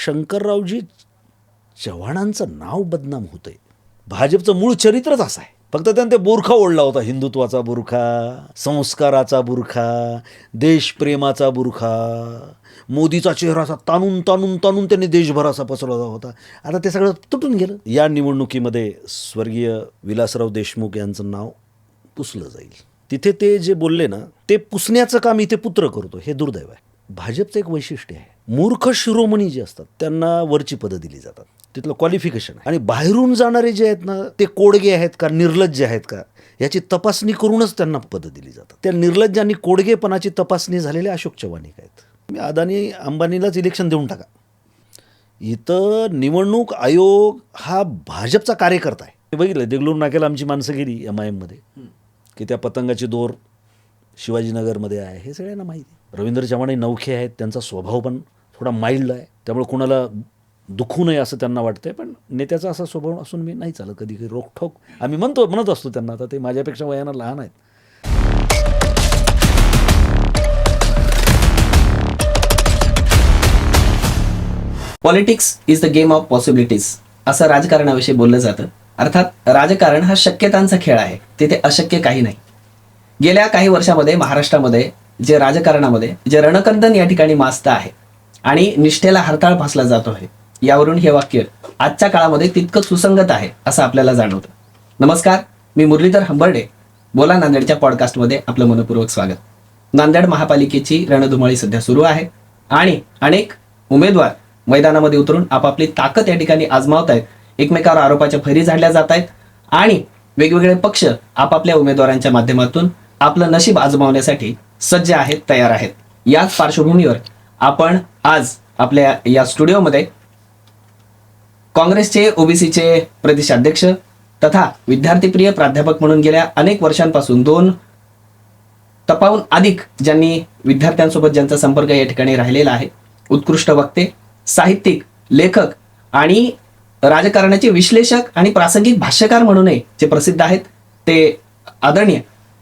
शंकररावजी चव्हाणांचं नाव बदनाम होतंय. भाजपचं मूळ चरित्रच असं आहे. फक्त त्यानं ते बुरखा ओढला होता, हिंदुत्वाचा बुरखा, संस्काराचा बुरखा, देशप्रेमाचा बुरखा. मोदीचा चेहरा असा ताणून ताणून ताणून त्यांनी देशभराचा पसरवला होता. आता ते सगळं तुटून गेलं. या निवडणुकीमध्ये स्वर्गीय विलासराव देशमुख यांचं नाव पुसलं जाईल. तिथे ते जे बोलले ना, ते पुसण्याचं काम इथे पुत्र करतो, हे दुर्दैव आहे. भाजपचं एक वैशिष्ट्य आहे, मूर्ख शिरोमणी जे असतात त्यांना वरची पदं दिली जातात, तिथलं क्वालिफिकेशन आहे. आणि बाहेरून जाणारे जे आहेत ना, ते कोडगे आहेत का निर्लज्ज आहेत का याची तपासणी करूनच त्यांना पदं दिली जातात. त्या निर्लज्ज आणि कोडगेपणाची तपासणी झालेले अशोक चव्हाण आहेत. मी अदानी अंबानीलाच इलेक्शन देऊन टाका. इथं निवडणूक आयोग हा भाजपचा कार्यकर्ता आहे. हे बघितलं, देगलूर नाक्याला आमची माणसं गेली MIM मध्ये की त्या पतंगाची दोर शिवाजीनगरमध्ये आहे, हे सगळ्यांना माहिती आहे. रवींद्र चव्हाण नौखे आहेत, त्यांचा स्वभाव पण थोडा माइल्ड आहे, त्यामुळे कुणाला दुखू नये असं त्यांना वाटतंय. पण नेत्याचा असा स्वभाव असून मी नाही चालत, कधी कधी रोखठोक आम्ही म्हणत असतो त्यांना. आता ते माझ्यापेक्षा वयानं लहान आहेत. Politics is the game of possibilities असं राजकारणाविषयी बोललं जातं. अर्थात राजकारण हा शक्यतांचा खेळ आहे, तिथे अशक्य काही नाही. गेल्या काही वर्षामध्ये महाराष्ट्रामध्ये जे राजकारणामध्ये जे रणकंदन या ठिकाणी माजतं आहे आणि निष्ठेला हरताळ फासला जातो आहे, यावरून हे वाक्य आजच्या काळामध्ये तितकं सुसंगत आहे असं आपल्याला जाणवतं. नमस्कार, मी मुरलीधर हंबर्डे. बोला नांदेडच्या पॉडकास्टमध्ये आपलं मनपूर्वक स्वागत. नांदेड महापालिकेची रणधुमाळी सध्या सुरू आहे आणि अनेक उमेदवार मैदानामध्ये उतरून आपापली ताकद या ठिकाणी आजमावत आहेत. एकमेकावर आरोपाच्या फैरी झाडल्या जात आहेत आणि वेगवेगळे पक्ष आपापल्या उमेदवारांच्या माध्यमातून आपलं नशीब आजमावण्यासाठी सज्ज आहेत, तयार आहेत. याच पार्श्वभूमीवर आपण आज आपल्या या स्टुडिओमध्ये काँग्रेसचे ओबीसीचे प्रदेशाध्यक्ष तथा विद्यार्थीप्रिय प्राध्यापक म्हणून गेल्या अनेक वर्षांपासून 2 तपाहून अधिक ज्यांनी विद्यार्थ्यांसोबत ज्यांचा संपर्क या ठिकाणी राहिलेला आहे, उत्कृष्ट वक्ते, साहित्यिक, लेखक आणि राजकारणाचे विश्लेषक आणि प्रासंगिक भाष्यकार म्हणूनही जे प्रसिद्ध आहेत, ते आदरणीय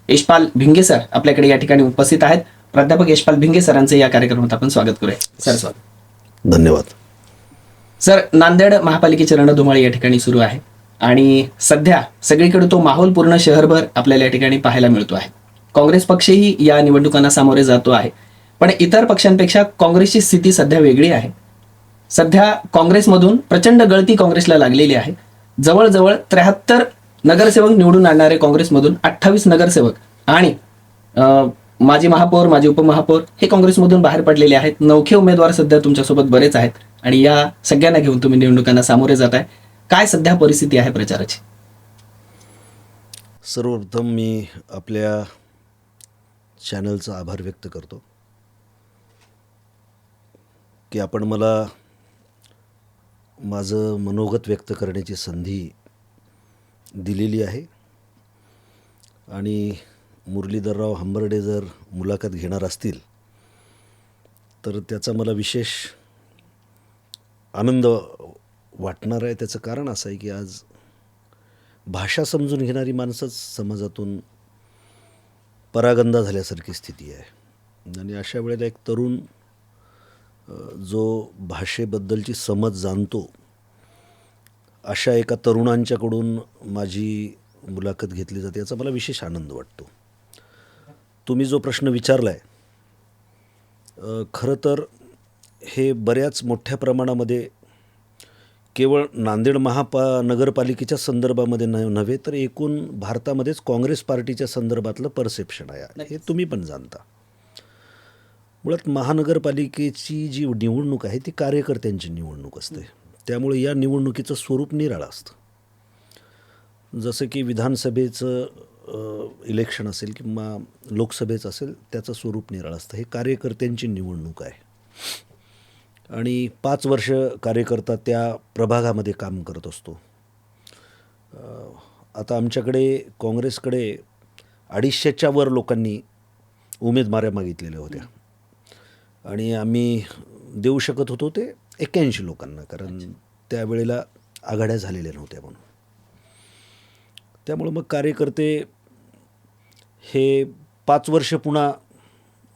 यशपाल भिंगे सर आपल्याकडे या ठिकाणी उपस्थित आहेत. प्राध्यापक यशपाल भिंगे सरांचं या कार्यक्रमात आपण स्वागत करूया. सर स्वागत. धन्यवाद. सर, नांदेड महापालिकेची रणधुमाळी या ठिकाणी सुरू आहे आणि सध्या सगळीकडे तो माहोल पूर्ण शहरभर आपल्याला या ठिकाणी पाहायला मिळतो आहे. काँग्रेस पक्षही या निवडणुकांना सामोरे जातो आहे, पण इतर पक्षांपेक्षा काँग्रेसची स्थिती सध्या वेगळी आहे. सध्या काँग्रेसमधून प्रचंड गळती काँग्रेसला लागलेली आहे. जवळजवळ 73 नगरसेवक निवडून आणणारे काँग्रेसमधून 28 नगरसेवक आणि माजी महापौर, माजी उपमहापौर हे काँग्रेसमधून बाहेर पडलेले आहेत. नौखे उमेदवार सध्या तुमच्यासोबत बरेच आहेत आणि या सगळ्यांना घेऊन तुम्ही निवडणुकांना सामोरे जात आहे. काय सध्या परिस्थिती आहे प्रचाराची? सर्वप्रथम मी आपल्या चॅनलचा आभार व्यक्त करतो की आपण मला माझं मनोगत व्यक्त करण्याची संधी दिलेली आहे. आणि मुरलीधरराव हंबर्डे जर मुलाखत घेणार असतील तर त्याचा मला विशेष आनंद वाटणार आहे. त्याचं कारण असं आहे की आज भाषा समजून घेणारी माणसंच समाजातून परागंदा झाल्यासारखी स्थिती आहे. आणि अशा वेळेला एक तरुण जो भाषेबद्दलची समज जाणतो अशा एका तरुणांच्याकडून माझी मुलाखत घेतली जाते, याचा मला विशेष आनंद वाटतो. तुम्ही जो प्रश्न विचारला आहे, खरं तर हे बऱ्याच मोठ्या प्रमाणामध्ये केवळ नांदेड नगरपालिकेच्या संदर्भामध्ये नव्हे तर एकूण भारतामध्येच काँग्रेस पार्टीच्या संदर्भातलं परसेप्शन आहे, हे तुम्ही पण जाणता. मुळात महानगरपालिकेची जी निवडणूक आहे ती कार्यकर्त्यांची निवडणूक असते, त्यामुळे या निवडणुकीचं स्वरूप निराळं असतं. जसं की विधानसभेचं इलेक्शन असेल किंवा लोकसभेचं असेल, त्याचं स्वरूप निराळं असतं. हे कार्यकर्त्यांची निवडणूक आहे आणि 5 वर्ष कार्यकर्ता त्या प्रभागामध्ये काम करत असतो. आता आमच्याकडे काँग्रेसकडे 250च्या वर लोकांनी उमेदवाऱ्या मागितलेल्या होत्या आणि आम्ही देऊ शकत होतो ते 81 लोकांना, कारण त्यावेळेला आघाड्या झालेल्या नव्हत्या म्हणून. त्यामुळं मग कार्यकर्ते हे 5 वर्ष पुन्हा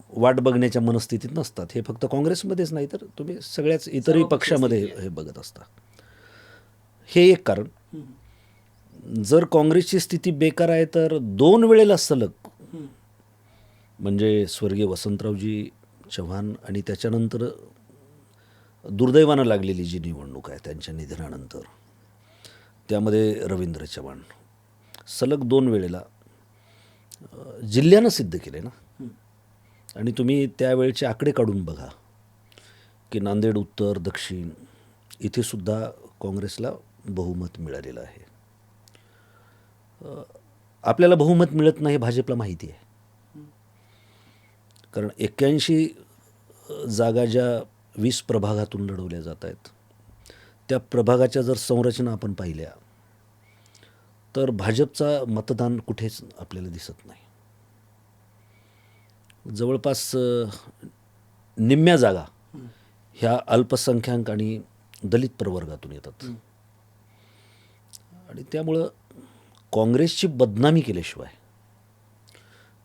वाट बघण्याच्या मनस्थितीत नसतात. हे फक्त काँग्रेसमध्येच नाही तर तुम्ही सगळ्याच इतरही पक्षामध्ये हे बघत असता. हे एक कारण. जर काँग्रेसची स्थिती बेकार आहे तर 2 वेळेला सलग म्हणजे स्वर्गीय वसंतरावजी चव्हाण आणि त्याच्यानंतर दुर्दैवानं लागलेली जी निवडणूक आहे त्यांच्या निधनानंतर, त्यामध्ये रवींद्र चव्हाण सलग 2 वेळेला जिल्ह्यानं सिद्ध केले ना. आणि तुम्ही त्यावेळचे आकडे काढून बघा की नांदेड उत्तर दक्षिण इथे सुद्धा काँग्रेसला बहुमत मिळालेलं आहे. आपल्याला बहुमत मिळत नाही भाजपला माहिती आहे. कारण 81 जागा ज्या 20 प्रभागातून लढवल्या जात आहेत त्या प्रभागाच्या जर संरचना आपण पाहिल्या तर भाजपचा मतदान कुठेच आपल्याला दिसत नाही. जवळपास निम्म्या जागा ह्या अल्पसंख्याक आणि दलित प्रवर्गातून येतात. आणि त्यामुळं काँग्रेसची बदनामी केल्याशिवाय,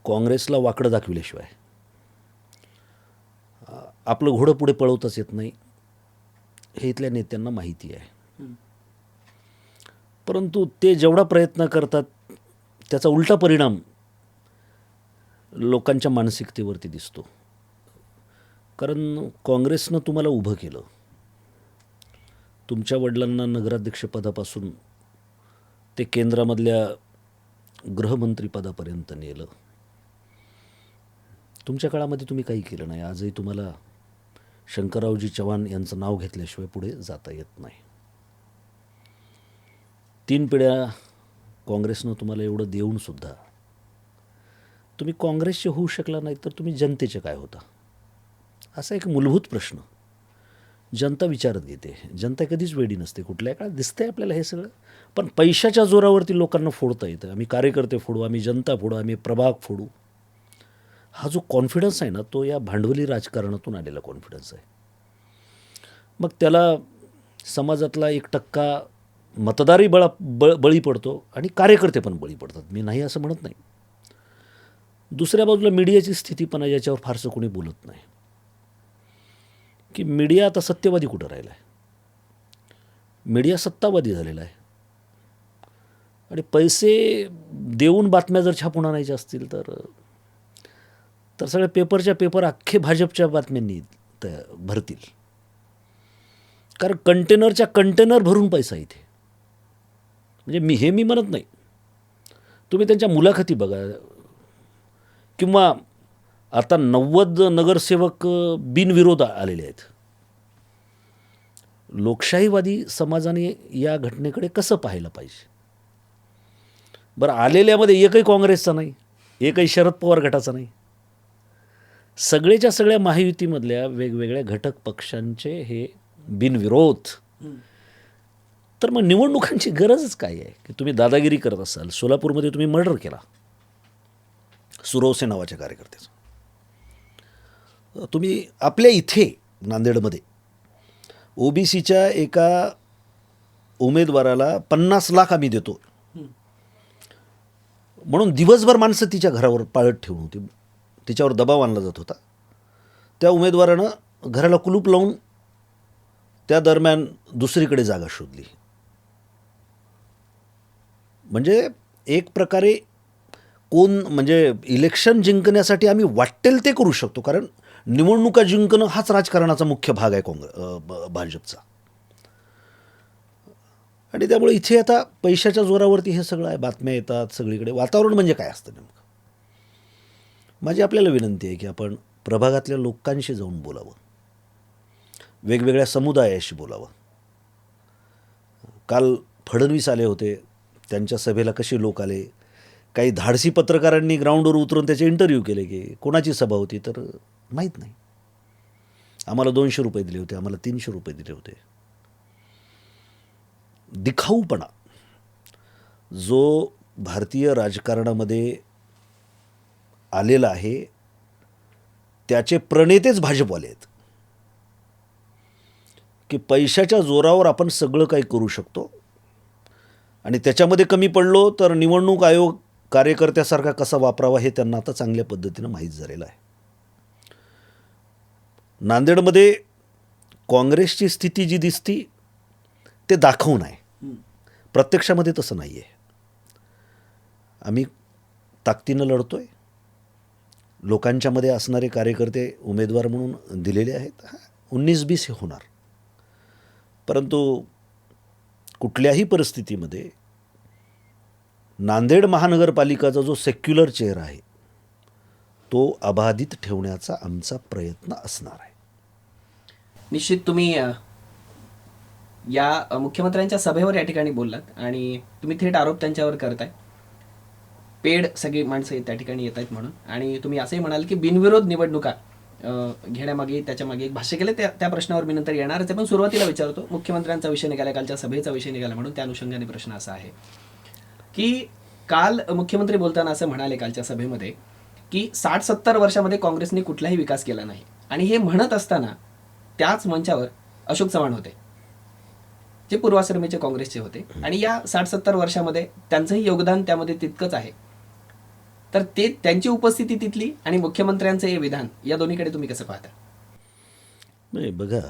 काँग्रेसला वाकडं दाखविल्याशिवाय आपलं घोडं पुढे पळवताच येत नाही हे इथल्या नेत्यांना माहिती आहे. परंतु ते जेवढा प्रयत्न करतात त्याचा उलटा परिणाम लोकांच्या मानसिकतेवरती दिसतो. कारण काँग्रेसनं तुम्हाला उभं केलं, तुमच्या वडिलांना नगराध्यक्षपदापासून ते केंद्रामधल्या गृहमंत्रीपदापर्यंत नेलं. तुमच्या काळामध्ये तुम्ही काही केलं नाही. आजही तुम्हाला शंकररावजी चव्हाण यांचं नाव घेतल्याशिवाय पुढे जाता येत नाही. 3 पिढ्या काँग्रेसनं तुम्हाला एवढं देऊनसुद्धा तुम्ही काँग्रेसचे होऊ शकला नाही तर तुम्ही जनतेचे काय होता? असा एक मूलभूत प्रश्न जनता विचारत घेते. जनता कधीच वेडी नसते. कुठल्या काळात दिसतंय आपल्याला हे सगळं. पण पैशाच्या जोरावरती लोकांना फोडता येतं. आम्ही कार्यकर्ते फोडू, आम्ही जनता फोडू, आम्ही प्रभाग फोडू. हा जो कॉन्फिडन्स आहे ना तो या भांडवली राजकारणातून आलेला कॉन्फिडन्स आहे. मग त्याला समाजातला 1% मतदारही बळी पडतो आणि कार्यकर्ते पण बळी पडतात. मी नाही असं म्हणत नाही. दुसऱ्या बाजूला मीडियाची स्थिती पण आहे याच्यावर फारसं कोणी बोलत नाही की मीडिया आता सत्यवादी कुठं राहिला आहे. मीडिया सत्तावादी झालेला आहे. आणि पैसे देऊन बातम्या जर छापून आणायच्या असतील तर सगळे पेपरच्या पेपर अख्खे भाजपच्या बातम्यांनी भरतील. कारण कंटेनरच्या कंटेनर भरून पैसा इथे. म्हणजे मी म्हणत नाही. तुम्ही त्यांच्या मुलाखती बघा किंवा आता 90 नगरसेवक बिनविरोध आलेले आहेत. लोकशाहीवादी समाजाने या घटनेकडे कसं पाहायला पाहिजे? बरं, आलेल्यामध्ये एकही काँग्रेसचा नाही, एकही शरद पवार गटाचा नाही. सगळेच्या सगळ्या महायुतीमधल्या वेगवेगळ्या घटक पक्षांचे हे बिनविरोध. तर मग निवडणुकांची गरजच काय आहे की तुम्ही दादागिरी करत असाल. सोलापूरमध्ये तुम्ही मर्डर केला सुरवसे नावाच्या कार्यकर्त्याचा. तुम्ही आपल्या इथे नांदेडमध्ये ओबीसीच्या एका उमेदवाराला 50 लाख आम्ही देतो म्हणून दिवसभर माणसं तिच्या घरावर पाळत ठेवून होती. तिच्यावर दबाव आणला जात होता. त्या उमेदवारानं घराला कुलूप लावून त्या दरम्यान दुसरीकडे जागा शोधली. म्हणजे एक प्रकारे म्हणजे इलेक्शन जिंकण्यासाठी आम्ही वाटेल ते करू शकतो. कारण निवडणुका जिंकणं हाच राजकारणाचा मुख्य भाग आहे भाजपचा. आणि त्यामुळे इथे आता पैशाच्या जोरावरती हे सगळं आहे. बातम्या येतात सगळीकडे. वातावरण म्हणजे काय असतं नेमकं? माझी आपल्याला विनंती आहे की आपण प्रभागातल्या लोकांशी जाऊन बोलावं, वेगवेगळ्या समुदायाशी बोलावं. काल फडणवीस आले होते, त्यांच्या सभेला कसे लोक आले. काही धाडसी पत्रकारांनी ग्राउंडवर उतरून त्याचे इंटरव्ह्यू केले की कोणाची सभा होती तर माहीत नाही. आम्हाला 200 रुपये दिले होते, आम्हाला 300 रुपये दिले होते. दिखाऊपणा जो भारतीय राजकारणामध्ये आलेला आहे त्याचे प्रणेतेच भाजपवाले आहेत की पैशाच्या जोरावर आपण सगळं काही करू शकतो आणि त्याच्यामध्ये कमी पडलो तर निवडणूक आयोग कार्यकर्त्यासारखा कसा वापरावा हे त्यांना आता चांगल्या पद्धतीनं माहीत झालेलं आहे. नांदेडमध्ये काँग्रेसची स्थिती जी दिसती ते दाखवून आहे, प्रत्यक्षामध्ये तसं नाही आहे. आम्ही ताकदीनं लढतोय. लोकांच्यामध्ये असणारे कार्यकर्ते उमेदवार म्हणून दिलेले आहेत. 19-20 हे होणार, परंतु कुठल्याही परिस्थितीमध्ये नांदेड महानगरपालिकाचा जो सेक्युलर चेहरा आहे तो अबाधित ठेवण्याचा आमचा प्रयत्न असणार आहे. निश्चित तुम्ही या मुख्यमंत्र्यांच्या सभेवर या ठिकाणी बोललात आणि तुम्ही थेट आरोप त्यांच्यावर करताय. पेड सगळी माणसं त्या ठिकाणी येत आहेत म्हणून, आणि तुम्ही असंही म्हणाल की बिनविरोध निवडणुका घेण्यामागे त्याच्यामागे एक भाष्य केलं. त्या प्रश्नावर मी नंतर येणारच आहे, पण सुरुवातीला विचारतो. मुख्यमंत्र्यांचा विषय निघाला, कालच्या सभेचा विषय निघाला, म्हणून त्या अनुषंगाने प्रश्न असा आहे की काल मुख्यमंत्री बोलताना असं म्हणाले कालच्या सभेमध्ये की 60-70 वर्षामध्ये काँग्रेसने कुठलाही विकास केला नाही, आणि हे म्हणत असताना त्याच मंचावर अशोक चव्हाण होते जे पूर्वाश्रमीचे काँग्रेसचे होते, आणि या 60-70 वर्षामध्ये त्यांचंही योगदान त्यामध्ये तितकंच आहे. तर ते त्यांची उपस्थिती तिथली आणि मुख्यमंत्र्यांचं हे विधान, या दोन्हीकडे तुम्ही कसं पाहता? नाही बघा,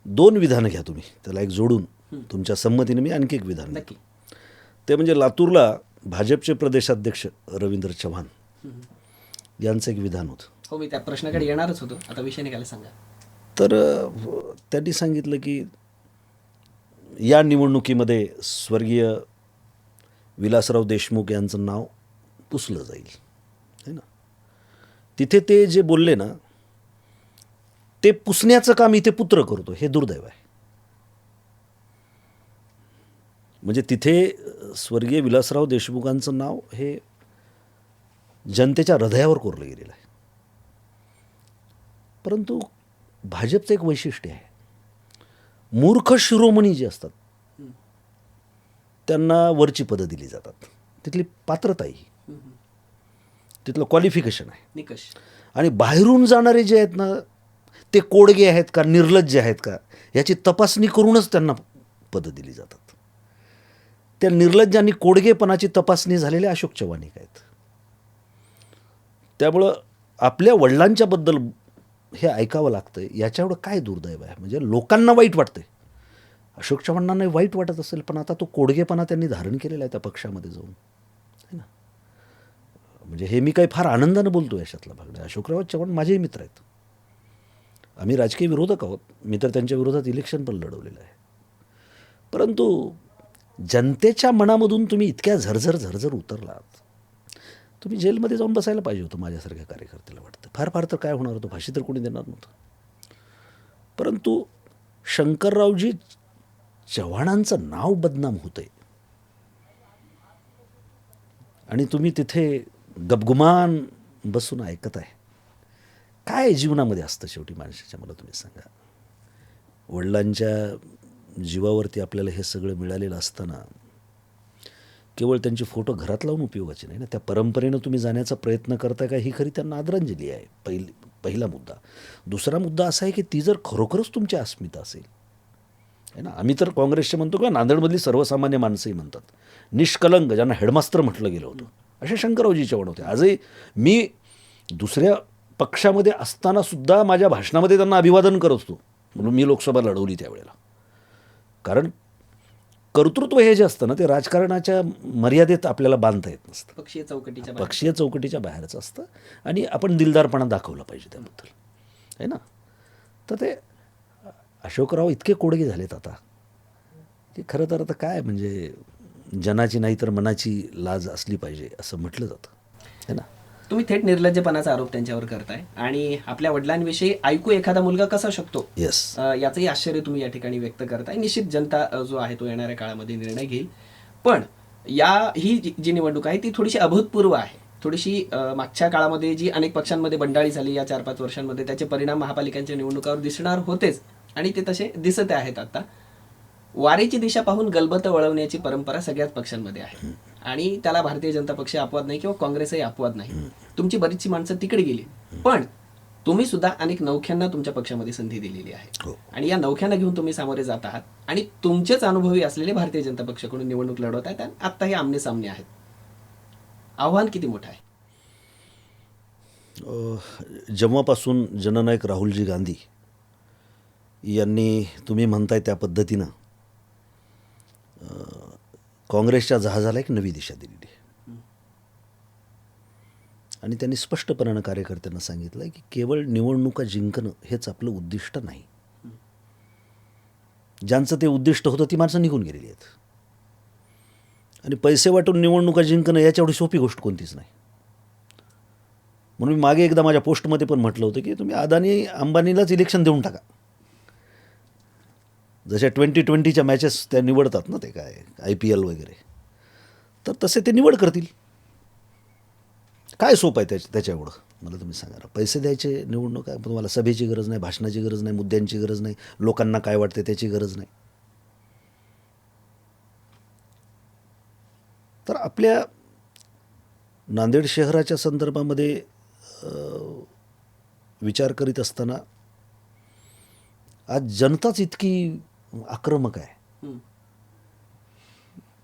2 विधानं घ्या तुम्ही, त्याला एक जोडून तुमच्या संमतीने मी आणखी एक विधान नक्की. ते म्हणजे लातूरला भाजपचे प्रदेशाध्यक्ष रवींद्र चव्हाण यांचं एक विधान होतं. हो, मी त्या प्रश्नाकडे येणारच होतो. आता विषय निघाला, सांगा. तर त्यांनी सांगितलं की या निवडणुकीमध्ये स्वर्गीय विलासराव देशमुख यांचं नाव पुसलं जाईल, है ना. तिथे ते जे बोलले ना, ते पुसण्याचं काम इथे पुत्र करतो, हे दुर्दैव आहे. म्हणजे तिथे स्वर्गीय विलासराव देशमुखांचं नाव हे जनतेच्या हृदयावर कोरलं गेलेलं आहे. परंतु भाजपचं एक वैशिष्ट्य आहे, मूर्ख शिरोमणी जे असतात त्यांना वरची पदं दिली जातात. तिथली पात्रता आहे, तिथलं क्वालिफिकेशन आहे, निकष. आणि बाहेरून जाणारे जे आहेत ना, ते कोडगे आहेत का निर्लज्ज आहेत का याची तपासणी करूनच त्यांना पदं दिली जातात. त्या निर्लज्ज आणि कोडगेपणाची तपासणी झालेले अशोक चव्हाण आहेत. त्यामुळं आपल्या वडिलांच्याबद्दल हे ऐकावं लागतं, याच्यावर काय दुर्दैव आहे. म्हणजे लोकांना वाईट वाटतंय, अशोक चव्हाणांना वाईट वाटत असेल, पण आता तो कोडगेपणा त्यांनी धारण केलेला आहे त्या पक्षामध्ये जाऊन, है ना. म्हणजे हे मी काही फार आनंदानं बोलतो याच्यातला भाग नाही. अशोकराव चव्हाण माझेही मित्र आहेत, आम्ही राजकीय विरोधक आहोत. मी तर त्यांच्या विरोधात इलेक्शन पण लढवलेलं आहे. परंतु जनतेच्या मनामधून तुम्ही इतक्या झरझर उतरलात, तुम्ही जेलमध्ये जाऊन बसायला पाहिजे होतं माझ्यासारख्या कार्यकर्त्याला वाटतं. फार फार तर काय होणार होतं, फाशी तर कोणी देणार नव्हतं. परंतु शंकररावजी चव्हाणांचं नाव बदनाम होतंय आणि तुम्ही तिथे गपगुमान बसून ऐकत आहे. काय जीवनामध्ये असतं शेवटी माणसाच्या, मला तुम्ही सांगा. वडिलांच्या जीवावरती आपल्याला हे सगळं मिळालेलं असताना केवळ त्यांचे फोटो घरात लावून उपयोगाचे नाही ना. त्या परंपरेनं तुम्ही जाण्याचा प्रयत्न करता का, ही खरी त्यांना आदरांजली आहे. पहिला मुद्दा. दुसरा मुद्दा असा आहे की ती जर खरोखरच तुमची अस्मिता असेल, आहे ना. आम्ही तर काँग्रेसचे म्हणतो किंवा नांदेडमधली सर्वसामान्य माणसंही म्हणतात, निष्कलंक, ज्यांना हेडमास्तर म्हटलं गेलं होतं, असे शंकररावजी चव्हाण होते. आजही मी दुसऱ्या पक्षामध्ये असतानासुद्धा माझ्या भाषणामध्ये त्यांना अभिवादन करत होतो, म्हणून मी लोकसभा लढवली त्यावेळेला. कारण कर्तृत्व हे जे असतं ना, ते राजकारणाच्या मर्यादेत आपल्याला बांधता येत नसतं, पक्षीय चौकटीच्या बाहेरचं असतं, आणि आपण दिलदारपणा दाखवला पाहिजे त्याबद्दल, आहे ना. तर ते अशोकराव इतके कोडगे झालेत आता की खरं तर आता काय, म्हणजे जनाची नाही तर मनाची लाज असली पाहिजे असं म्हटलं जातं, है ना. तुम्ही थेट निर्लज्जपणाचा आरोप त्यांच्यावर करताय, आणि आपल्या वडिलांविषयी ऐकू एखादा मुलगा कसा शकतो, येस, याचंही आश्चर्य तुम्ही या ठिकाणी व्यक्त करताय. निश्चित जनता जो आहे तो येणाऱ्या काळामध्ये निर्णय घेईल. पण ही जी निवडणूक आहे ती थोडीशी अभूतपूर्व आहे. थोडीशी मागच्या काळामध्ये जी अनेक पक्षांमध्ये बंडाळी झाली या 4-5 वर्षांमध्ये, त्याचे परिणाम महापालिकांच्या निवडणुकावर दिसणार होतेच, आणि ते तसे दिसत आहेत. आता वारीची दिशा पाहून गलबत वळवण्याची परंपरा सगळ्याच पक्षांमध्ये आहे, आणि त्याला भारतीय जनता पक्ष अपवाद नाही किंवा काँग्रेसही अपवाद नाही. तुमची बरीचशी माणसं तिकडे गेली, पण तुम्ही सुद्धा अनेक नौख्यांना तुमच्या पक्षामध्ये संधी दिलेली आहे, आणि या नौख्यांना घेऊन तुम्ही सामोरे जात आहात, आणि तुमचेच अनुभवी असलेले भारतीय जनता पक्षाकडून निवडणूक लढवत आहेत, आणि आत्ताही आमने सामने आहेत. आव्हान किती मोठं आहे? जेव्हापासून जननायक राहुलजी गांधी यांनी तुम्ही म्हणताय त्या पद्धतीनं काँग्रेसच्या जहाजाला एक नवी दिशा दिलेली आहे. आणि त्यांनी स्पष्टपणानं कार्यकर्त्यांना सांगितलं आहे की केवळ निवडणुका जिंकणं हेच आपलं उद्दिष्ट नाही. ज्यांचं ते उद्दिष्ट होतं ती माणसं निघून गेलेली आहेत. आणि पैसे वाटून निवडणुका जिंकणं याच्याएवढी सोपी गोष्ट कोणतीच नाही. म्हणून मी मागे एकदा माझ्या पोस्टमध्ये पण म्हटलं होतं की तुम्ही अदानी अंबानीलाच इलेक्शन देऊन टाका. जशा 2020च्या मॅचेस त्या निवडतात ना, ते काय IPL वगैरे, तर तसे ते निवड करतील. काय सोप आहे त्याच्या एवढं मला तुम्ही सांगा ना. पैसे द्यायचे, निवडणूक आहे, तुम्हाला सभेची गरज नाही, भाषणाची गरज नाही, मुद्द्यांची गरज नाही, लोकांना काय वाटते त्याची गरज नाही. तर आपल्या नांदेड शहराच्या संदर्भामध्ये विचार करीत असताना आज जनताच इतकी आक्रमक आहे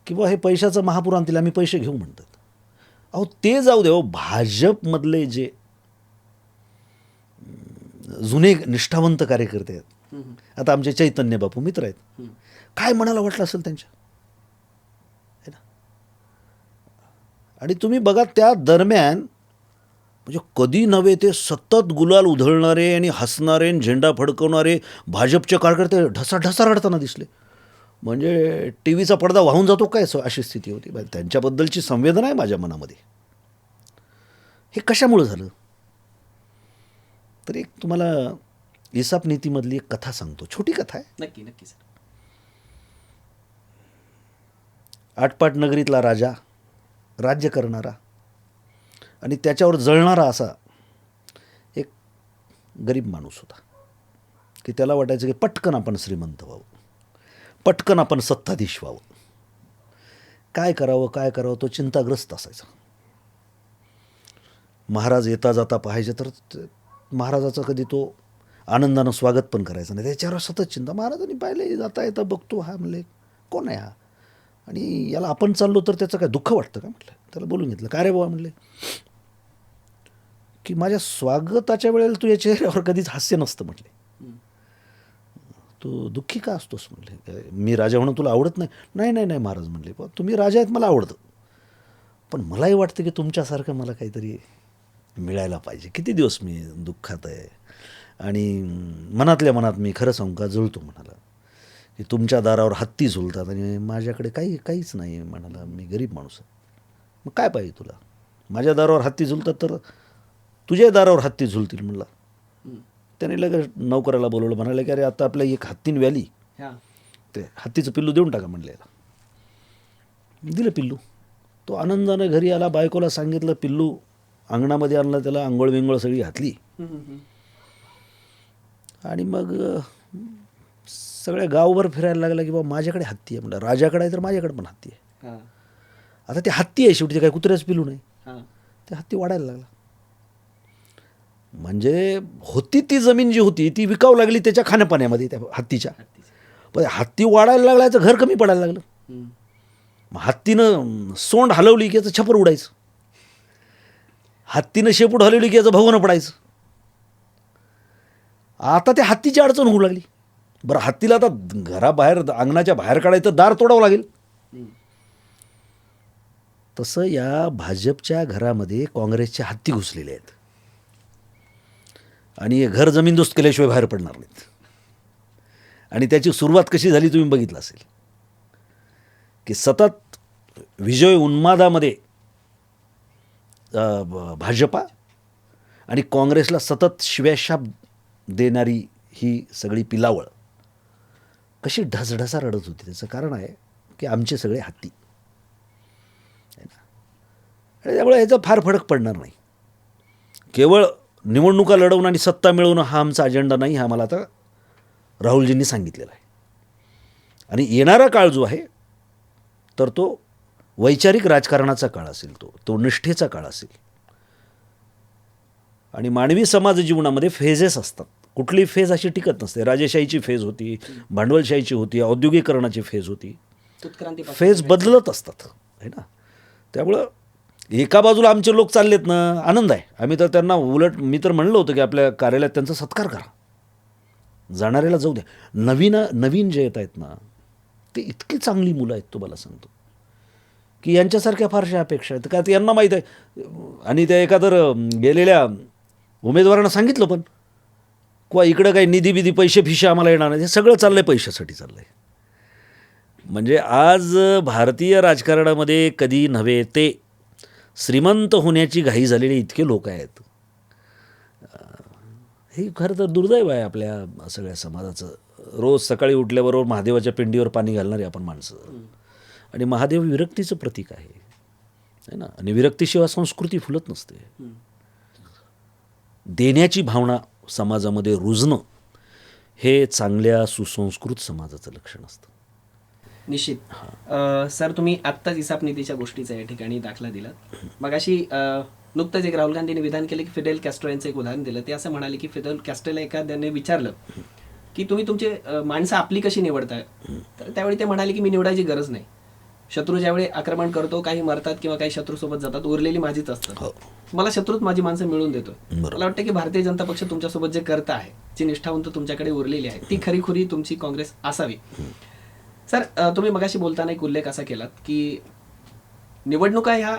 किंवा हे पैशाचं महापूर आणतील, आम्ही पैसे घेऊ म्हणतात. अहो ते जाऊ दे, अहो भाजपमधले जे जुने निष्ठावंत कार्यकर्ते आहेत, आता आमचे चैतन्य बापू मित्र आहेत, काय मनाला वाटलं असेल त्यांच्या, है ना. आणि तुम्ही बघा त्या दरम्यान म्हणजे कधी नव्हे ते सतत गुलाल उधळणारे आणि हसणारे आणि झेंडा फडकवणारे भाजपचे कार्यकर्ते ढसाढसा रडताना दिसले. म्हणजे टी व्हीचा पडदा वाहून जातो काय, अशी स्थिती होती. त्यांच्याबद्दलची संवेदना आहे माझ्या मनामध्ये. हे कशामुळं झालं तर एक तुम्हाला इसाप नीतीमधली एक कथा सांगतो, छोटी कथा आहे. नक्की नक्की सर. आटपाट नगरीतला राजा, राज्य करणारा आणि त्याच्यावर जळणारा असा एक गरीब माणूस होता की त्याला वाटायचं की पटकन आपण श्रीमंत व्हावं, पटकन आपण सत्ताधीश व्हावं. काय करावं तो चिंताग्रस्त असायचा. महाराज येता जाता पाहायचे तर महाराजाचं कधी तो आनंदानं स्वागत पण करायचं नाही, त्याच्यावर सतत चिंता. महाराजांनी पाहिले जाता येता बघतो, हा म्हणले कोण आहे हा, आणि याला आपण चाललो तर त्याचं काय दुःख वाटतं का म्हटलं. त्याला बोलून घेतलं, काय रे बाबा म्हणले की माझ्या स्वागताच्या वेळेला तुझ्या चेहऱ्यावर कधीच हास्य नसतं म्हटले, तू दुःखी का असतोस म्हटले. मी राजा होणं तुला आवडत नाही. नाही नाही नाही महाराज म्हणले, पण तुम्ही राजा आहेत मला आवडतं, पण मलाही वाटतं की तुमच्यासारखं मला काहीतरी मिळायला पाहिजे. किती दिवस मी दुःखात आहे आणि मनातल्या मनात मी खरं सांगू का जुळतो म्हणाला की तुमच्या दारावर हत्ती झुलतात आणि माझ्याकडे काहीच नाही म्हणाला, मी गरीब माणूस आहे. मग काय पाहिजे तुला, माझ्या दारावर हत्ती झुलतात तर तुझ्या दारावर हत्ती झुलतील म्हणला. त्याने लगेच नौकराला बोलवलं, म्हणाले की अरे आता आपल्या एक हत्तीन व्याली, ते हत्तीचं पिल्लू देऊन टाका म्हणले. दिलं पिल्लू. तो आनंदानं घरी आला, बायकोला सांगितलं, पिल्लू अंगणामध्ये आणलं, त्याला आंघोळ बिंगोळ सगळी घातली आणि मग सगळ्या गावभर फिरायला लागला की बाबा माझ्याकडे हत्ती आहे म्हणलं. राजाकडे आहे तर माझ्याकडे पण हत्ती आहे. आता ते हत्ती आहे शेवटी, ते काय कुत्र्याच पिल्लू नाही. ते हत्ती वाढायला लागला. म्हणजे होती ती जमीन जी होती ती विकावं लागली त्याच्या खाण्यापाण्यामध्ये, त्या हत्तीच्या. पण हत्ती वाढायला लागला, घर कमी पडायला लागलं. मग हत्तीनं सोंड हलवली की याचं छपर उडायचं, हत्तीनं शेपूट हलवली की याचं भगवणं पडायचं. आता त्या हत्तीची अडचण होऊ लागली. बरं, हत्तीला आता घराबाहेर, अंगणाच्या बाहेर काढायचं, दार तोडावं लागेल. तसं या भाजपच्या घरामध्ये काँग्रेसचे हत्ती घुसलेले आहेत आणि हे घर जमीनदोस्त केल्याशिवाय बाहेर पडणार नाहीत. आणि त्याची सुरुवात कशी झाली तुम्ही बघितलं असेल की सतत विजय उन्मादामध्ये भाजपा आणि काँग्रेसला सतत शिव्याशाप देणारी ही सगळी पिलावळ कशी ढसढसा रडत होती. त्याचं कारण आहे की आमचे सगळे हत्ती, आणि त्यामुळे याचा फार फरक पडणार नाही. केवळ निवडणुका लढवणं आणि सत्ता मिळवणं हा आमचा अजेंडा नाही, हा मला आता राहुलजींनी सांगितलेला आहे. आणि येणारा काळ जो आहे तर तो वैचारिक राजकारणाचा काळ असेल, तो निष्ठेचा काळ असेल. आणि मानवी समाज जीवनामध्ये फेजेस असतात, कुठली फेज अशी टिकत नसते. राजेशाहीची फेज होती, भांडवलशाहीची होती, औद्योगिकरणाची फेज होती, फेज बदलत असतात, है ना. त्यामुळं एका बाजूला आमचे लोक चाललेत ना, आनंद आहे. आम्ही तर त्यांना उलट मी तर म्हणलं होतं की आपल्या कार्यालयात त्यांचा सत्कार करा, जाणाऱ्याला जाऊ द्या. नवीन जे येत आहेत ना, ते इतकी चांगली मुलं आहेत तुम्हाला सांगतो की यांच्यासारख्या फारशा अपेक्षा आहेत. का ते यांना माहीत आहे. आणि त्या एका तर गेलेल्या उमेदवारांना सांगितलं पण किंवा इकडं काही निधी बिधी पैसे फिशे आम्हाला येणार नाही, हे सगळं चाललं आहे पैशासाठी चाललं आहे. म्हणजे आज भारतीय राजकारणामध्ये कधी नव्हे ते श्रीमंत होण्याची घाई झालेली इतके लोक आहेत. हे खरं तर दुर्दैव आहे आपल्या सगळ्या समाजाचं. रोज सकाळी उठल्याबरोबर महादेवाच्या पिंडीवर पाणी घालणारे आपण माणसं. आणि महादेव विरक्तीचं प्रतीक आहे ना. आणि विरक्तीशिवाय संस्कृती फुलत नसते. देण्याची भावना समाजामध्ये रुजणं हे चांगल्या सुसंस्कृत समाजाचं लक्षण असतं. निश्चित. सर, तुम्ही आत्ताच इसाप निधीच्या गोष्टीचा या ठिकाणी दाखला दिला. मग अशी नुकतंच एक राहुल गांधींनी विधान केलं की फिडेल कॅस्ट्रो यांचं एक उदाहरण दिलं. ते असं म्हणाले की फिडेल कॅस्ट्रोला एखाद्याने विचारलं की तुम्ही तुमचे माणसं आपली कशी निवडताय, तर त्यावेळी ते म्हणाले की मी निवडायची गरज नाही. शत्रू ज्यावेळी आक्रमण करतो, काही मरतात किंवा काही शत्रू सोबत जातात, उरलेली माझीच असतात. मला शत्रूच माझी माणसं मिळून देतो. मला वाटतं की भारतीय जनता पक्ष तुमच्यासोबत जे करत आहे, जी निष्ठावंत तुमच्याकडे उरलेली आहे, ती खरीखुरी तुमची काँग्रेस असावी. सर, तुम्ही मगाशी बोलताना एक उल्लेख असा केलात की निवडणुका ह्या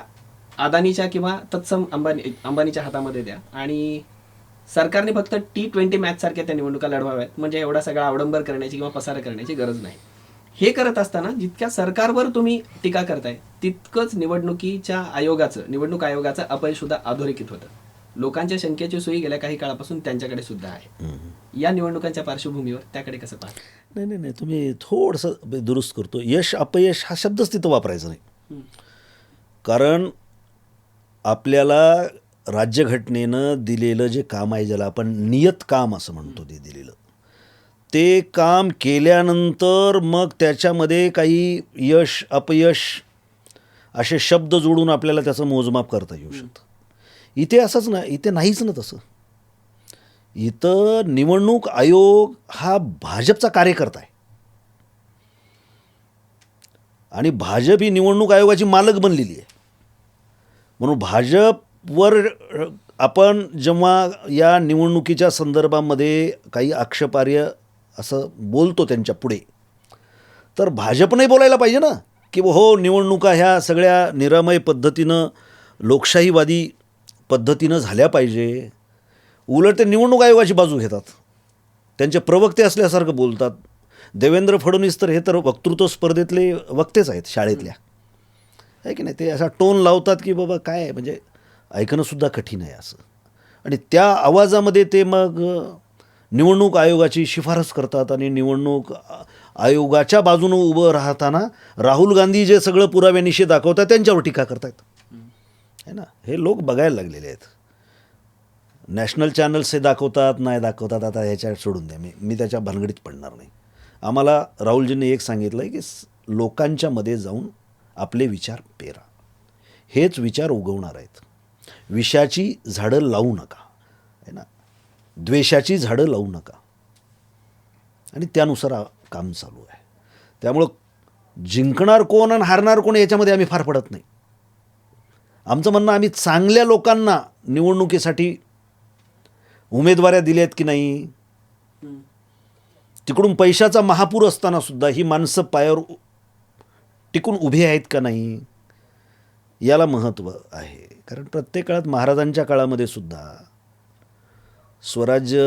अदानीच्या किंवा तत्सम अंबानीच्या हातामध्ये द्या आणि सरकारने फक्त T20 मॅच सारख्या त्या निवडणुका लढवाव्यात, म्हणजे एवढा सगळा अवडंबर करण्याची किंवा पसारा करण्याची गरज नाही. हे करत असताना जितक्या सरकारवर तुम्ही टीका करताय, तितकंच निवडणूक आयोगाचं अपयश सुद्धा अधोरेखित होतं. लोकांच्या शंकेची सुई गेल्या काही काळापासून त्यांच्याकडे सुद्धा आहे. या निवडणुकांच्या पार्श्वभूमीवर त्याकडे कसं पाहता? नाही, तुम्ही थोडंसं दुरुस्त करतो. यश अपयश हा शब्दच तिथं वापरायचा नाही. कारण आपल्याला राज्यघटनेनं दिलेलं जे काम आहे, ज्याला आपण नियत काम असं म्हणतो, ते दिलेलं ते काम केल्यानंतर मग त्याच्यामध्ये काही यश अपयश असे शब्द जोडून आपल्याला त्याचं मोजमाप करता येऊ शकतं. इथे असंच ना, इथे नाहीच ना तसं. इथं निवडणूक आयोग हा भाजपचा कार्यकर्ता आहे आणि भाजप ही निवडणूक आयोगाची मालक बनलेली आहे. म्हणून भाजपवर आपण जेव्हा या निवडणुकीच्या संदर्भामध्ये काही आक्षेपार्ह असं बोलतो त्यांच्या पुढे, तर भाजपने बोलायला पाहिजे ना की हो, निवडणुका ह्या सगळ्या निरामय पद्धतीनं लोकशाहीवादी पद्धतीनं झाल्या पाहिजे. उलट ते निवडणूक आयोगाची बाजू घेतात, त्यांचे प्रवक्ते असल्यासारखं बोलतात. देवेंद्र फडणवीस तर हे तर वक्तृत्व स्पर्धेतले वक्तेच आहेत शाळेतल्या, आहे की नाही. ते असा टोन लावतात की बाबा काय, म्हणजे ऐकणंसुद्धा कठीण आहे असं. आणि त्या आवाजामध्ये ते मग निवडणूक आयोगाची शिफारस करतात आणि निवडणूक आयोगाच्या बाजूनं उभं राहताना राहुल गांधी जे सगळं पुराव्यानिशी दाखवतात त्यांच्यावर टीका करतात, है ना. हे लोक बघायला लागलेले आहेत. नॅशनल चॅनल्स हे दाखवतात नाही दाखवतात, आता ह्याच्या सोडून द्या, मी त्याच्या भानगडीत पडणार नाही. आम्हाला राहुलजींनी एक सांगितलं आहे की लोकांच्या जाऊन आपले विचार पेरा, हेच विचार उगवणार आहेत. विषाची झाडं लावू नका, है ना, द्वेषाची झाडं लावू नका. आणि त्यानुसार काम चालू आहे. त्यामुळं जिंकणार कोण आणि हारणार कोण याच्यामध्ये आम्ही फार पडत नाही. आमचं म्हणणं, आम्ही चांगल्या लोकांना निवडणुकीसाठी उमेदवाऱ्या दिल्यात की नाही, तिकडून पैशाचा महापूर असताना सुद्धा ही माणसं पायावर टिकून उभी आहेत का नाही, याला महत्त्व आहे. कारण प्रत्येक काळात, महाराजांच्या काळामध्ये सुद्धा स्वराज्य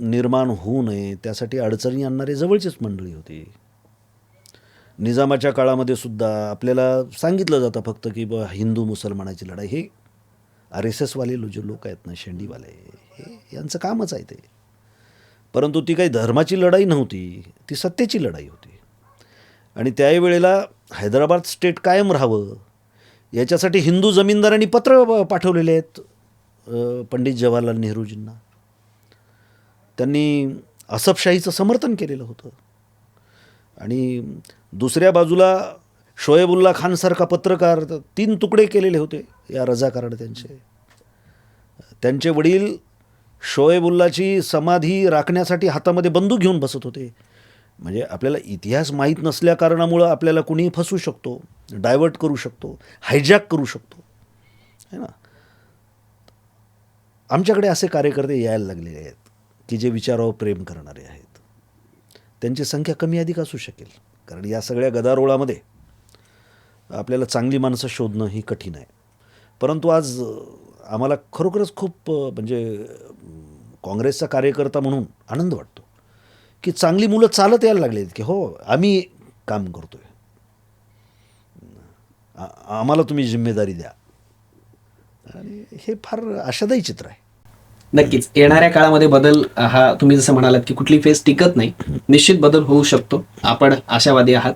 निर्माण होऊ नये त्यासाठी अडचणी आणणारे जवळचीच मंडळी होती. निजामाच्या काळामध्ये सुद्धा आपल्याला सांगितलं जातं फक्त की बा हिंदू मुसलमानाची लढाई, हे RSSवाले जे लोक आहेत ना, शेंडीवाले, हे यांचं कामच आहे ते. परंतु ती काही धर्माची लढाई नव्हती, ती सत्तेची लढाई होती. आणि त्यावेळेला हैदराबाद स्टेट कायम राहावं याच्यासाठी हिंदू जमीनदारांनी पत्र पाठवलेले आहेत पंडित जवाहरलाल नेहरूजींना. त्यांनी असफशाहीचं समर्थन केलेलं होतं. आणि दुसऱ्या बाजूला शोएबुल्ला खानसारखा पत्रकार 3 तुकडे केलेले होते या रजाकाराने. त्यांचे वडील शोएबुल्लाची समाधी राखण्यासाठी हातामध्ये बंदूक घेऊन बसत होते. म्हणजे आपल्याला इतिहास माहीत नसल्या कारणामुळं आपल्याला कुणीही फसवू शकतो, डायव्हर्ट करू शकतो, हायजॅक करू शकतो. है ना. आमच्याकडे असे कार्यकर्ते यायला लागलेले आहेत की जे विचारावर प्रेम करणारे आहेत. त्यांची संख्या कमी अधिक असू शकेल, कारण या सगळ्या गदारोळामध्ये आपल्याला चांगली माणसं शोधणं ही कठीण आहे. परंतु आज आम्हाला खरोखरच खूप म्हणजे काँग्रेसचा कार्यकर्ता म्हणून आनंद वाटतो की चांगली मुलं चालत यायला लागली आहेत की हो आम्ही काम करतो आहे, आम्हाला तुम्ही जिम्मेदारी द्या. आणि हे फार आशादायी चित्र आहे. नक्कीच येणाऱ्या काळामध्ये बदल हा तुम्ही जसं म्हणालात की कुठली फेज टिकत नाही, निश्चित बदल होऊ शकतो, आपण आशावादी आहात.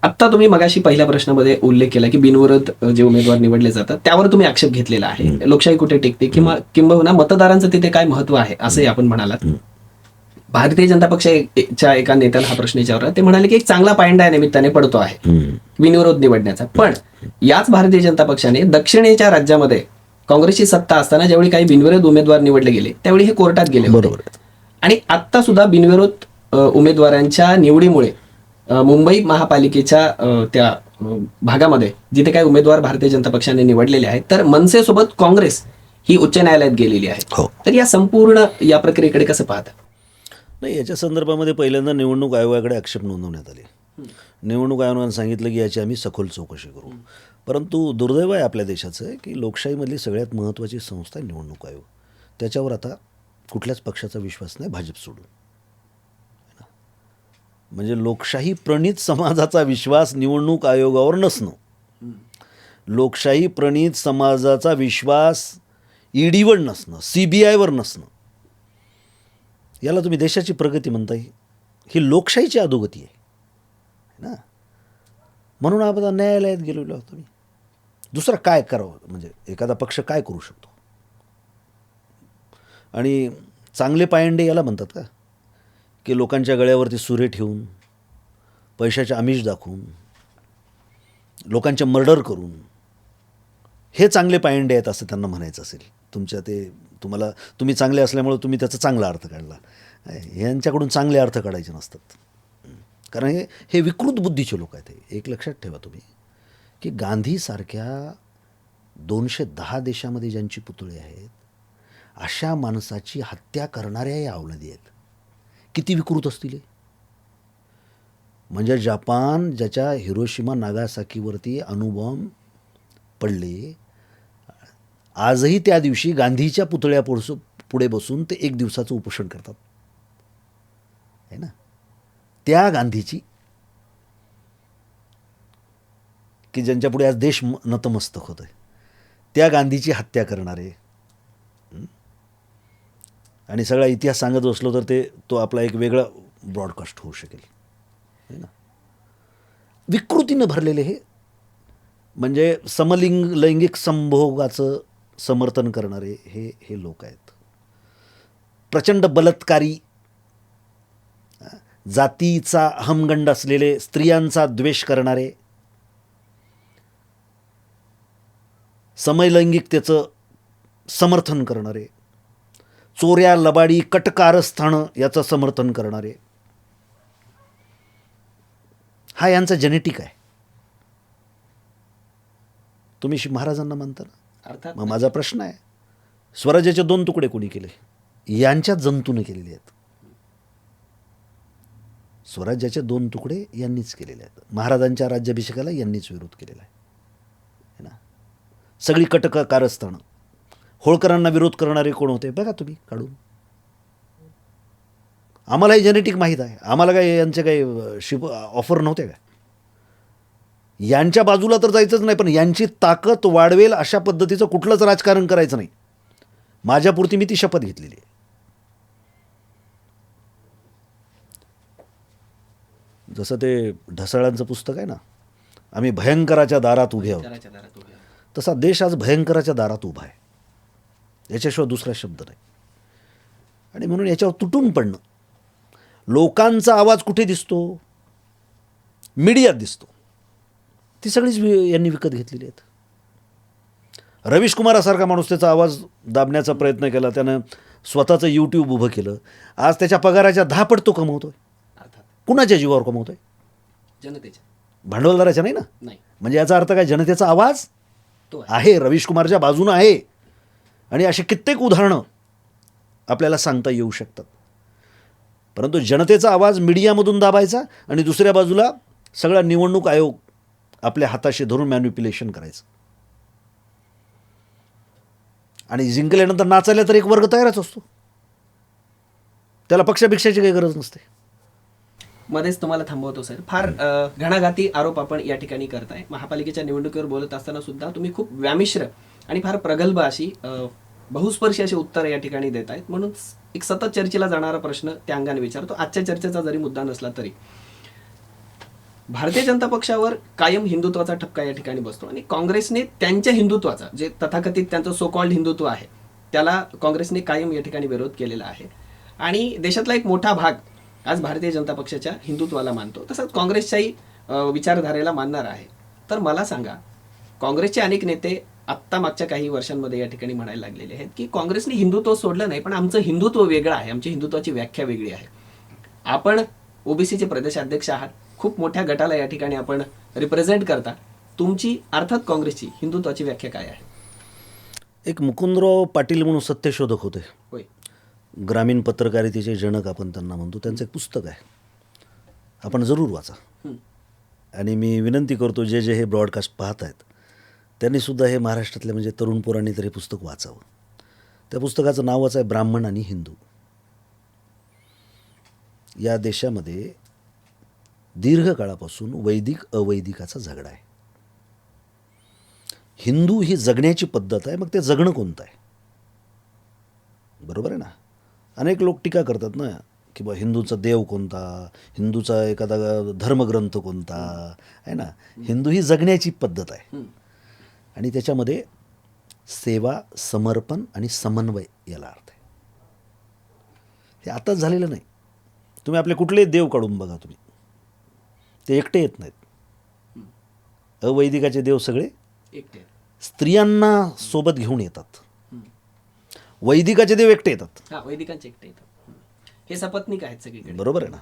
आत्ता तुम्ही मगाशी पहिल्या प्रश्नामध्ये उल्लेख केला की बिनविरोध जे उमेदवार निवडले जातात त्यावर तुम्ही आक्षेप घेतलेला आहे. लोकशाही कुठे टिकते किंबहुना मतदारांचं तिथे काय महत्व आहे असंही आपण म्हणालात. भारतीय जनता पक्षाच्या एका नेत्याला हा प्रश्न विचारला, ते म्हणाले की एक चांगला पायंडा या निमित्ताने पडतो आहे बिनविरोध निवडण्याचा. पण याच भारतीय जनता पक्षाने दक्षिणेच्या राज्यामध्ये काँग्रेसची सत्ता असताना ज्यावेळी काही बिनविरोध उमेदवार निवडले गेले त्यावेळी हे कोर्टात गेले होते. आणि आत्ता सुद्धा बिनविरोध उमेदवारांच्या निवडीमुळे मुंबई महापालिकेच्या त्या भागामध्ये जिथे काही उमेदवार भारतीय जनता पक्षाने निवडलेले आहेत तर मनसेसोबत काँग्रेस ही उच्च न्यायालयात गेलेली आहे. तर या संपूर्ण या प्रक्रियेकडे कसं पाहता? नाही, याच्या संदर्भामध्ये पहिल्यांदा निवडणूक आयोगाकडे आक्षेप नोंदवण्यात आले. निवडणूक आयोगाने सांगितलं की याची आम्ही सखोल चौकशी करू. परंतु दुर्दैव आहे आपल्या देशाचं की लोकशाहीमधली सगळ्यात महत्त्वाची संस्था आहे निवडणूक आयोग. त्याच्यावर आता कुठल्याच पक्षाचा विश्वास नाही, भाजप सोडून. म्हणजे लोकशाही प्रणित समाजाचा विश्वास निवडणूक आयोगावर नसणं, लोकशाही प्रणित समाजाचा विश्वास ईडीवर नसणं, CBIवर नसणं, याला तुम्ही देशाची प्रगती म्हणताय? ही लोकशाहीची अधोगती आहे ना. म्हणून आपण न्यायालयात गेलेलो आहोत. तुम्ही दुसरं काय करावं, म्हणजे एखादा पक्ष काय करू शकतो? आणि चांगले पायंडे याला म्हणतात का की लोकांच्या गळ्यावरती सुरे ठेवून, पैशाचे आमिष दाखवून, लोकांचे मर्डर करून, हे चांगले पायंडे आहेत असं त्यांना म्हणायचं असेल. तुमच्या ते तुम्ही चांगले असल्यामुळे तुम्ही त्याचा चांगला अर्थ काढला. यांच्याकडून चांगले अर्थ काढायचे नसतात, कारण हे विकृत बुद्धीचे लोक आहेत. एक लक्षात ठेवा तुम्ही की गांधीसारख्या 210 देशामध्ये ज्यांची पुतळे आहेत अशा माणसाची हत्या करणाऱ्या या अवलंदी आहेत. किती विकृत असतील. म्हणजे जपान ज्याच्या हिरोशिमा नागासाकीवरती अणुबॉम्ब पडले, आजही त्या दिवशी गांधीच्या पुतळ्या पुढे बसून ते 1 दिवसाचं उपोषण करतात, है ना. त्या गांधीची की ज्यांच्या पुढे आज देश नतमस्तक होत आहे, त्या गांधीची हत्या करणारे. आणि सगळा इतिहास सांगत बसलो तर तो आपला एक वेगळा ब्रॉडकास्ट होऊ शकेल, है ना. विकृतीनं भरलेले हे म्हणजे लैंगिक संभोगाचं समर्थन करणारे हे लोक आहेत. प्रचंड बलात्कारी, जातीचा हमगंड असलेले, स्त्रियांचा द्वेष करणारे, समलैंगिकतेचं समर्थन करणारे, चोऱ्या लबाडी कटकारस्थानं याचं समर्थन करणारे, हा यांचा जेनेटिक आहे. तुम्ही महाराजांना मानता ना. अर्थात. मग माझा प्रश्न आहे, स्वराज्याचे 2 तुकडे कोणी केले? यांच्या जंतूने केलेले आहेत. स्वराज्याचे 2 तुकडे यांनीच केलेले आहेत. महाराजांच्या राज्याभिषेकाला यांनीच विरोध केलेला आहे ना. सगळी कटकारस्थानं, होळकरांना विरोध करणारे कोण होते बघा तुम्ही काढून. आम्हाला हे जेनेटिक माहीत आहे. आम्हाला काय यांचे काही ऑफर नव्हते का? यांच्या बाजूला तर जायचंच नाही, पण यांची ताकद वाढवेल अशा पद्धतीचं कुठलंच राजकारण करायचं नाही. माझ्यापुरती मी ती शपथ घेतलेली आहे. जसं ते ढसाळांचं पुस्तक आहे ना, आम्ही भयंकराच्या दारात उभे आहोत, तसा देश आज भयंकराच्या दारात उभा आहे. याच्याशिवाय दुसरा शब्द नाही. आणि म्हणून याच्यावर तुटून पडणं. लोकांचा आवाज कुठे दिसतो? मीडियात दिसतो. ती सगळीच यांनी विकत घेतलेली आहेत. रवीश कुमारासारखा माणूस त्याचा आवाज दाबण्याचा प्रयत्न केला, त्यानं स्वतःचं यूट्यूब उभं केलं. आज त्याच्या पगाराच्या 10 पट तो कमवतोय. कुणाच्या जीवावर कमवतोय? जनतेच्या, भांडवलदाराच्या नाही ना. नाही. म्हणजे याचा अर्थ काय? जनतेचा आवाज तो आहे. आहे, रवीश कुमारच्या बाजूनं आहे. आणि अशी कित्येक उदाहरणं आपल्याला सांगता येऊ शकतात. परंतु जनतेचा आवाज मीडियामधून दाबायचा आणि दुसऱ्या बाजूला सगळा निवडणूक आयोग आपल्या हाताशी धरून मॅन्युप्युलेशन करायचं. आणि जिंकल्यानंतर नाचायला तर एक वर्ग तयारच असतो, त्याला पक्षापेक्षाची काही गरज नसते. मध्येच तुम्हाला थांबवतो सर. फार घणाघाती आरोप आपण या ठिकाणी करताय. महापालिकेच्या निवडणुकीवर बोलत असताना सुद्धा तुम्ही खूप व्यामिश्र आणि फार प्रगल्भ अशी बहुस्पर्शी अशी उत्तरं या ठिकाणी देत आहेत. म्हणून एक सतत चर्चेला जाणारा प्रश्न त्या अंगाने विचारतो. आजच्या चर्चेचा जरी मुद्दा नसला तरी भारतीय जनता पक्षावर कायम हिंदुत्वाचा ठपका या ठिकाणी बसतो आणि काँग्रेसने त्यांच्या हिंदुत्वाचा, जे तथाकथित त्यांचं सो कॉल्ड हिंदुत्व आहे, त्याला काँग्रेसने कायम या ठिकाणी विरोध केलेला आहे. आणि देशातला एक मोठा भाग आज भारतीय जनता पक्षाच्या हिंदुत्वाला मानतो, तसंच काँग्रेसच्याही विचारधारेला मानणार आहे. तर मला सांगा, काँग्रेसचे अनेक नेते आत्ता मागच्या काही वर्षांमध्ये या ठिकाणी म्हणायला लागलेले आहेत की काँग्रेसने हिंदुत्व सोडलं नाही, पण आमचं हिंदुत्व वेगळं आहे, आमची हिंदुत्वाची व्याख्या वेगळी आहे. आपण ओबीसीचे प्रदेशाध्यक्ष आहात, खूप मोठ्या गटाला या ठिकाणी आपण रिप्रेझेंट करता. तुमची अर्थात काँग्रेसची हिंदुत्वाची व्याख्या काय आहे? एक मुकुंदराव पाटील म्हणून सत्यशोधक होते, होय. ग्रामीण पत्रकारितेचे जनक आपण त्यांना म्हणतो. त्यांचं एक पुस्तक आहे, आपण जरूर वाचा. आणि मी विनंती करतो, जे जे हे ब्रॉडकास्ट पाहत आहेत त्यांनी सुद्धा हे महाराष्ट्रातले म्हणजे तरुण पोरांनी तर हे पुस्तक वाचावं. त्या पुस्तकाचं नावच आहे ब्राह्मण आणि हिंदू. या देशामध्ये दीर्घकाळापासून वैदिक अवैदिकाचा झगडा आहे. हिंदू ही जगण्याची पद्धत आहे, मग ते जगणं कोणतं आहे? बरोबर आहे ना. अनेक लोक टीका करतात ना की बा हिंदूचा देव कोणता, हिंदूचा एखादा धर्मग्रंथ कोणता आहे ना. हिंदू ही जगण्याची पद्धत आहे आणि त्याच्यामध्ये सेवा, समर्पण आणि समन्वय याला अर्थ आहे. हे आताच झालेलं नाही. तुम्ही आपले कुठलेही देव काढून बघा, तुम्ही ते एकटे येत नाहीत. अवैदिकाचे देव सगळे एकटे स्त्रियांना सोबत घेऊन येतात. वैदिकाचे देव एकटे येतात. हा, वैदिकांचे एकटे येतात. हे सपत्नीक आहेत सगळीकडे. बरोबर आहे ना.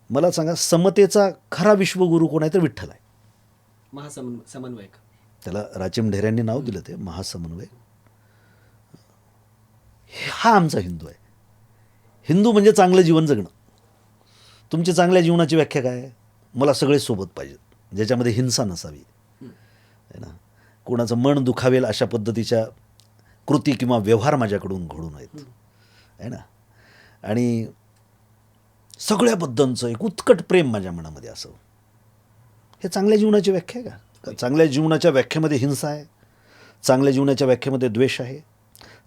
मला सांगा, समतेचा खरा विश्वगुरू कोण आहे? तर विठ्ठल आहे. समन्वयक. त्याला राचिम ढेऱ्यांनी नाव दिलं, ते महासमन्वय. हा आमचा हिंदू आहे. हिंदू म्हणजे चांगलं जीवन जगणं. तुमची चांगल्या जीवनाची व्याख्या काय? मला सगळे सोबत पाहिजेत, ज्याच्यामध्ये हिंसा नसावी आहे ना. कोणाचं मन दुखावेल अशा पद्धतीच्या कृती किंवा व्यवहार माझ्याकडून घडू नयेत आहे ना. आणि सगळ्याबद्दलचं एक उत्कट प्रेम माझ्या मनामध्ये असावं. हे चांगल्या जीवनाची व्याख्या आहे का? चांगल्या जीवनाच्या व्याख्येमध्ये हिंसा आहे, चांगल्या जीवनाच्या व्याख्येमध्ये द्वेष आहे,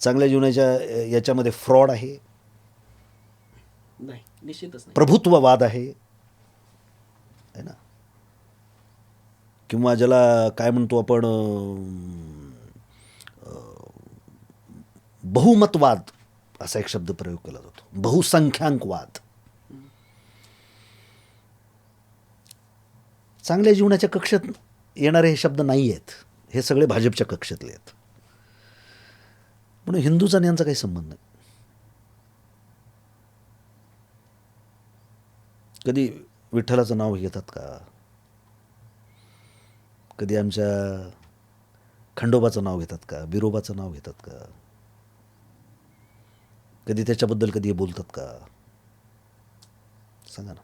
चांगल्या जीवनाच्या याच्यामध्ये फ्रॉड आहे, नाही, निश्चितच नाही. प्रभुत्ववाद आहे ना. किंवा ज्याला काय म्हणतो आपण, बहुमतवाद असा एक शब्द प्रयोग केला जातो, बहुसंख्याकवाद. चांगल्या जीवनाच्या कक्षेत येणारे हे शब्द नाही आहेत, हे सगळे भाजपच्या कक्षेतले आहेत. म्हणून हिंदूचा आणि यांचा काही संबंध नाही. कधी विठ्ठलाचं नाव घेतात का? कधी आमच्या खंडोबाचं नाव घेतात का? बिरोबाचं नाव घेतात का? कधी त्याच्याबद्दल कधी बोलतात का? सांगा ना.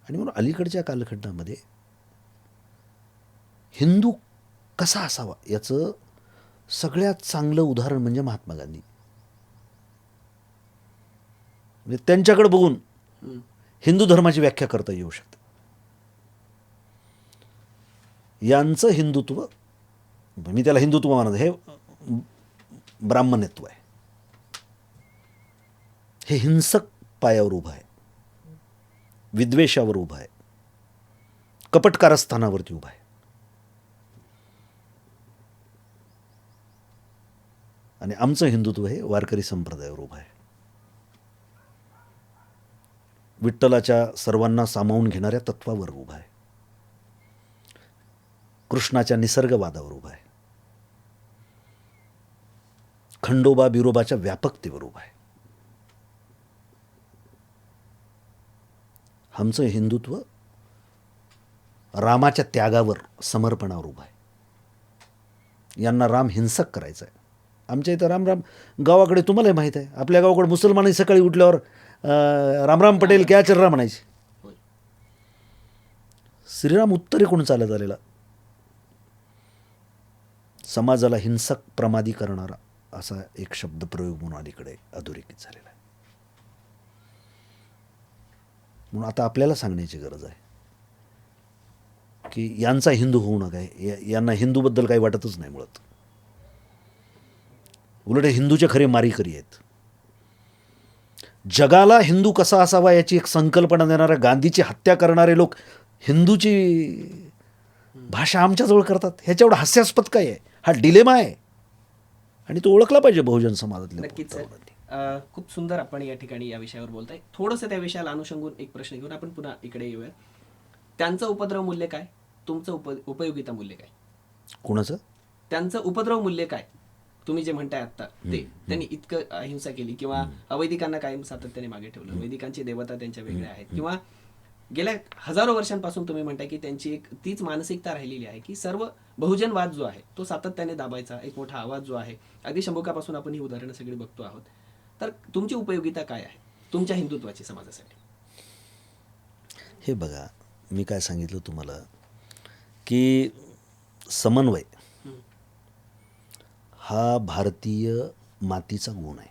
आणि म्हणून अलीकडच्या कालखंडामध्ये हिंदू कसा असावा याचं सगळ्यात चांगलं उदाहरण म्हणजे महात्मा गांधी. म्हणजे त्यांच्याकडे बघून हिंदू धर्माची व्याख्या करता येऊ शकते. यांचं हिंदुत्व, मी त्याला हिंदुत्व मानत, हे ब्राह्मणत्व आहे. हे हिंसक पायावर उभं आहे, विद्वेषावर उभं आहे, कपटकारस्थानावरती उभं आहे. आणि आमचं हिंदुत्व हे वारकरी संप्रदायावर उभं आहे, विठ्ठलाच्या सर्वांना सामावून घेणाऱ्या तत्वावर उभा आहे, कृष्णाच्या निसर्गवादावर उभा आहे, खंडोबा बिरोबाच्या व्यापकतेवर उभा आहे. आमचं हिंदुत्व रामाच्या त्यागावर, समर्पणावर उभा आहे. यांना राम हिंसक करायचा आहे. आमच्या इथं राम गावाकडे तुम्हालाही माहीत आहे, आपल्या गावाकडे मुसलमानही सकाळी उठल्यावर रामराम पटेल क्या चल रहा म्हणायचे. श्रीराम उत्तरेकडून चालत आलेला, समाजाला हिंसक प्रमादी करणारा असा एक शब्दप्रयोग म्हणून अलीकडे अधोरेखित झालेला आहे. म्हणून आता आपल्याला सांगण्याची गरज आहे की यांचा हिंदू होऊ नका. यांना हिंदूबद्दल काही वाटतच नाही मुळात. उलट हे हिंदूचे खरे मारीकरी आहेत. जगाला हिंदू कसा असावा याची एक संकल्पना देणाऱ्या गांधीची हत्या करणारे लोक हिंदूची भाषा आमच्याजवळ करतात. ह्याच्यावर हास्यास्पद काय आहे? हा डिलेमा आहे आणि तो ओळखला पाहिजे बहुजन समाजातल्या नक्कीच लोकांनी. खूप सुंदर आपण या ठिकाणी या विषयावर बोलताय. थोडंसं त्या विषयाला अनुषंगून एक प्रश्न घेऊन आपण पुन्हा इकडे येऊया. त्यांचं उपद्रव मूल्य काय, तुमचं उपयोगिता मूल्य काय? कोणाचं? त्यांचं उपद्रव मूल्य काय? तुम्ही जे म्हणताय आता ते, त्यांनी इतकं अहिंसा केली किंवा अवैदिकांना कायम सातत्याने मागे ठेवलं, वैदिकांची देवता त्यांच्या वेगळ्या आहेत, किंवा गेल्या हजारो वर्षांपासून तुम्ही म्हणताय की त्यांची एक तीच मानसिकता राहिलेली आहे की सर्व बहुजनवाद जो आहे तो सातत्याने दाबायचा, एक मोठा आवाज जो आहे, अगदी शंभूकापासून आपण ही उदाहरणं सगळी बघतो आहोत. तर तुमची उपयोगिता काय आहे तुमच्या हिंदुत्वाची समाजासाठी? हे बघा, मी काय सांगितलं तुम्हाला की समन्वय हा भारतीय मातीचा गुण आहे.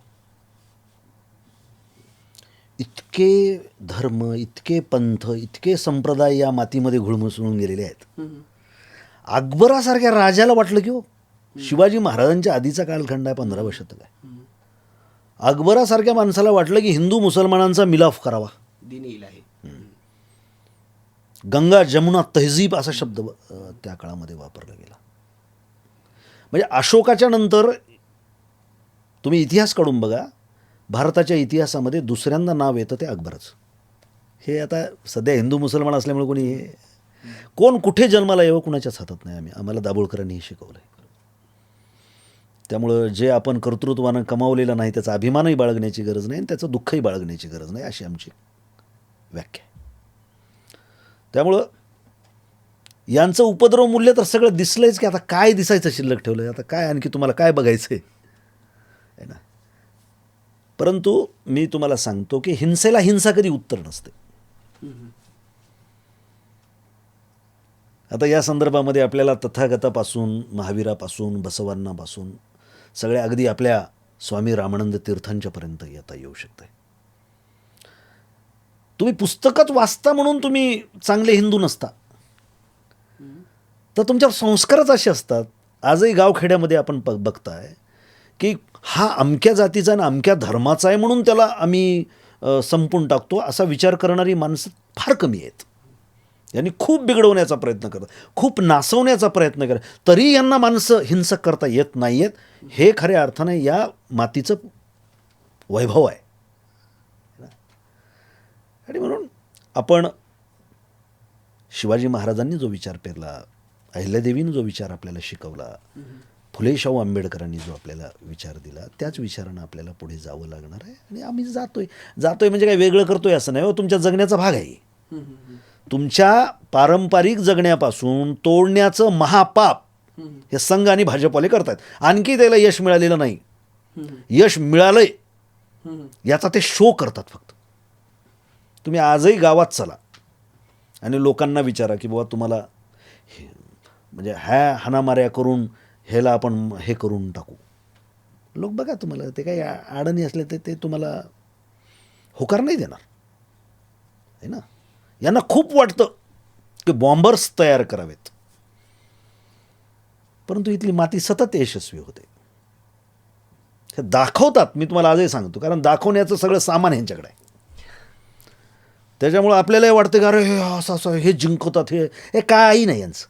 इतके धर्म, इतके पंथ, इतके संप्रदाय या मातीमध्ये घुळमसळून गेलेले आहेत. अकबरासारख्या राजाला वाटलं की हो, शिवाजी महाराजांच्या आधीचा कालखंड आहे, 15व्या शतक आहे. अकबरासारख्या माणसाला वाटलं की हिंदू मुसलमानांचा मिलाफ करावा. दीन इलाही. गंगा जमुना तहजीब असा शब्द त्या काळामध्ये वापरला गेला. म्हणजे अशोकाच्या नंतर तुम्ही इतिहास काढून बघा, भारताच्या इतिहासामध्ये दुसऱ्यांदा नाव येतं ते अकबराचं. हे आता सध्या हिंदू मुसलमान असल्यामुळे कोणी कोण कुठे जन्माला यावं कुणाच्याच हातात नाही. आम्हाला दाभोळकरांनी हे शिकवलं आहे. त्यामुळं जे आपण कर्तृत्वानं कमावलेलं नाही त्याचा अभिमानही बाळगण्याची गरज नाही आणि त्याचं दुःखही बाळगण्याची गरज नाही, अशी आमची व्याख्या आहे. त्यामुळं यांचं उपद्रव मूल्य तर सगळं दिसलंच की आता काय दिसायचं शिल्लक ठेवलं, आता काय आणखी तुम्हाला काय बघायचं आहे ना. परंतु मी तुम्हाला सांगतो की हिंसेला हिंसा कधी उत्तर नसते. आता या संदर्भामध्ये आपल्याला तथागतापासून, महावीरापासून, बसवांनापासून सगळ्या अगदी आपल्या स्वामी रामानंद तीर्थांच्यापर्यंत येता येऊ शकते. तुम्ही पुस्तकात वाचता म्हणून तुम्ही चांगले हिंदू नसता, तर तुमच्यावर संस्कारच असे असतात. आजही गावखेड्यामध्ये आपण बघताय की हा अमक्या जातीचा आणि अमक्या धर्माचा आहे म्हणून त्याला आम्ही संपून टाकतो, असा विचार करणारी माणसं फार कमी आहेत. यांनी खूप बिघडवण्याचा प्रयत्न करतात, खूप नासवण्याचा प्रयत्न करतात, तरी यांना माणसं हिंसक करता येत नाही आहेत. हे खऱ्या अर्थाने या मातीचं वैभव आहे. आणि म्हणून आपण शिवाजी महाराजांनी जो विचार पेरला, अहिल्यादेवीनं जो विचार आपल्याला शिकवला, फुले शाहू आंबेडकरांनी जो आपल्याला विचार दिला, त्याच विचारानं आपल्याला पुढे जावं लागणार आहे. आणि आम्ही जातोय म्हणजे काय वेगळं करतोय असं नाही हो, तुमच्या जगण्याचा भाग आहे. तुमच्या पारंपरिक जगण्यापासून तोडण्याचं महापाप हे संघ आणि भाजपवाले करतात. आणखी त्याला यश मिळालेलं नाही. यश मिळालंय याचा ते शो करतात फक्त. तुम्ही आजही गावात चला आणि लोकांना विचारा की बाबा तुम्हाला म्हणजे ह्या हाणामाऱ्या करून ह्याला आपण हे करून टाकू. लोक बघा तुम्हाला ते काही अडणी असले ते तुम्हाला होकार नाही देणार आहे ना. यांना खूप वाटतं की बॉम्बर्स तयार करावेत, परंतु इथली माती सतत यशस्वी होते. हे दाखवतात, मी तुम्हाला आजही सांगतो, कारण दाखवण्याचं सगळं सामान ह्यांच्याकडे आहे. त्याच्यामुळं आपल्यालाही वाटतं की अरे हे असं असं हे जिंकवतात, हे काही नाही यांचं.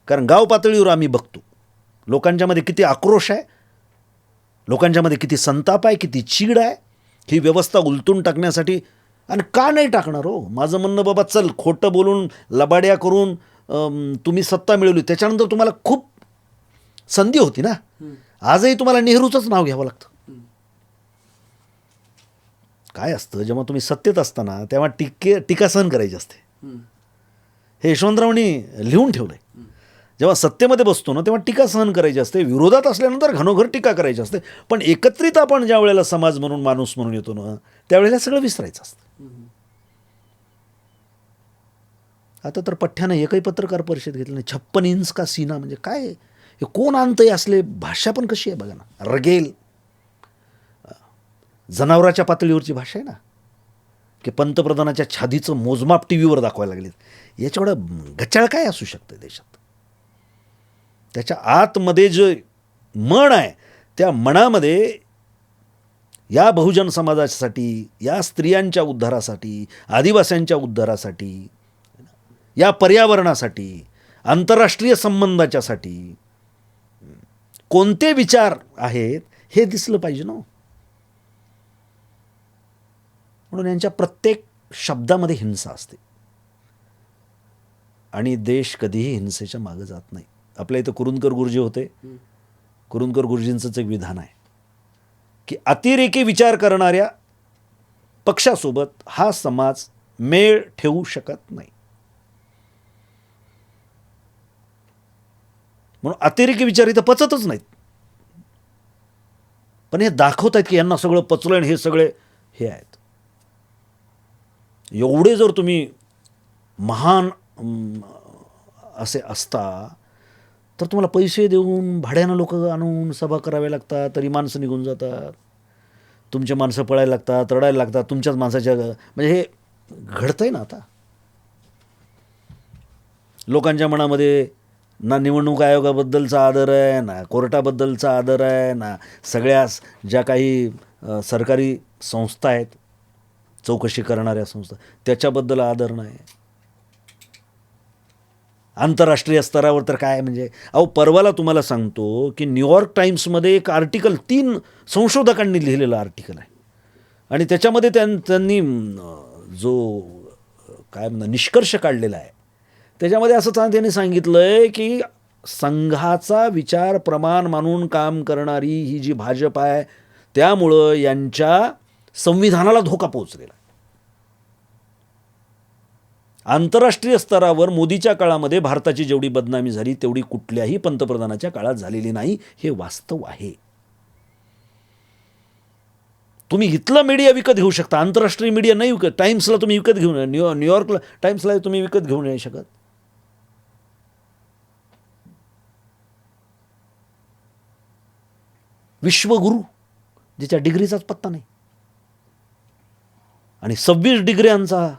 कारण गाव पातळीवर आम्ही बघतो लोकांच्यामध्ये किती आक्रोश आहे, लोकांच्यामध्ये किती संताप आहे, किती चीड आहे. ही व्यवस्था उलटून टाकण्यासाठी, आणि का नाही टाकणार हो. माझं म्हणणं बाबा चल खोटं बोलून लबाड्या करून तुम्ही सत्ता मिळवली, त्याच्यानंतर तुम्हाला खूप संधी होती ना. आजही तुम्हाला नेहरूचंच नाव घ्यावं लागतं. काय असतं, जेव्हा तुम्ही सत्तेत असताना तेव्हा टीका सहन करायची असते. हे यशवंतरावांनी लिहून ठेवलं आहे. जेव्हा सत्तेमध्ये बसतो ना तेव्हा टीका सहन करायची असते, विरोधात असल्यानंतर घनोघर टीका करायची असते, पण एकत्रित आपण ज्या वेळेला समाज म्हणून माणूस म्हणून येतो ना त्यावेळेला सगळं विसरायचं असतं. आता तर पठ्ठ्यानं एकही पत्रकार परिषद घेतली नाही. 56 इंच का सीना म्हणजे काय, हे कोण आणतंय असले? भाषा पण कशी आहे बघा ना, रगेल जनावराच्या पातळीवरची भाषा आहे ना, की पंतप्रधानाच्या छातीचं मोजमाप टी व्हीवर दाखवायला लागलेत. याच्याकडं गचाळ काय असू शकतं देशात? त्याच्या आतमध्ये जे मन आहे त्या मनामध्ये या बहुजन समाजासाठी, या स्त्रियांच्या उद्धारासाठी, आदिवासींच्या उद्धारासाठी, या पर्यावरणासाठी, आंतरराष्ट्रीय संबंधाच्यासाठी कोणते विचार आहेत हे दिसलं पाहिजे ना. म्हणून यांच्या प्रत्येक शब्दामध्ये हिंसा असते आणि देश कधीही हिंसेच्या मागे जात नाही. आपल्या इथं कुरुंदकर गुरुजी होते. कुरुंदकर गुरुजींचंच एक विधान आहे की अतिरेकी विचार करणाऱ्या पक्षासोबत हा समाज मेळ ठेवू शकत नाही. म्हणून अतिरेकी विचार इथं पचतच नाहीत. पण हे दाखवत आहेत की यांना सगळं पचलं आणि हे सगळे हे आहेत. एवढे जर तुम्ही महान असे असता तर तुम्हाला पैसे देऊन भाड्यानं लोक आणून सभा कराव्या लागतात, तरी माणसं निघून जातात. तुमचे माणसं पळायला लागतात, रडायला लागतात तुमच्याच माणसाच्या. म्हणजे हे घडतंय ना आता. लोकांच्या मनामध्ये ना निवडणूक आयोगाबद्दलचा आदर आहे, ना कोर्टाबद्दलचा आदर आहे, ना सगळ्या ज्या काही सरकारी संस्था आहेत, चौकशी करणाऱ्या संस्था, त्याच्याबद्दल आदर नाही. आंतरराष्ट्रीय स्तरावर तर काय म्हणजे, अहो परवाला तुम्हाला सांगतो की न्यूयॉर्क टाइम्समध्ये एक आर्टिकल 3 संशोधकांनी लिहिलेलं आर्टिकल आहे आणि त्याच्यामध्ये त्यांनी जो काय म्हणा निष्कर्ष काढलेला आहे त्याच्यामध्ये असं त्यांनी सांगितलं आहे की संघाचा विचार प्रमाण मानून काम करणारी ही जी भाजप आहे त्यामुळं यांच्या संविधानाला धोका पोहोचलेला आहे. आंतरराष्ट्रीय स्तरावर मोदीच्या काळामध्ये भारताची जेवढी बदनामी झाली तेवढी कुठल्याही पंतप्रधानाच्या काळात झालेली नाही, हे वास्तव आहे. तुम्ही इथलं मीडिया विकत घेऊ शकता, आंतरराष्ट्रीय मीडिया नाही विकत. टाइम्सला तुम्ही विकत घेऊ, न्यूयॉर्कला टाइम्सला तुम्ही विकत घेऊ नाही शकत. विश्वगुरू ज्याच्या डिग्रीचाच पत्ता नाही आणि 26 डिग्र्यांचा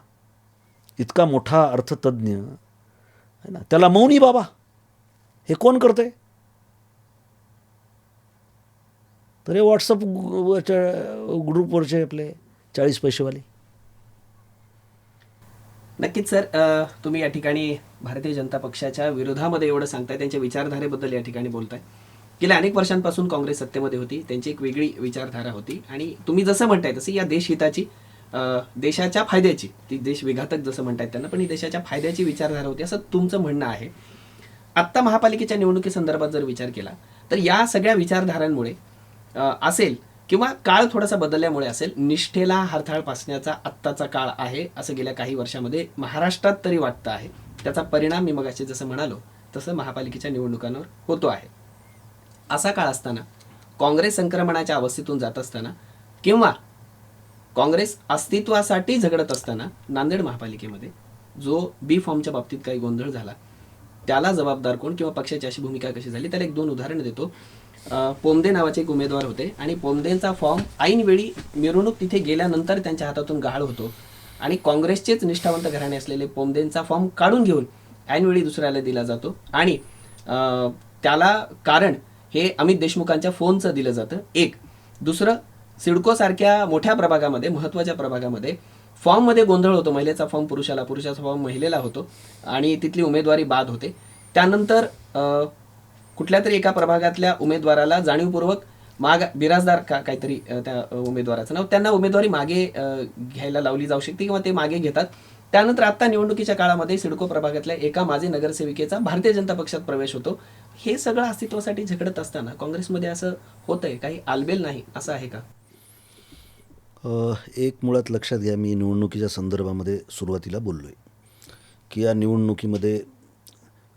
इतका मोठा अर्थतज्ञ है ना, त्याला मौनी बाबा हे कोण करते? तर हे व्हॉट्सअप ग्रुपवरचे आपले 40 पैसेवाले. नक्कीच सर, तुम्ही या ठिकाणी भारतीय जनता पक्षाच्या विरोधामध्ये एवढं सांगताय, त्यांच्या विचारधारेबद्दल या ठिकाणी बोलताय. गेल्या अनेक वर्षांपासून काँग्रेस सत्तेमध्ये होती, त्यांची एक वेगळी विचारधारा होती आणि तुम्ही जसं म्हणताय तसं या देशहिताची, देशाच्या फायद्याची, ती देश विघातक जसं म्हणतायत त्यांना, पण ही देशाच्या फायद्याची विचारधारा होती असं तुमचं म्हणणं आहे. आत्ता महापालिकेच्या निवडणुकीसंदर्भात जर विचार केला तर या सगळ्या विचारधारांमुळे असेल किंवा काळ थोडासा बदलल्यामुळे असेल, निष्ठेला हरताळ फासण्याचा आत्ताचा काळ आहे असं गेल्या काही वर्षामध्ये महाराष्ट्रात तरी वाटतं आहे. त्याचा परिणाम मी मगाशी जसं म्हणालो तसं महापालिकेच्या निवडणुकांवर होतो आहे. असा काळ असताना, काँग्रेस संक्रमणाच्या अवस्थेतून जात असताना किंवा काँग्रेस अस्तित्वासाठी झगडत असताना नांदेड महापालिकेमध्ये जो बी फॉर्मच्या बाबतीत काही गोंधळ झाला त्याला जबाबदार कोण किंवा पक्षाची अशी भूमिका कशी झाली, त्याला 1-2 उदाहरणं देतो. पोमदे नावाचे एक उमेदवार होते आणि पोमदेंचा फॉर्म ऐनवेळी मिरवणूक तिथे गेल्यानंतर त्यांच्या हातातून गहाळ होतो आणि काँग्रेसचेच निष्ठावंत घराणे असलेले पोमदेंचा फॉर्म काढून घेऊन ऐनवेळी दुसऱ्याला दिला जातो आणि त्याला कारण हे अमित देशमुखांच्या फोनचं दिलं जातं. एक दुसरं, सिडकोसारख्या मोठ्या प्रभागामध्ये, महत्त्वाच्या प्रभागामध्ये फॉर्ममध्ये गोंधळ होतो. महिलेचा फॉर्म पुरुषाला, पुरुषाचा फॉर्म महिलेला होतो आणि तिथली उमेदवारी बाद होते. त्यानंतर कुठल्या तरी एका प्रभागातल्या उमेदवाराला जाणीवपूर्वक बिराजदार काहीतरी त्या उमेदवाराचं नाव, त्यांना उमेदवारी मागे घ्यायला लावली जाऊ शकते किंवा ते मागे घेतात. त्यानंतर आता निवडणुकीच्या काळामध्ये सिडको प्रभागातल्या एका माजी नगरसेविकेचा भारतीय जनता पक्षात प्रवेश होतो. हे सगळं अस्तित्वासाठी झगडत असताना काँग्रेसमध्ये असं होतंय, काही आलबेल नाही असं आहे का? एक मुळात लक्षात घ्या, मी निवडणुकीच्या संदर्भामध्ये सुरुवातीला बोललो आहे की या निवडणुकीमध्ये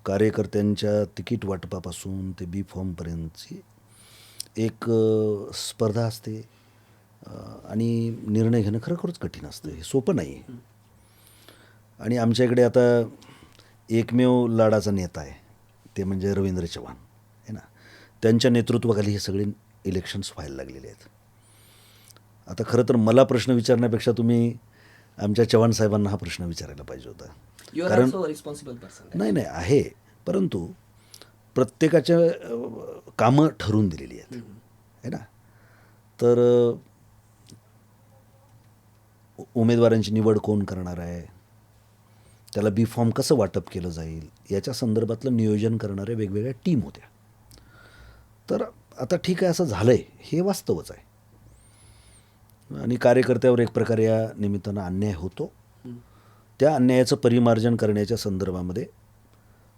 कार्यकर्त्यांच्या तिकीट वाटपापासून ते बी फॉर्मपर्यंतची एक स्पर्धा असते आणि निर्णय घेणं खरोखरच कठीण असतं. हे सोपं नाही आहे. आणि आमच्या इकडे आता एकमेव लाडाचा नेता आहे, ते म्हणजे रवींद्र चव्हाण आहे ना. त्यांच्या नेतृत्वाखाली हे सगळे इलेक्शन्स व्हायला लागलेले आहेत. आता खरं तर मला प्रश्न विचारण्यापेक्षा तुम्ही आमच्या चव्हाण साहेबांना हा प्रश्न विचारायला पाहिजे होता. यू आर कारण ऑल्सो रिस्पॉन्सिबल पर्सन. नाही आहे, परंतु प्रत्येकाच्या कामं ठरवून दिलेली आहेत है ना. तर उमेदवारांची निवड कोण करणार आहे, त्याला बी फॉर्म कसं वाटप केलं जाईल, याच्या संदर्भातलं नियोजन करणाऱ्या वेगवेगळ्या टीम होत्या. तर आता ठीक आहे, असं झालं आहे हे वास्तवच आहे. आणि कार्यकर्त्यावर एक प्रकारे या निमित्तानं अन्याय होतो. त्या अन्यायाचं परिमार्जन करण्याच्या संदर्भामध्ये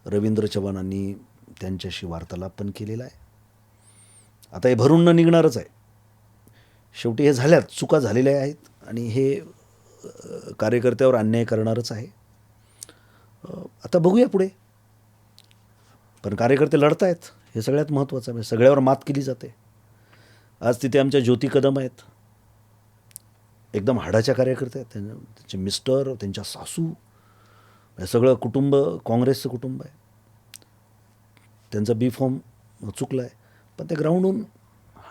रवींद्र चव्हाणांनी त्यांच्याशी वार्तालाप पण केलेला आहे. आता हे भरून न निघणारच आहे. शेवटी हे झाल्यात, चुका झालेल्या आहेत आणि हे कार्यकर्त्यावर अन्याय करणारच आहे. आता बघूया पुढे. पण कार्यकर्ते लढत आहेत, हे सगळ्यात महत्त्वाचं आहे. सगळ्यावर मात केली जाते. आज तिथे आमच्या ज्योती कदम आहेत, एकदम हाडाच्या कार्यकर्ते आहेत. त्यांचे मिस्टर, त्यांच्या सासू, हे सगळं कुटुंब काँग्रेसचं कुटुंब आहे. त्यांचा बी फॉर्म चुकला आहे, पण ते ग्राउंडहून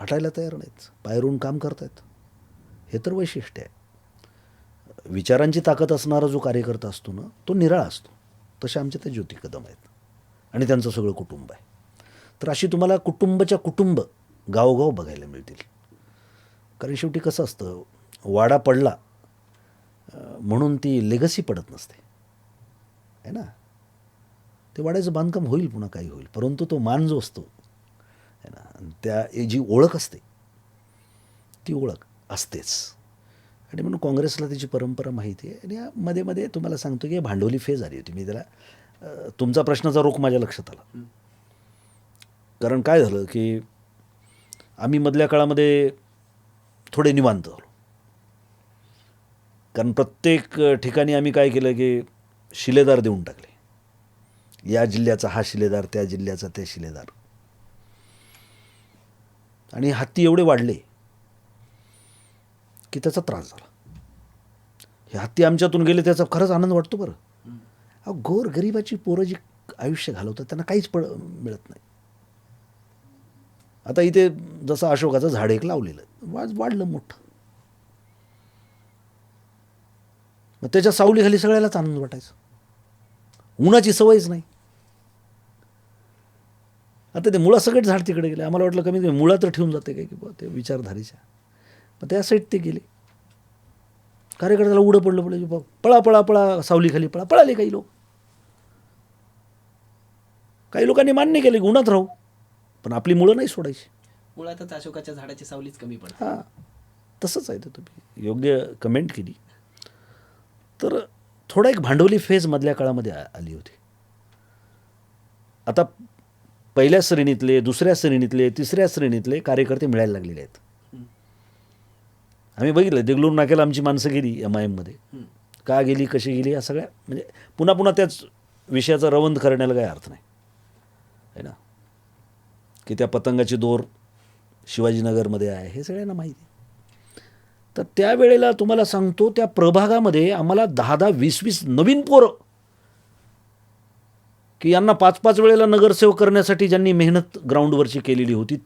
हटायला तयार नाहीत, बाहेरून काम करत आहेत. हे तर वैशिष्ट्य आहे. विचारांची ताकद असणारा जो कार्यकर्ता असतो ना, तो निराळा असतो. तसे आमचे ते ज्योती कदम आहेत आणि त्यांचं सगळं कुटुंब आहे. तर अशी तुम्हाला कुटुंबच्या कुटुंब गावोगाव बघायला मिळतील. कारण शेवटी कसं असतं, वाडा पडला म्हणून ती लेगसी पडत नसते है ना. ते वाड्याचं बांधकाम होईल, पुन्हा काही होईल, परंतु तो मान जो असतो है ना, त्या जी ओळख असते ती ओळख असतेच. आणि म्हणून काँग्रेसला त्याची परंपरा माहिती आहे. आणि मध्ये मध्ये तुम्हाला सांगतो की भांडवली फेज आली होती. मी त्याला तुमचा प्रश्नाचा रोख माझ्या लक्षात आला. कारण काय झालं की आम्ही मधल्या काळामध्ये थोडे निवांत झालो. कारण प्रत्येक ठिकाणी आम्ही काय केलं की शिलेदार देऊन टाकले. या जिल्ह्याचा हा शिलेदार, त्या जिल्ह्याचा ते शिलेदार. आणि हत्ती एवढे वाढले की त्याचा त्रास झाला. हे हत्ती आमच्यातून गेले त्याचा खरंच आनंद वाटतो बरं. अहो, गोर गरिबाची पोरं जी आयुष्य घालवतात त्यांना काहीच मिळत नाही. आता इथे जसं अशोकाचं झाड एक लावलेलं, वाढलं मोठं, मग त्याच्या सावलीखाली सगळ्यालाच आनंद वाटायचा. उन्हाची सवयच नाही. आता ते मुळासकट झाड तिकडे गेले. आम्हाला वाटलं कमी मुळा तर ठेवून जाते काय की ते विचारधारेच्या, पण त्या साईड ते गेले. कार्यकर्त्याला उडं पडलं, पळा पळा पळा, सावलीखाली पळा. पळाले काही लोक. काही लोकांनी मान्य केले की उन्हात राहू, पण आपली मुळं नाही सोडायची. मुळातच अशोकाच्या झाडाची सावलीच कमी पडते. हां, तसंच आहे. ते तुम्ही योग्य कमेंट केली. तर थोडा एक भांडवली फेज मधल्या काळामध्ये आली होती. आता पहिल्या श्रेणीतले, दुसऱ्या श्रेणीतले, तिसऱ्या श्रेणीतले कार्यकर्ते मिळायला लागलेले आहेत. आम्ही बघितलं देगलूर नाक्याला आमची माणसं गेली MIM-मध्ये. का गेली, कशी गेली, या सगळ्या म्हणजे पुन्हा पुन्हा त्याच विषयाचा रवंथ करण्याला काही अर्थ नाही आहे ना. की त्या पतंगाची दोर शिवाजीनगरमध्ये आहे हे सगळ्यांना माहिती आहे. तर त्यावेळेला तुम्हाला सांगतो, त्या प्रभागामध्ये आम्हाला 10-10, 20-20 नवीन पोरं, की यांना 5-5 वेळेला नगरसेवक करण्यासाठी ज्यांनी मेहनत ग्राउंडवरची केलेली होती,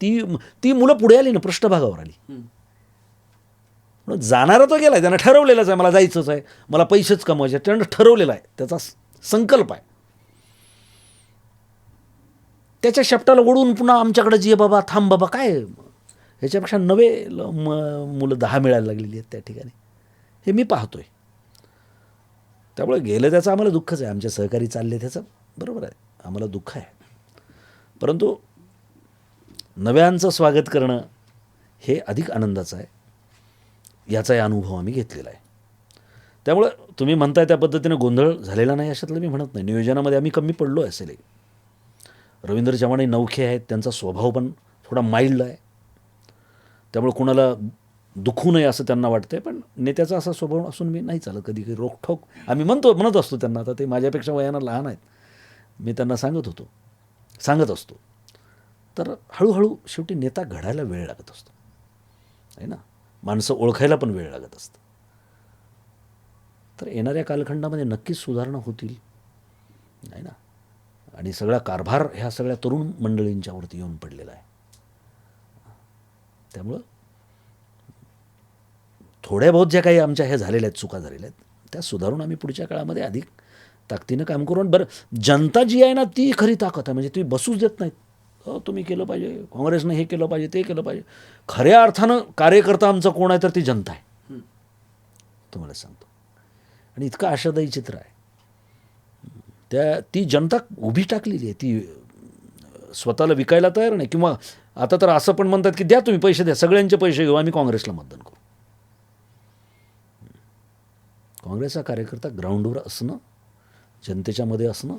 ती मुलं पुढे आली ना, पृष्ठभागावर आली. जाणारा तो गेला, त्यानं ठरवलेलंच आहे मला जायचंच आहे, मला पैसेच कमवायचे, त्यानं ठरवलेला आहे, त्याचा संकल्प आहे. त्याच्या शेपटाला ओढून पुन्हा आमच्याकडे जे बाबा थांब बाबा, काय ह्याच्यापेक्षा नवे मुलं 10 मिळायला लागलेली आहेत त्या ठिकाणी. हे मी पाहतोय. त्यामुळे गेलं त्याचं आम्हाला दुःखच आहे. आमचे सहकारी चालले त्याचं बरोबर आहे, आम्हाला दुःख आहे. परंतु नव्यांचं स्वागत करणं हे अधिक आनंदाचं आहे. याचाही अनुभव आम्ही घेतलेला आहे. त्यामुळं तुम्ही म्हणताय त्या पद्धतीने गोंधळ झालेला नाही अशातलं मी म्हणत नाही. नियोजनामध्ये आम्ही कमी पडलो असेल. रवींद्र चव्हाण नवखे आहेत, त्यांचा स्वभाव पण थोडा माइल्ड आहे. त्यामुळे कुणाला दुखू नये असं त्यांना वाटतंय. पण नेत्याचा असा स्वभाव असून मी नाही चालत कधी काही रोखठोक आम्ही म्हणत असतो त्यांना. आता ते माझ्यापेक्षा वयानं लहान आहेत, मी त्यांना सांगत असतो. तर हळूहळू शेवटी नेता घडायला वेळ लागत असतो, आहे ना. माणसं ओळखायला पण वेळ लागत असतं. तर येणाऱ्या कालखंडामध्ये नक्कीच सुधारणा होतील, नाही ना. आणि सगळा कारभार ह्या सगळ्या तरुण मंडळींच्यावरती येऊन पडलेला आहे. त्यामुळं थोड्या बहुत ज्या काही आमच्या ह्या झालेल्या आहेत, चुका झालेल्या आहेत, त्या सुधारून आम्ही पुढच्या काळामध्ये अधिक ताकदीनं काम करू. आणि बरं, जनता जी आहे ना, ती खरी ताकद आहे. म्हणजे ती बसूच देत नाहीत. तुम्ही केलं पाहिजे, काँग्रेसनं हे केलं पाहिजे, ते केलं पाहिजे. खऱ्या अर्थानं कार्यकर्ता आमचा कोण आहे तर ती जनता आहे, तुम्हाला सांगतो. आणि इतकं आशादायी चित्र आहे. ती जनता उभी टाकलेली आहे, ती स्वतःला विकायला तयार नाही. किंवा आता तर असं पण म्हणतात की द्या तुम्ही पैसे, द्या, सगळ्यांचे पैसे घेऊ, आम्ही काँग्रेसला मतदान करू. काँग्रेसचा कार्यकर्ता ग्राउंडवर असणं, जनतेच्या मध्ये असणं,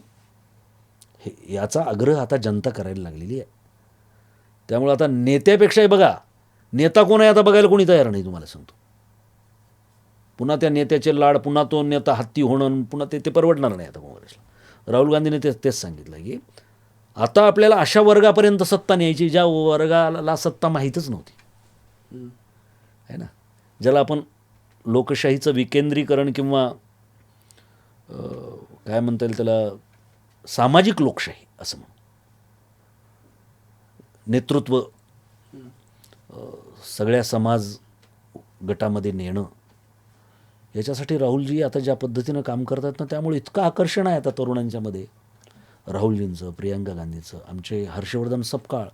हे याचा आग्रह आता जनता करायला लागलेली आहे. त्यामुळे आता नेत्यापेक्षाही बघा, नेता कोण आहे आता बघायला कोणी तयार नाही, तुम्हाला सांगतो. पुन्हा त्या नेत्याचे लाड, पुन्हा तो नेता हत्ती होणं, पुन्हा ते परवडणार नाही आता काँग्रेसला. राहुल गांधीने तेच सांगितलं की आता आपल्याला अशा वर्गापर्यंत सत्ता न्यायची ज्या वर्गाला सत्ता माहीतच नव्हती, आहे ना. ज्याला आपण लोकशाहीचं विकेंद्रीकरण किंवा काय म्हणता येईल त्याला, सामाजिक लोकशाही असं म्हणू. नेतृत्व सगळ्या समाज गटामध्ये नेणं, याच्यासाठी राहुलजी आता ज्या पद्धतीनं काम करतात ना, त्यामुळे इतकं आकर्षण आहे आता तरुणांच्यामध्ये. राहुलजींचं, प्रियंका गांधीचं, आमचे हर्षवर्धन सपकाळ,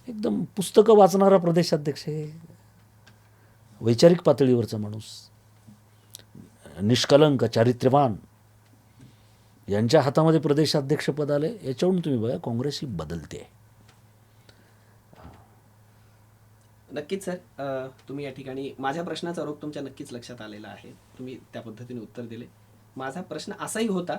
एकदम पुस्तकं वाचणारा प्रदेशाध्यक्ष आहे, वैचारिक पातळीवरचा माणूस, निष्कलंक, चारित्र्यवान, यांच्या हातामध्ये प्रदेशाध्यक्षपद आले. याच्यावरून तुम्ही बघा काँग्रेस ही बदलते आहे. नक्कीच सर, तुम्ही या ठिकाणी माझ्या प्रश्नाचा रोग तुमच्या नक्कीच लक्षात आलेला आहे. तुम्ही त्या पद्धतीने उत्तर दिले. माझा प्रश्न असाही होता,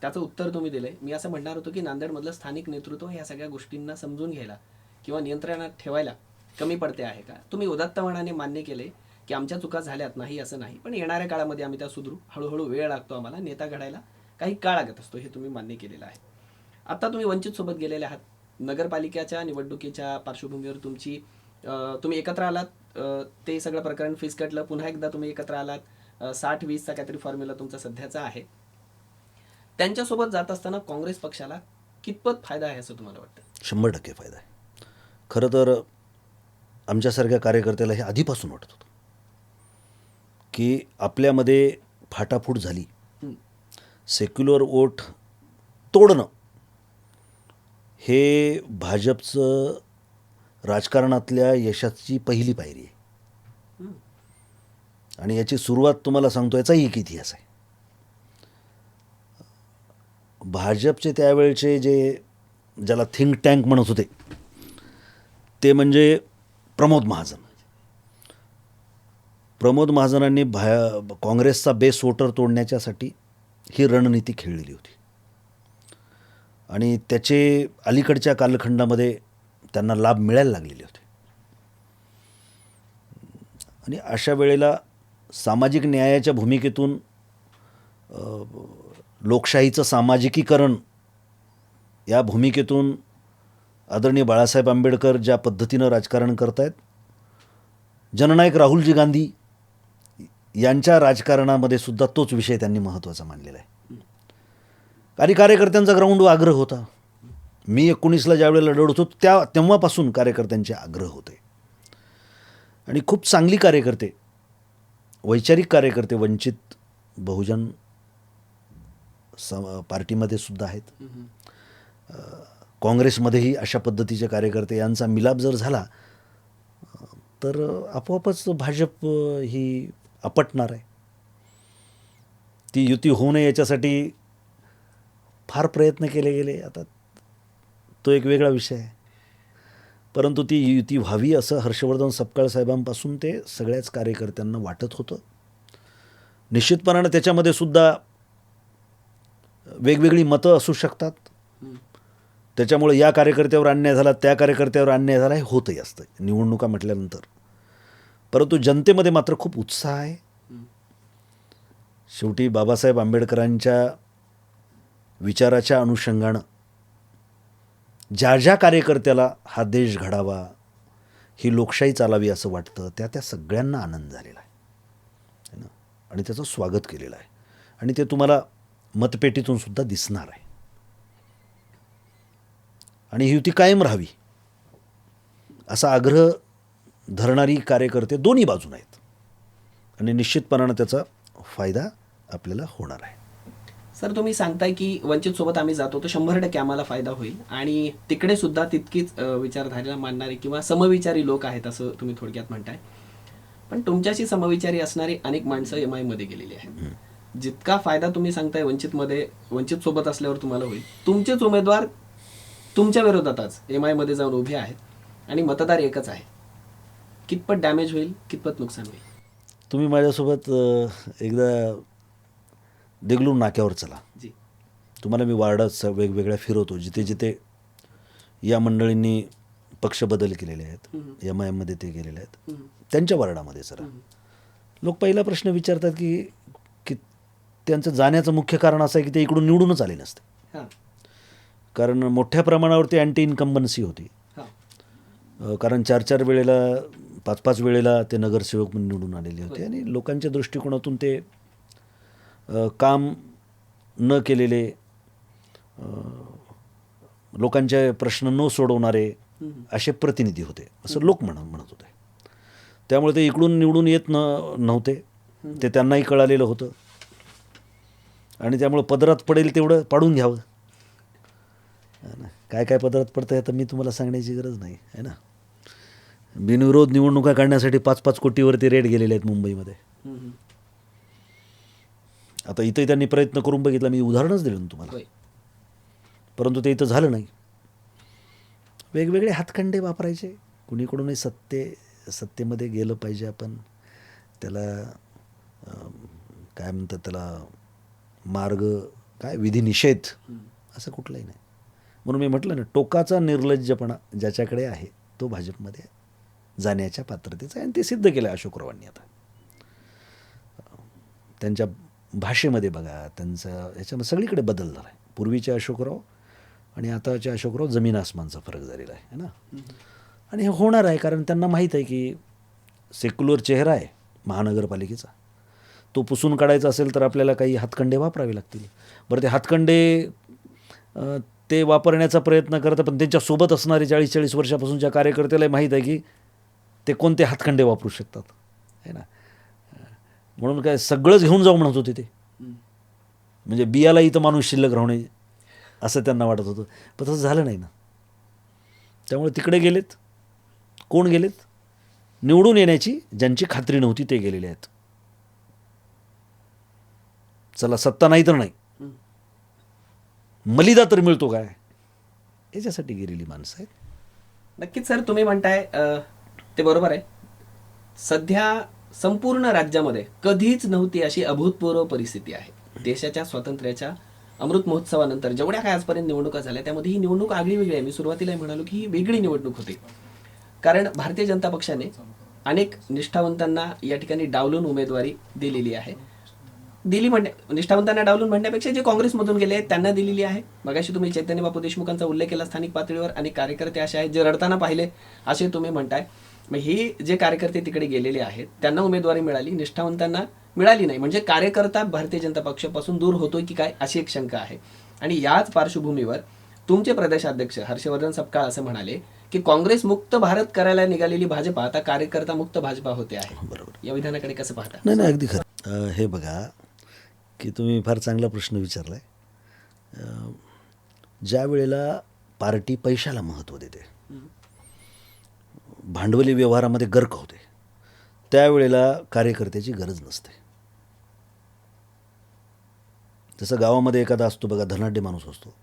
त्याचं उत्तर तुम्ही दिले. मी असं म्हणणार होतो की नांदेडमधलं स्थानिक नेतृत्व ह्या सगळ्या गोष्टींना समजून घ्यायला किंवा नियंत्रणात ठेवायला कमी पडते आहे का. तुम्ही उदात्तपणाने मान्य केले की आमच्या चुका झाल्यात, नाही असं नाही, पण येणाऱ्या काळामध्ये आम्ही त्या सुधरू. हळूहळू वेळ लागतो आम्हाला, नेता घडायला काही काळ लागत असतो, हे तुम्ही मान्य केलेलं आहे. आता तुम्ही वंचितसोबत गेलेले आहात. नगरपालिकेच्या निवडणुकीच्या पार्श्वभूमीवर तुम्ही एकत्र आलात, ते सगळं प्रकरण फिसकटलं, पुन्हा एकदा तुम्ही एकत्र आलात. 60-20चा काहीतरी फॉर्म्युला तुमचा सध्याचा आहे. त्यांच्यासोबत जात असताना काँग्रेस पक्षाला कितपत फायदा आहे असं तुम्हाला वाटतं? 100% फायदा आहे. खरं तर आमच्यासारख्या कार्यकर्त्याला हे आधीपासून वाटत होतं की आपल्यामध्ये फाटाफूट झाली, सेक्युलर वोट तोडणं हे भाजपचं राजकारणातल्या यशाची पहिली पायरी आहे. आणि याची सुरुवात तुम्हाला सांगतो, याचाही एक इतिहास आहे. भाजपचे त्यावेळचे ज्याला थिंक टँक म्हणत होते, ते म्हणजे प्रमोद महाजनांनी काँग्रेसचा बेस वोटर तोडण्याच्यासाठी ही रणनीती खेळलेली होती. आणि त्याचे अलीकडच्या कालखंडामध्ये त्यांना लाभ मिळायला लागलेले होते. आणि अशा वेळेला सामाजिक न्यायाच्या भूमिकेतून लोकशाहीचं सामाजिकीकरण या भूमिकेतून आदरणीय बाळासाहेब आंबेडकर ज्या पद्धतीनं राजकारण करतायत, जननायक राहुलजी गांधी यांच्या राजकारणामध्ये सुद्धा तोच विषय त्यांनी महत्त्वाचा मानलेला आहे. आणि कार्यकर्त्यांचा ग्राउंडवर आग्रह होता. मी 19ला ज्यावेळेला लढत होतो तेव्हापासून कार्यकर्त्यांचे आग्रह होते. आणि खूप चांगली कार्यकर्ते, वैचारिक कार्यकर्ते वंचित बहुजन पार्टीमध्ये सुद्धा आहेत. काँग्रेसमध्येही अशा पद्धतीचे कार्यकर्ते यांचा मिलाप जर झाला तर आपोआपच भाजप ही आपटणार आहे. ती युती होऊ नये याच्यासाठी फार प्रयत्न केले गेले. आता तो एक वेगळा विषय आहे. परंतु ती युती व्हावी असं हर्षवर्धन सपकाळ साहेबांपासून ते सगळ्याच कार्यकर्त्यांना वाटत होतं. निश्चितपणानं त्याच्यामध्ये सुद्धा वेगवेगळी मतं असू शकतात. त्याच्यामुळे या कार्यकर्त्यावर अन्याय झाला, त्या कार्यकर्त्यावर अन्याय झाला, हे होतही असतं निवडणुका म्हटल्यानंतर. परंतु जनतेमध्ये मात्र खूप उत्साह आहे. शेवटी बाबासाहेब आंबेडकरांच्या विचाराच्या अनुषंगानं ज्या ज्या कार्यकर्त्याला हा देश घडावा, ही लोकशाही चालावी असं वाटतं, त्या सगळ्यांना आनंद झालेला आहे है ना. आणि त्याचं स्वागत केलेलं आहे आणि ते तुम्हाला मतपेटीतून सुद्धा दिसणार आहे. आणि ही युती कायम राहावी असा आग्रह धरणारी कार्यकर्ते दोन्ही बाजून आहेत आणि निश्चितपणानं त्याचा फायदा आपल्याला होणार आहे. सर, तुम्ही सांगताय की वंचित सोबत आम्ही जातो तर 100% आम्हाला फायदा होईल आणि तिकडे सुद्धा तितकीच विचारधारेला मानणारी किंवा समविचारी लोक आहेत असं तुम्ही थोडक्यात म्हणताय. पण तुमच्याशी समविचारी असणारी अनेक माणसं एम आयमध्ये गेलेली आहेत. जितका फायदा तुम्ही सांगताय वंचित सोबत असल्यावर तुम्हाला होईल, तुमचेच उमेदवार तुमच्या विरोधातच एम आयमध्ये जाऊन उभे आहेत आणि मतदार एकच आहे. कितपत डॅमेज होईल, कितपत नुकसान होईल? तुम्ही माझ्यासोबत एकदा देगलूर नाक्यावर चला. जी. तुम्हाला मी वार्डात वेगवेगळ्या फिरवतो, जिथे जिथे या मंडळींनी पक्ष बदल केलेले आहेत, एम आय एममध्ये ते गेलेले आहेत, त्यांच्या वार्डामध्ये चला. लोक पहिला प्रश्न विचारतात की त्यांचं जाण्याचं मुख्य कारण असं आहे की ते इकडून निवडूनच आले नसते. हां. कारण मोठ्या प्रमाणावरती अँटी इन्कम्बन्सी होती. हां. कारण 4-4 वेळेला 5-5 वेळेला ते नगरसेवक म्हणून निवडून आलेले होते आणि लोकांच्या दृष्टिकोनातून ते काम न केलेले, लोकांचे प्रश्न न सोडवणारे असे प्रतिनिधी होते असं लोक म्हणत होते. त्यामुळे ते इकडून निवडून येत नव्हते. ते त्यांनाही कळालेलं होतं आणि त्यामुळे पदरात पडेल तेवढं पाडून घ्यावं. काय काय पदरात पडतं तर मी तुम्हाला सांगण्याची गरज नाही आहे ना. बिनविरोध निवडणुका काढण्यासाठी 5-5 कोटीवरती रेट गेलेले आहेत मुंबईमध्ये. आता इथंही त्यांनी प्रयत्न करून बघितला, मी उदाहरणच दिलं ना तुम्हाला, परंतु ते इथं झालं नाही. वेगवेगळे हातखंडे वापरायचे, कुणीकडूनही सत्तेमध्ये गेलं पाहिजे आपण, त्याला काय म्हणतात त्याला मार्ग काय विधिनिषेध असं कुठलंही नाही. म्हणून मी म्हटलं ना, टोकाचा निर्लज्जपणा ज्याच्याकडे आहे तो भाजपमध्ये जाण्याच्या पात्रतेचा आहे आणि ते सिद्ध केलं आहे अशोकरावांनी. आता त्यांच्या भाषेमध्ये बघा, त्यांचा ह्याच्यामध्ये सगळीकडे बदल झाला आहे. पूर्वीचे अशोकराव आणि आताच्या अशोकराव जमीन आसमानचा फरक झालेला आहे ना. आणि हे होणार आहे कारण त्यांना माहीत आहे की सेक्युलर चेहरा आहे महानगरपालिकेचा, तो पुसून काढायचा असेल तर आपल्याला काही हातखंडे वापरावे लागतील. बरं, ते हातखंडे ते वापरण्याचा प्रयत्न करतात, पण त्यांच्यासोबत असणारे 40-40 वर्षापासूनच्या कार्यकर्त्याला माहीत आहे की ते कोणते हातखंडे वापरू शकतात है ना. म्हणून काय सगळंच घेऊन जाऊ म्हणत होते ते, म्हणजे बियाला इथं माणूस शिल्लक राहणे असं त्यांना वाटत होतं. पण तसं झालं नाही ना. त्यामुळे तिकडे गेलेत. कोण गेलेत? निवडून येण्याची ज्यांची खात्री नव्हती ते गेलेले आहेत. चला सत्ता नाही तर नाही, मलिदा तर मिळतो काय, याच्यासाठी गेलेली माणसं आहेत. नक्कीच सर, तुम्ही म्हणताय ते बरोबर आहे. सध्या संपूर्ण राज्यामध्ये कधीच नव्हती अशी अभूतपूर्व परिस्थिती आहे. देशाच्या स्वातंत्र्याच्या अमृत महोत्सवानंतर जेवढ्या काय आजपर्यंत निवडणुका झाल्या त्यामध्ये ही निवडणूक आगळी वेगळी आहे. मी सुरुवातीला म्हणालो की ही वेगळी निवडणूक होती, कारण भारतीय जनता पक्षाने अनेक निष्ठावंतांना या ठिकाणी डावलून उमेदवारी दिलेली आहे. निष्ठावंतांना डावलून म्हणण्यापेक्षा जे काँग्रेसमधून गेले आहेत त्यांना दिलेली आहे. मगाशी तुम्ही चैतन्य बापू देशमुखांचा उल्लेख केला. स्थानिक पातळीवर अनेक कार्यकर्ते असे आहेत जे रडताना पाहिले असे तुम्ही म्हणताय. मग हे जे कार्यकर्ते तिकडे गेलेले आहेत त्यांना उमेदवारी मिळाली, निष्ठावंतांना मिळाली नाही, म्हणजे कार्यकर्ता भारतीय जनता पक्षापासून दूर होतोय की काय अशी एक शंका आहे. आणि याच पार्श्वभूमीवर तुमचे प्रदेशाध्यक्ष हर्षवर्धन सपकाळ असं म्हणाले की काँग्रेस मुक्त भारत करायला निघालेली भाजपा आता कार्यकर्ता मुक्त भाजपा होते आहे. बरोबर. या विधानाकडे कसं पाहता? नाही नाही, अगदी खरं. हे बघा की तुम्ही फार चांगला प्रश्न विचारला आहे. ज्या वेळेला पार्टी पैशाला महत्त्व देते, भांडवली व्यवहारामध्ये गर्क होते, त्यावेळेला कार्यकर्त्याची गरज नसते. जसं गावामध्ये एखादा असतो बघा, धनाढ्य माणूस असतो,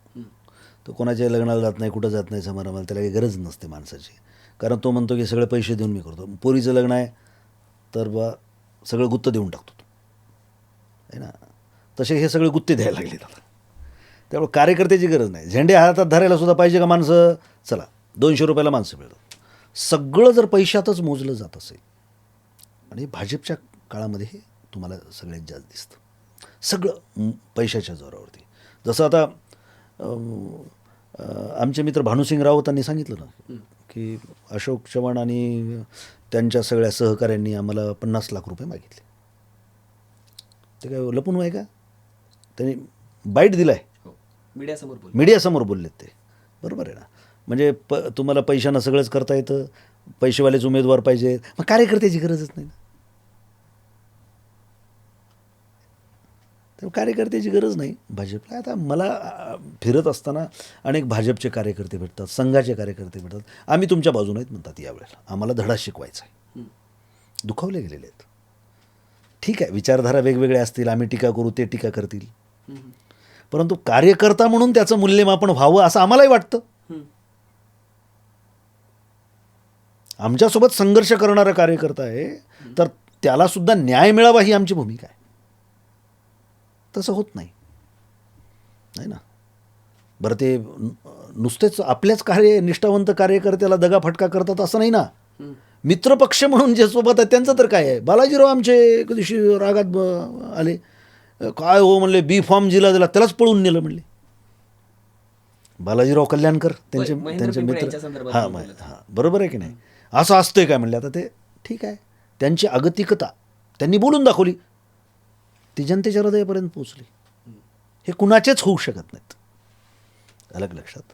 तो कोणाच्या लग्नाला जात नाही, कुठं जात नाही समारंभाला, त्याला काही गरज नसते माणसाची, कारण तो म्हणतो की सगळे पैसे देऊन मी करतो. पोरीचं लग्न आहे तर बा सगळं गुत्त देऊन टाकतो आहे ना. तसे हे सगळे गुत्ते द्यायला लागले आता. त्यामुळे कार्यकर्त्याची गरज नाही. झेंडे हातात धरायला सुद्धा पाहिजे का माणसं? चला 200 रुपयाला माणसं मिळतात. सगळं जर पैशातच मोजलं जात असेल आणि भाजपच्या काळामध्ये हे तुम्हाला सगळ्यात जास्त दिसतं. सगळं पैशाच्या जोरावरती. जसं आता आमचे मित्र भानुसिंग राऊतांनी सांगितलं ना की अशोक चव्हाण आणि त्यांच्या सगळ्या सहकाऱ्यांनी आम्हाला 50 लाख रुपये मागितले. ते काय लपून आहे का? त्यांनी बाईट दिला आहे, हो, मीडियासमोर बोल. मीडियासमोर बोललेत ते. बरोबर आहे ना. म्हणजे तुम्हाला पैशानं सगळंच करता येतं, पैसेवालेच उमेदवार पाहिजे, मग कार्यकर्त्याची गरजच नाही ना. तर कार्यकर्त्याची गरज नाही भाजपला. आता मला फिरत असताना अनेक भाजपचे कार्यकर्ते भेटतात, संघाचे कार्यकर्ते भेटतात. आम्ही तुमच्या बाजूने आहेत म्हणतात यावेळेला, आम्हाला धडा शिकवायचा आहे. दुखावले गेलेले आहेत. ठीक आहे, विचारधारा वेगवेगळ्या असतील, आम्ही टीका करू, ते टीका करतील, परंतु कार्यकर्ता म्हणून त्याचं मूल्यमापन व्हावं असं आम्हालाही वाटतं. आमच्यासोबत संघर्ष करणारा कार्यकर्ता आहे तर त्याला सुद्धा न्याय मिळावा ही आमची भूमिका आहे. तसं होत नाही ना. बरं, ते नुसतेच आपल्याच निष्ठावंत कार्यकर्त्याला दगाफटका करतात असं नाही ना. मित्रपक्ष म्हणून जे सोबत आहे त्यांचं तर काय आहे. बालाजीराव आमचे कधीशी रागात आले, काय हो म्हणले, बी फॉर्म जिला दिला त्यालाच पळून नेलं म्हणले. बालाजीराव कल्याणकर त्यांचे मित्र. हां बरोबर आहे की नाही. असं असतंय काय म्हणले. आता ते ठीक आहे, त्यांची अगतिकता त्यांनी बोलून दाखवली, ती जनतेच्या हृदयापर्यंत पोचली. हे कुणाचेच होऊ शकत नाहीत. अलग लक्षात.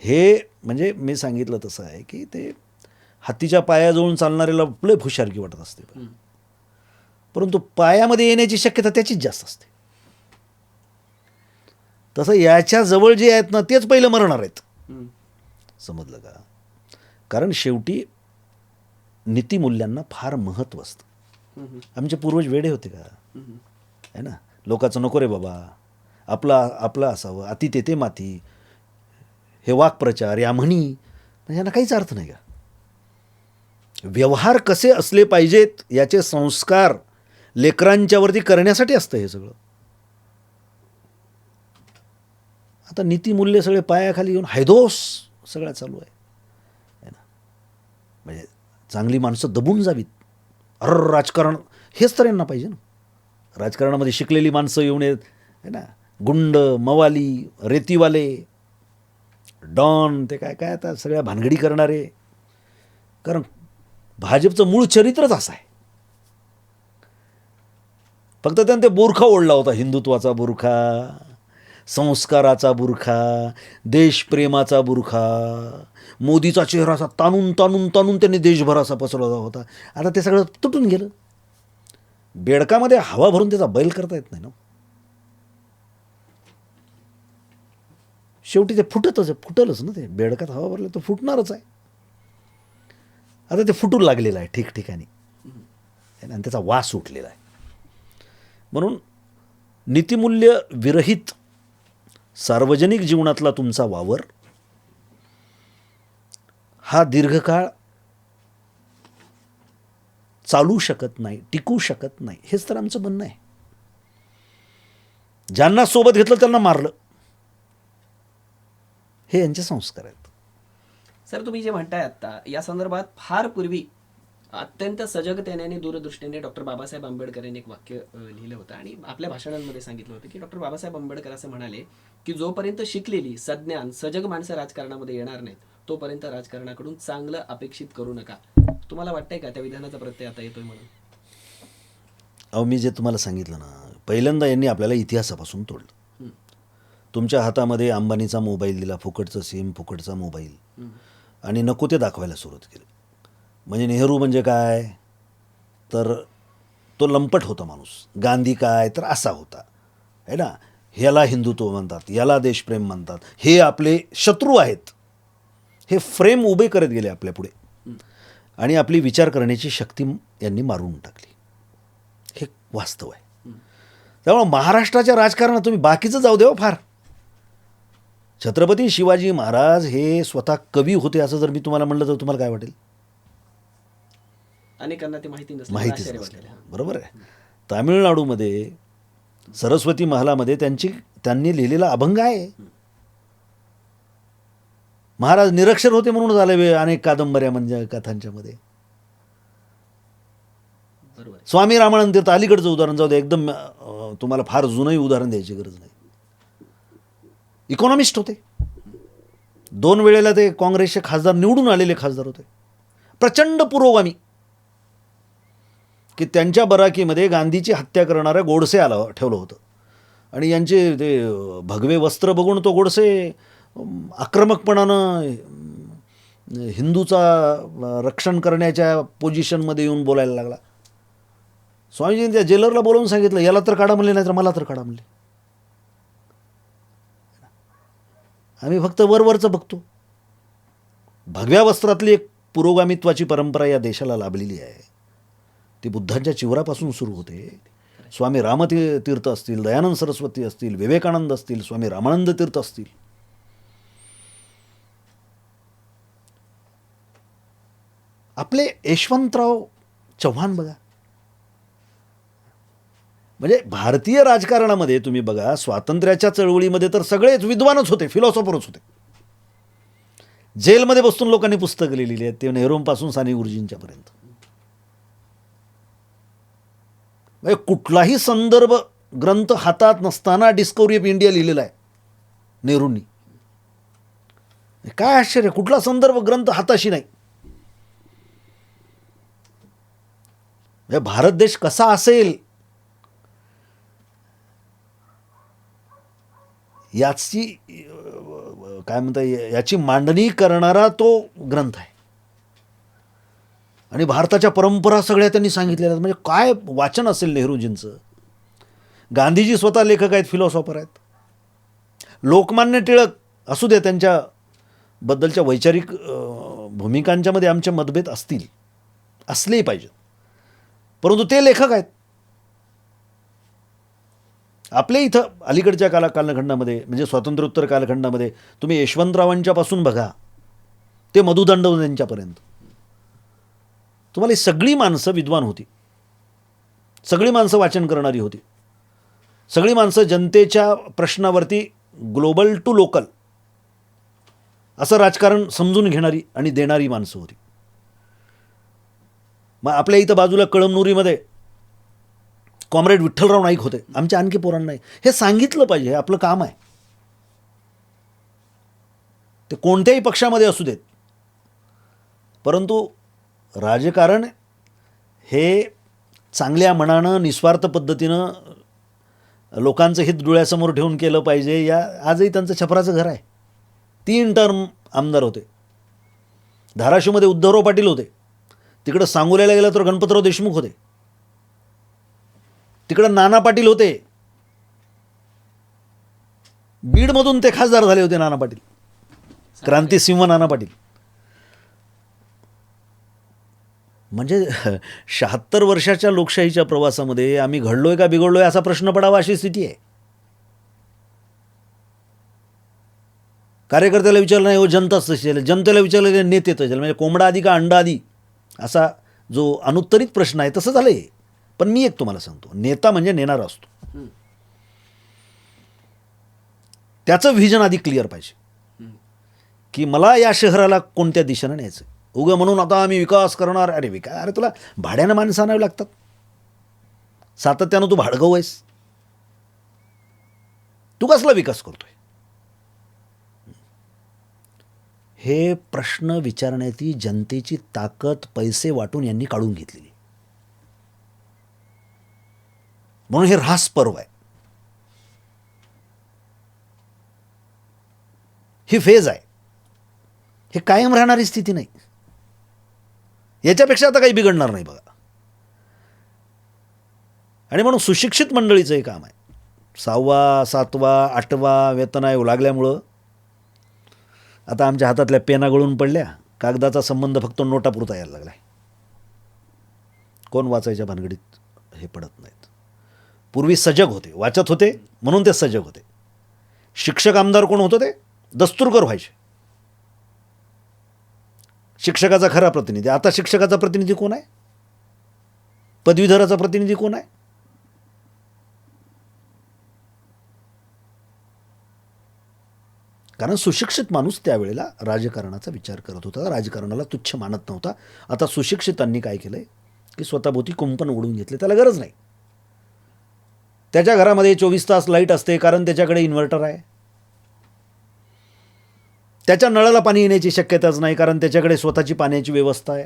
हे म्हणजे मी सांगितलं तसं आहे की ते हातीच्या पायाजवळून चालणाऱ्याला लय हुशारकी वाटत असते, परंतु पायामध्ये येण्याची शक्यता त्याचीच जास्त असते. तसं याच्या जवळ जे आहेत ना तेच पहिलं मरणार आहेत. समजलं का? कारण शेवटी नीतिमूल्यांना फार महत्त्व असतं. आमचे पूर्वज वेडे होते का? आहे ना. लोकांचं नको रे बाबा, आपलं असावं, अति तेथे माती, हे वाक्प्रचार, या म्हणी, यांना काहीच अर्थ नाही का? व्यवहार कसे असले पाहिजेत याचे संस्कार लेकरांच्यावरती करण्यासाठी असतं हे सगळं. आता नीतिमूल्य सगळे पायाखाली घेऊन हैदोस सगळं चालू आहे ना. म्हणजे चांगली माणसं दबून जावीत. राजकारण हेच तर यांना पाहिजे ना. राजकारणामध्ये शिकलेली माणसं येऊन येत आहे ना, गुंड, मवाली, रेतीवाले, डॉन, ते काय काय आता सगळ्या भानगडी करणारे. कारण भाजपचं मूळ चरित्रच असं आहे. फक्त त्यानं ते बुरखा ओढला होता, हिंदुत्वाचा बुरखा, संस्काराचा बुरखा, देशप्रेमाचा बुरखा. मोदीचा चेहरा असा ताणून ताणून ताणून त्यांनी देशभराचा पसरवला होता. आता ते सगळं तुटून गेलं. बेडकामध्ये हवा भरून त्याचा बैल करता येत नाही ना. शेवटी ते फुटलच ना. ते बेडकात हवा भरलं तर फुटणारच आहे. आता ते फुटू लागलेलं आहे ठिकठिकाणी आणि त्याचा वास उठलेला आहे. म्हणून नीतिमूल्य विरहित सार्वजनिक जीवनातला तुमचा वावर हा दीर्घकाळ चालू शकत नाही, टिकू शकत नाही. हेच तर आमचं म्हणणं आहे. ज्यांना सोबत घेतलं त्यांना मारलं, हे यांचे संस्कार आहेत. सर, तुम्ही जे म्हणताय आता या संदर्भात फार पूर्वी अत्यंत सजगतेने आणि दूरदृष्टीने डॉक्टर बाबासाहेब आंबेडकर यांनी एक वाक्य लिहिलं होतं आणि आपल्या भाषणांमध्ये सांगितलं होतं की डॉक्टर बाबासाहेब आंबेडकर असं म्हणाले की जोपर्यंत शिकलेली, सज्ञान, सजग माणसं राजकारणामध्ये येणार नाहीत तोपर्यंत राजकारणाकडून चांगलं अपेक्षित करू नका. तुम्हाला वाटतंय का त्या विधानाचा प्रत्यय आता येतोय म्हणून? अहो, मी जे तुम्हाला सांगितलं ना, पहिल्यांदा यांनी आपल्याला इतिहासापासून तोडलं. तुमच्या हातामध्ये अंबानीचा मोबाईल दिला, फुकटचं सिम, फुकटचा मोबाईल, आणि नको ते दाखवायला सुरुवात केली. म्हणजे नेहरू म्हणजे काय, तर तो लंपट होता माणूस. गांधी काय, तर असा होता, आहे ना. ह्याला हिंदुत्व म्हणतात, याला देशप्रेम म्हणतात, हे आपले शत्रू आहेत. हे फ्रेम उभे करत गेले आपल्या पुढे आणि आपली विचार करण्याची शक्ती यांनी मारून टाकली. हे वास्तव आहे. त्यामुळे महाराष्ट्राच्या राजकारणात तुम्ही बाकीचं जाऊ द्या फार. छत्रपती शिवाजी महाराज हे स्वतः कवी होते असं जर मी तुम्हाला म्हणलं तर तुम्हाला काय वाटेल? अनेकांना ते माहितीच नसतं. बरोबर आहे. तामिळनाडूमध्ये सरस्वती महालामध्ये त्यांनी लिहिलेला अभंग आहे. महाराज निरक्षर होते म्हणून झाले अनेक कादंबऱ्या म्हणजे कथांच्या मध्ये. स्वामी रामानंद तीर्थ अलीकडचं उदाहरण जाऊ दे, एकदम तुम्हाला फार जुनंही उदाहरण द्यायची गरज नाही. इकॉनॉमिस्ट होते, 2 वेळेला ते काँग्रेसचे खासदार, निवडून आलेले खासदार होते, प्रचंड पुरोगामी, की त्यांच्या बराकीमध्ये गांधीची हत्या करणाऱ्या गोडसे ठेवलं होतं. आणि यांचे ते भगवे वस्त्र बघून तो गोडसे आक्रमकपणानं हिंदूचा रक्षण करण्याच्या पोझिशनमध्ये येऊन बोलायला लागला. स्वामीजींनी त्या जेलरला बोलावून सांगितलं, याला तर काढा म्हणले, नाही तर मला तर काढा म्हणले. आम्ही फक्त वरवरचं बघतो. भगव्या वस्त्रातली एक पुरोगामित्वाची परंपरा या देशाला लाभलेली आहे. ती बुद्धांच्या चिवरापासून सुरू होते. स्वामी रामतीर्थ असतील, दयानंद सरस्वती असतील, विवेकानंद असतील, स्वामी रामानंद तीर्थ असतील. आपले यशवंतराव चव्हाण बघा, म्हणजे भारतीय राजकारणामध्ये तुम्ही बघा, स्वातंत्र्याच्या चळवळीमध्ये तर सगळेच विद्वानच होते, फिलॉसॉफरच होते. जेलमध्ये बसून लोकांनी पुस्तकं लिहिलेली आहेत, ते नेहरूंपासून साने गुरुजींच्यापर्यंत. म्हणजे कुठलाही संदर्भ ग्रंथ हातात नसताना डिस्कवरी ऑफ इंडिया लिहिलेला आहे नेहरूंनी. काय आश्चर्य, कुठला संदर्भ ग्रंथ हाताशी नाही. म्हणजे भारत देश कसा असेल याची काय म्हणता, याची मांडणी करणारा तो ग्रंथ आहे. आणि भारताच्या परंपरा सगळ्या त्यांनी सांगितलेल्या आहेत. म्हणजे काय वाचन असेल नेहरूजींचं. गांधीजी स्वतः लेखक आहेत, फिलॉसॉफर आहेत. लोकमान्य टिळक असू दे, त्यांच्याबद्दलच्या वैचारिक भूमिकांच्यामध्ये आमचे मतभेद असतील, असलेही पाहिजेत, परंतु ते लेखक आहेत. आपल्या इथं अलीकडच्या कालखंडामध्ये, म्हणजे स्वातंत्र्योत्तर कालखंडामध्ये तुम्ही यशवंतरावांच्यापासून बघा ते मधुदंडवत यांच्यापर्यंत, तुम्हाला ही सगळी माणसं विद्वान होती, सगळी माणसं वाचन करणारी होती, सगळी माणसं जनतेच्या प्रश्नावरती ग्लोबल टू लोकल असं राजकारण समजून घेणारी आणि देणारी माणसं होती. मग आपल्या इथं बाजूला कळमनुरीमध्ये कॉम्रेड विठ्ठलराव नाईक होते, आमच्या आणखी पोरांना नाही. हे सांगितलं पाहिजे, हे आपलं काम आहे. ते कोणत्याही पक्षामध्ये असू देत, परंतु राजकारण हे चांगल्या मनानं, निस्वार्थ पद्धतीनं लोकांचं हित डोळ्यासमोर ठेवून केलं पाहिजे. या आजही त्यांचं छपराचं घर आहे. 3 टर्म आमदार होते. धाराशिवमध्ये उद्धवराव पाटील होते, तिकडं सांगोल्याला गेलं तर गणपतराव देशमुख होते, तिकडं नाना पाटील होते, बीडमधून ते खासदार झाले होते नाना पाटील, क्रांतिसिंह नाना पाटील. म्हणजे 76 वर्षाच्या लोकशाहीच्या प्रवासामध्ये आम्ही घडलोय का बिघडलोय असा प्रश्न पडावा अशी स्थिती आहे. कार्यकर्त्याला विचारलं नाही, हो जनताच तशी झाली, जनतेला विचारलं नेते तसे झाले. म्हणजे कोंबडा आधी का अंडा आधी असा जो अनुत्तरित प्रश्न आहे तसं झालं आहे. पण मी एक तुम्हाला सांगतो, नेता म्हणजे नेणारा असतो. त्याचं व्हिजन आधी क्लिअर पाहिजे की मला या शहराला कोणत्या दिशेनं न्यायचं. उगं म्हणून आता आम्ही विकास करणार, अरे विकास, अरे तुला भाड्यानं माणसं आणावी लागतात, सातत्यानं तू भाडगव आहेस, तू कसला विकास करतोय. हे प्रश्न विचारण्याची जनतेची ताकद पैसे वाटून यांनी काढून घेतलेली. म्हणून हे रास पर्व आहे, ही फेज आहे, हे कायम राहणारी स्थिती नाही. याच्यापेक्षा आता काही बिघडणार नाही बघा. आणि म्हणून सुशिक्षित मंडळीचं हे काम आहे. 6वा 7वा 8वा वेतन आयोग लागल्यामुळं आता आमच्या हातातल्या पेना गळून पडल्या, कागदाचा संबंध फक्त नोटापुरता यायला लागला आहे. कोण वाचायच्या भानगडीत हे पडत नाहीत. पूर्वी सजग होते, वाचत होते, म्हणून ते सजग होते. शिक्षक आमदार कोण होतं, ते दस्तुरकर व्हायचे, शिक्षकाचा खरा प्रतिनिधी. आता शिक्षकाचा प्रतिनिधी कोण आहे, पदवीधराचा प्रतिनिधी कोण आहे. कारण सुशिक्षित माणूस त्यावेळेला राजकारणाचा विचार करत होता, राजकारणाला तुच्छ मानत नव्हता. आता सुशिक्षितांनी काय केलं आहे, की स्वतःभोवती कुंपण ओढून घेतले. त्याला गरज नाही. त्याच्या घरामध्ये 24 तास लाईट असते कारण त्याच्याकडे इन्व्हर्टर आहे. त्याच्या नळाला पाणी येण्याची शक्यताच नाही कारण त्याच्याकडे स्वतःची पाण्याची व्यवस्था आहे.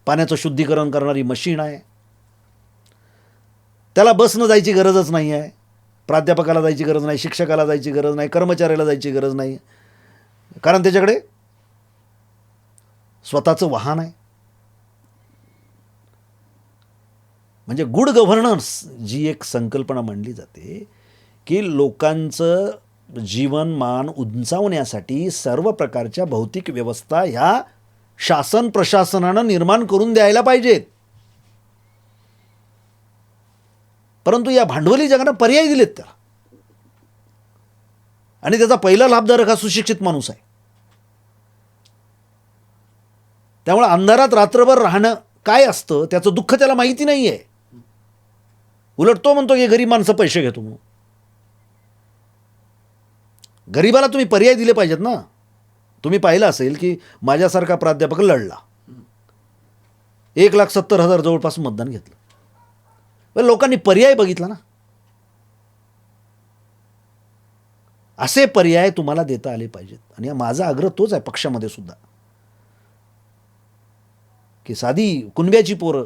पाण्याचं शुद्धीकरण करणारी मशीन आहे. त्याला बसनं जायची गरजच नाही आहे. प्राध्यापकाला जायची गरज नाही, शिक्षकाला जायची गरज नाही, कर्मचाऱ्याला जायची गरज नाही, कारण त्याच्याकडे स्वतःचं वाहन आहे. म्हणजे गुड गव्हर्नन्स जी एक संकल्पना मांडली जाते की लोकांचं जीवनमान उंचावण्यासाठी सर्व प्रकारच्या भौतिक व्यवस्था ह्या शासन प्रशासनानं निर्माण करून द्यायला पाहिजेत. परंतु या भांडवली जगानं पर्याय दिलेत त्याला, आणि त्याचा पहिला लाभधारक हा सुशिक्षित माणूस आहे. त्यामुळे अंधारात रात्रभर राहणं काय असतं त्याचं दुःख त्याला माहिती नाही आहे. उलट तो म्हणतो की गरीब माणसं पैसे घेतो म्हणून. गरीबाला तुम्ही पर्याय दिले पाहिजेत ना. तुम्ही पाहिलं असेल की माझ्यासारखा प्राध्यापक लढला, 1,70,000 जवळपास मतदान घेतलं. लोकांनी पर्याय बघितला ना. असे पर्याय तुम्हाला देता आले पाहिजेत. आणि माझा आग्रह तोच आहे पक्षामध्ये सुद्धा, की साधी कुणब्याची पोरं,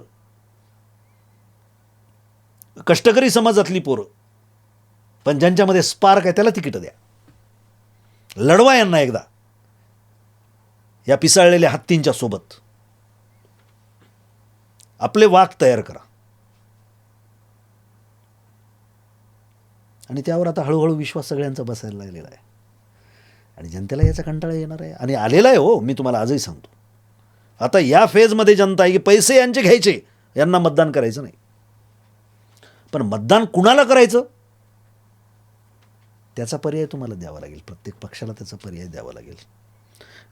कष्टकरी समाजातली पोरं, पण ज्यांच्यामध्ये स्पार्क आहे त्याला तिकीट द्या. लढवा यांना एकदा या पिसाळलेल्या हत्तींच्या सोबत. आपले वाक तयार करा. आणि त्यावर आता हळूहळू विश्वास सगळ्यांचा बसायला लागलेला आहे. आणि जनतेला याचा कंटाळा येणार आहे, आणि आलेला आहे. हो, मी तुम्हाला आजही सांगतो, आता या फेजमध्ये जनता आहे की पैसे यांचे घ्यायचे, यांना मतदान करायचं नाही. पण मतदान कुणाला करायचं त्याचा पर्याय तुम्हाला द्यावा लागेल. प्रत्येक पक्षाला त्याचा पर्याय द्यावा लागेल.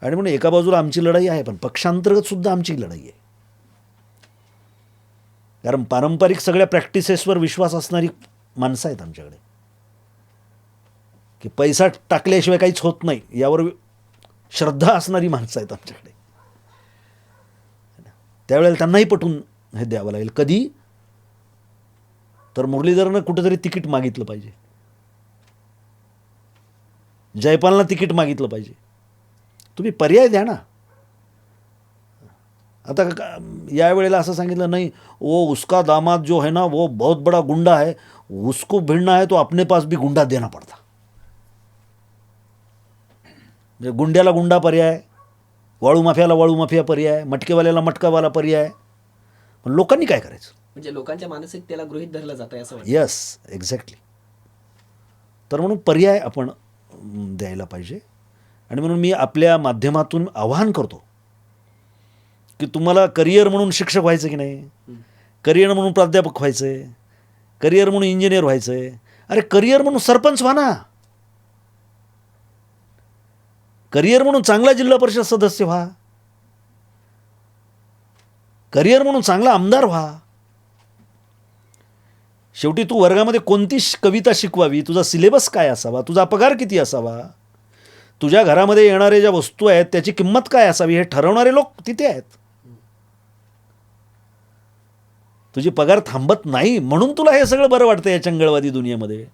आणि म्हणून एका बाजूला आमची लढाई आहे, पण पक्षांतर्गत सुद्धा आमची लढाई आहे. कारण पारंपरिक सगळ्या प्रॅक्टिसेसवर विश्वास असणारी माणसं आहेत आमच्याकडे, की पैसा टाकल्याशिवाय काहीच होत नाही यावर श्रद्धा असणारी माणसं आहेत आमच्याकडे. त्यावेळेला त्यांनाही पटून हे द्यावं लागेल. कधी तर मुरलीधरनं कुठेतरी तिकीट मागितलं पाहिजे, जयपालनं तिकीट मागितलं पाहिजे. तुम्ही पर्याय द्या ना. आता यावेळेला असं सांगितलं नाही, वो उसका दामाद जो है ना वो बहुत बड़ा गुंडा है, उसको भिड़ना है तो अपने पास भी गुंडा देना पड़ता. म्हणजे गुंड्याला गुंडा पर्याय, वाळू माफियाला वाळू माफिया पर्याय, मटकेवाल्याला मटकावाला पर्याय. पण लोकांनी काय करायचं? म्हणजे लोकांच्या मानसिकतेला गृहीत धरलं जात आहे असं वाटतं. Yes, exactly. तर म्हणून पर्याय आपण द्यायला पाहिजे. आणि म्हणून मी आपल्या माध्यमातून आवाहन करतो की तुम्हाला करिअर म्हणून शिक्षक व्हायचं की नाही, करिअर म्हणून प्राध्यापक व्हायचं आहे, करिअर म्हणून इंजिनियर व्हायचं आहे. अरे करिअर म्हणून सरपंच व्हा ना, करिअर म्हणून चांगला जिल्हा परिषद सदस्य व्हा, करिअर म्हणून चांगला आमदार व्हा. शेवटी तू वर्गामध्ये कोणती कविता शिकवावी, तुझा सिलेबस काय असावा, तुझा पगार किती असावा, तुझ्या घरामध्ये येणाऱ्या ज्या वस्तू आहेत त्याची किंमत काय असावी हे ठरवणारे लोक तिथे आहेत. तुझी पगार थांबत नाही म्हणून तुला हे सगळं बरं वाटतं या चंगळवादी दुनियेमध्ये.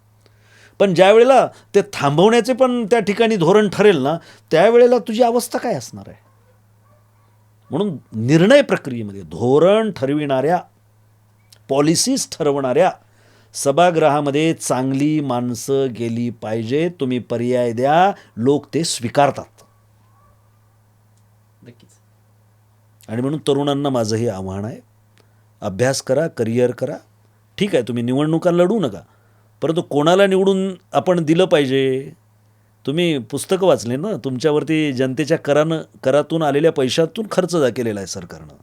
पण ज्या वेळेला ते थांबवण्याचे पण त्या ठिकाणी धोरण ठरेल ना, त्यावेळेला तुझी अवस्था काय असणार आहे. म्हणून निर्णय प्रक्रियेमध्ये धोरण ठरविणाऱ्या, पॉलिसीज ठरवणाऱ्या सभागृहामध्ये चांगली माणसं गेली पाहिजे. तुम्ही पर्याय द्या, लोक ते स्वीकारतात. नक्कीच. आणि म्हणून तरुणांना माझं हे आव्हान आहे, अभ्यास करा, करिअर करा. ठीक आहे, तुम्ही निवडणुका लढू नका, परंतु कोणाला निवडून आपण दिलं पाहिजे. तुम्ही पुस्तकं वाचले ना, तुमच्यावरती जनतेच्या करातून आलेल्या पैशातून खर्च केलेला आहे सरकारनं.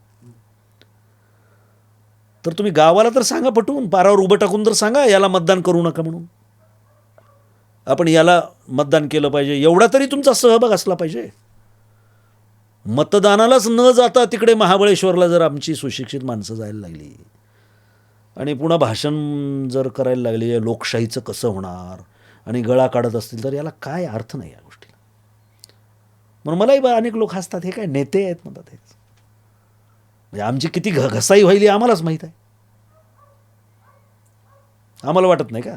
तर तुम्ही गावाला तर सांगा, पटवून पारावर उभं टाकून तर सांगा याला मतदान करू नका म्हणून, आपण याला मतदान केलं पाहिजे. एवढा तरी तुमचा सहभाग असला पाहिजे. मतदानालाच न जाता तिकडे महाबळेश्वरला जर आमची सुशिक्षित माणसं जायला लागली आणि पुन्हा भाषण जर करायला लागले लोकशाहीचं कसं होणार आणि गळा काढत असतील, तर याला काय अर्थ नाही या गोष्टीला. म्हणून मलाही अनेक लोक हसतात, हे काय नेते आहेत म्हणतात. हेच म्हणजे आमची किती घसाई व्हायली आम्हालाच माहीत आहे. आम्हाला वाटत नाही का